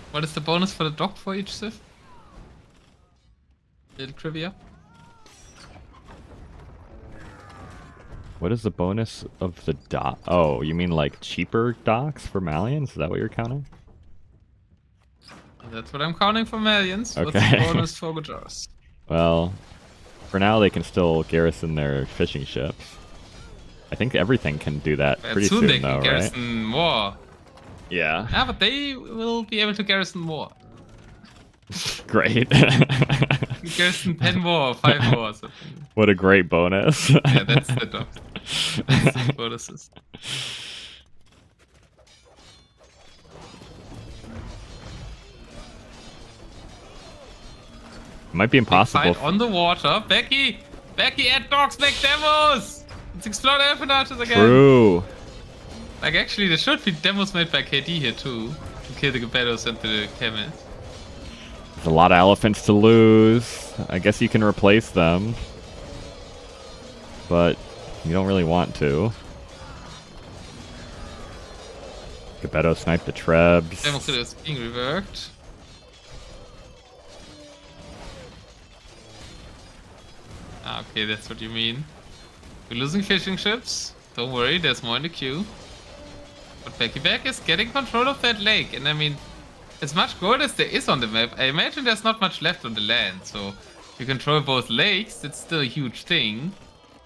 What is the bonus for the dock for each civ? Little trivia. What is the bonus of the dock? Oh, you mean like cheaper docks for Malians? Is that what you're counting? That's what I'm counting for Malians. Okay. What's the bonus for Gujars? Well, for now they can still garrison their fishing ships. I think everything can do that pretty soon soon, they though, can right? garrison more. Yeah. Yeah, but they will be able to garrison more. Great. Garrison 10 more, 5 more or something. What a great bonus. Yeah, that's the top. That's the bonuses. Might be impossible. Fight on the water. Becky, add dogs make demos. Let's explode elephant archers again. True. Like actually, there should be demos made by KD here too, to kill the Gebedos and the camels. There's a lot of elephants to lose. I guess you can replace them, but you don't really want to. Gebedo sniped the Trebs. Demo kill is being reworked. Ah, okay, that's what you mean. We're losing fishing ships. Don't worry, there's more in the queue. But Backyback is getting control of that lake, and I mean, as much gold as there is on the map, I imagine there's not much left on the land, so if you control both lakes, it's still a huge thing.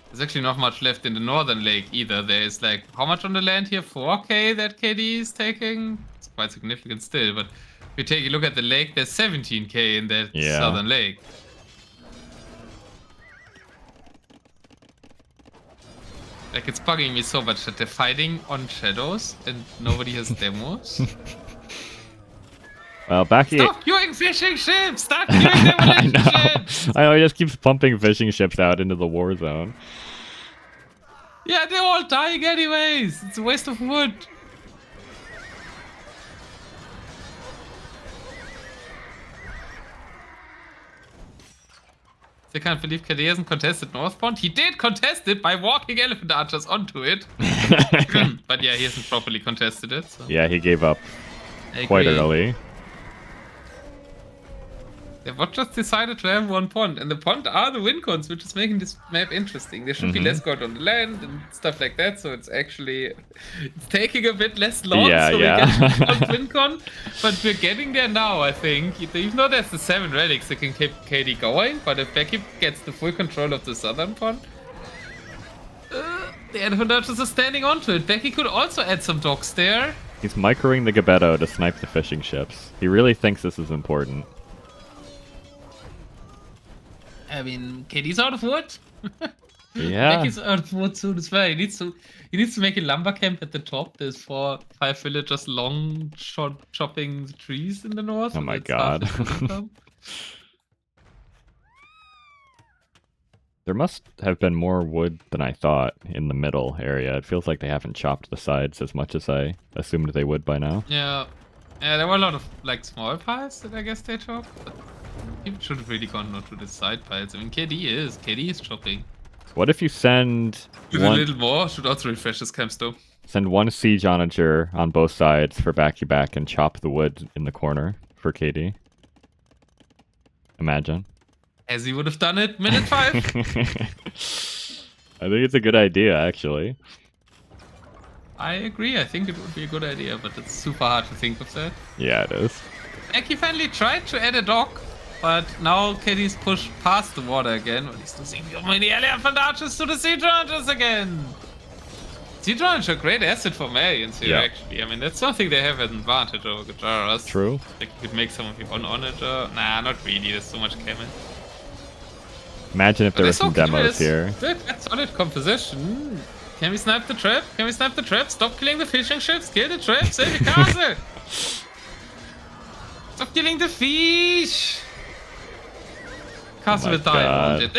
There's actually not much left in the northern lake either. There's like, how much on the land here? 4k that KD is taking? It's quite significant still, but if you take a look at the lake, there's 17k in that southern lake. Like, it's bugging me so much that they're fighting on shadows and nobody has demos. Well, Backy... Stop queuing fishing ships! Stop queuing demolition ships! I know, he just keeps pumping fishing ships out into the war zone. Yeah, they're all dying anyways! It's a waste of wood! I can't believe KD hasn't contested North Pond. He did contest it by walking elephant archers onto it. But yeah, he hasn't properly contested it. So. Yeah, he gave up quite early. Yeah, what just decided to have one pond? And the pond are the win cons, which is making this map interesting. There should be less gold on the land and stuff like that, so it's actually it's taking a bit less long so we get win con. But we're getting there now, I think. Even though there's the 7 relics that can keep KD going, but if Becky gets the full control of the southern pond, the elephant archers are standing onto it. Becky could also add some docks there. He's microing the Gebedo to snipe the fishing ships. He really thinks this is important. I mean, KD's out of wood. Yeah. Becky's out of wood soon as well. He needs to make a lumber camp at the top. There's 4-5 villagers long chopping the trees in the north. Oh my god. There must have been more wood than I thought in the middle area. It feels like they haven't chopped the sides as much as I assumed they would by now. Yeah. Yeah, there were a lot of like small piles that I guess they chopped. But people should have really gone to the side piles. I mean, KD is chopping. What if you send a little more? Should also refresh his camps though. Send one siege onager on both sides for Backyback and chop the wood in the corner for KD. Imagine. As he would have done it minute 5. I think it's a good idea, actually. I agree. I think it would be a good idea, but it's super hard to think of that. Yeah, it is. Becky finally tried to add a dock, but now KD's pushed past the water again. But he's losing so many elephant archers to the siege archers again. Siege archers are a great asset for Malians here, actually. I mean, that's something they have an advantage over Gajaras. True. Like, you could make some of your own onager. Nah, not really. There's so much camel. Imagine if there were some demos here. That's solid composition. Can we snipe the trap? Can we snipe the trap? Stop killing the fishing ships. Kill the trap. Save the castle. Stop killing the fish. Castle will die.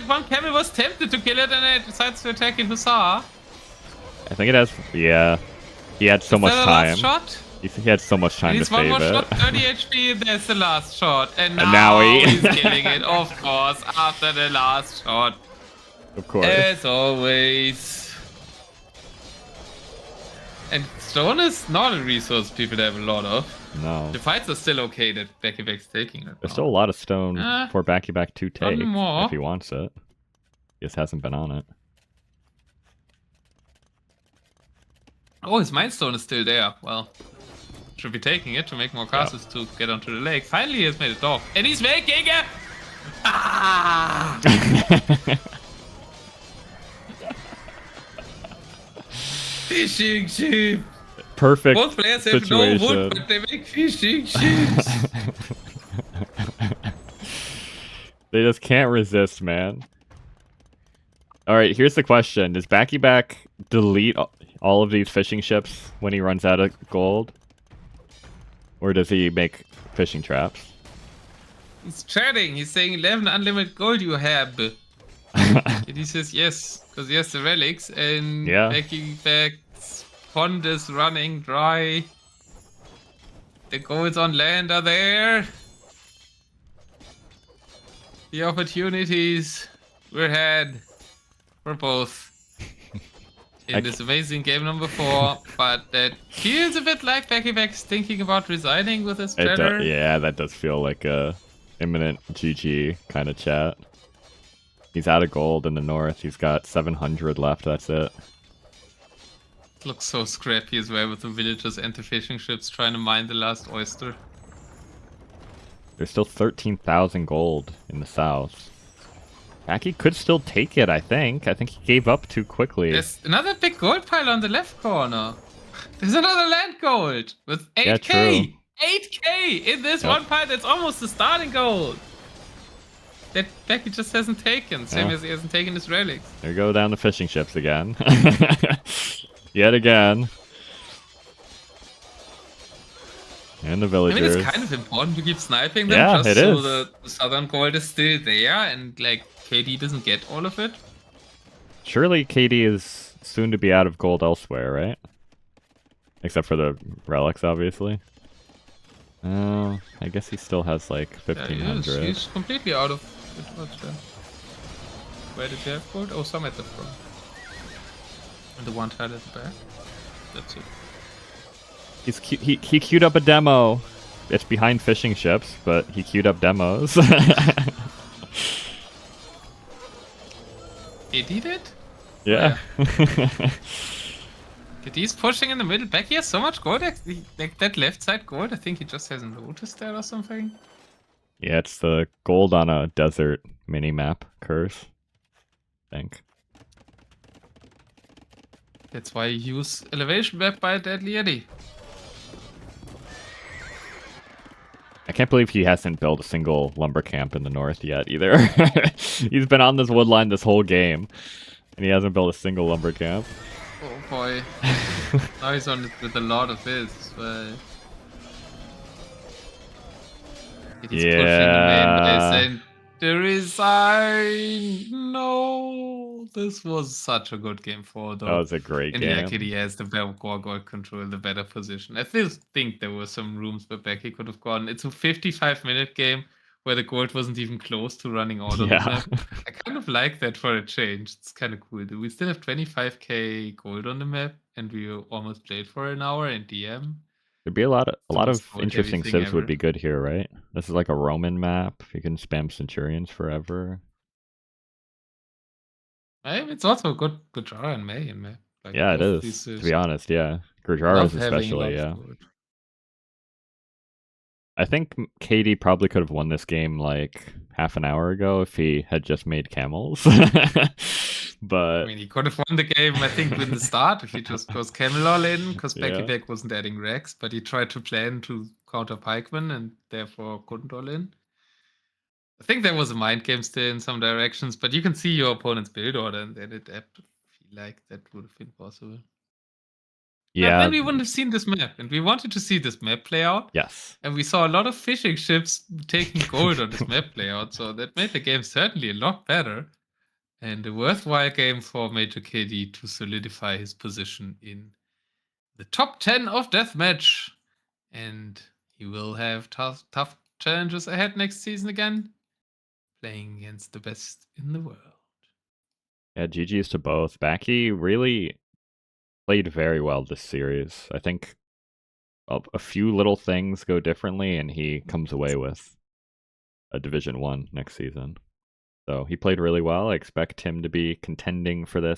One camel was tempted to kill it and it decides to attack in Hussar. I think it has. Yeah. He had so much time. Last shot? He had so much time to save it. One more shot, 30 HP, there's the last shot. And now he's killing it, of course, after the last shot. Of course. As always. And stone is not a resource people have a lot of. No. The fights are still okay that Backyback's taking it. There's still a lot of stone for Backyback to take if he wants it. He just hasn't been on it. Oh, his Mindstone is still there. Well, should be taking it to make more castles to get onto the lake. Finally, he has made a dock. And he's making a... Ah! Fishing ship. Perfect. Both players have situation. no wood, but they make fishing ships. They just can't resist, man. Alright, here's the question. Does Backyback delete all of these fishing ships when he runs out of gold? Or does he make fishing traps? He's chatting. He's saying 11 unlimited gold you have. And he says yes, because he has the relics, and Yeah. Backyback's pond is running dry. The golds on land are there. The opportunities were had for both in this amazing game number 4, but that feels a bit like Backyback's thinking about resigning with his chatter. Yeah, that does feel like a imminent GG kind of chat. He's out of gold in the north. He's got 700 left. That's it. It looks so scrappy as well with the villagers and the fishing ships trying to mine the last oyster. There's still 13,000 gold in the south. Backy could still take it, I think. I think he gave up too quickly. There's another big gold pile on the left corner. There's another land gold with 8k. Yeah, true. 8k in this one pile that's almost the starting gold. That Becky just hasn't taken, same as he hasn't taken his relics. There go down the fishing ships again. Yet again. And the villagers. I mean, it's kind of important to keep sniping them, yeah, just so the southern gold is still there, and like KD doesn't get all of it. Surely KD is soon to be out of gold elsewhere, right? Except for the relics, obviously. Oh, I guess he still has like 1,500. Yeah, he's completely out of it. Where did you have gold? Oh, some at the front. And the one tile at the back. That's it. He queued up a demo. It's behind fishing ships, but he queued up demos. He did it? Yeah. He's pushing in the middle back. He has so much gold. Like that left side gold. I think he just hasn't noticed that or something. Yeah, it's the gold on a desert mini-map curse, I think. That's why you use elevation map by Deadly Eddy. I can't believe he hasn't built a single lumber camp in the north yet either. He's been on this wood line this whole game, and he hasn't built a single lumber camp. Oh boy. Now he's on it with a lot of this. But he's pushing the main base and to resign. No, this was such a good game for though. That was a great game. And yeah, KD has the better gold control, the better position. I still think there were some rooms where Becky could have gone. It's a 55-minute game where the gold wasn't even close to running out of the map. I kind of like that for a change. It's kind of cool. We still have 25k gold on the map, and we almost played for an hour in DM. There'd be a lot of interesting civs would be good here, right? This is like a Roman map. You can spam Centurions forever. It's also a good Gurjara and May in map. Like yeah, it is. To be honest, yeah. Gurjara's especially, yeah. I think KD probably could have won this game like half an hour ago if he had just made camels. But I mean, he could have won the game, I think, in the start if he just goes camel all in, because Backyback wasn't adding Rex, but he tried to plan to counter Pikeman and therefore couldn't all in. I think there was a mind game still in some directions, but you can see your opponent's build order and then adapt. I feel like that would have been possible. Yeah. And then we wouldn't have seen this map, and we wanted to see this map play out. Yes. And we saw a lot of fishing ships taking gold on this map play out, so that made the game certainly a lot better. And a worthwhile game for Major KD to solidify his position in the top 10 of Deathmatch. And he will have tough challenges ahead next season again, playing against the best in the world. Yeah, GG's to both. Backy really played very well this series. I think a few little things go differently, and he comes away with a Division 1 next season. So he played really well. I expect him to be contending for this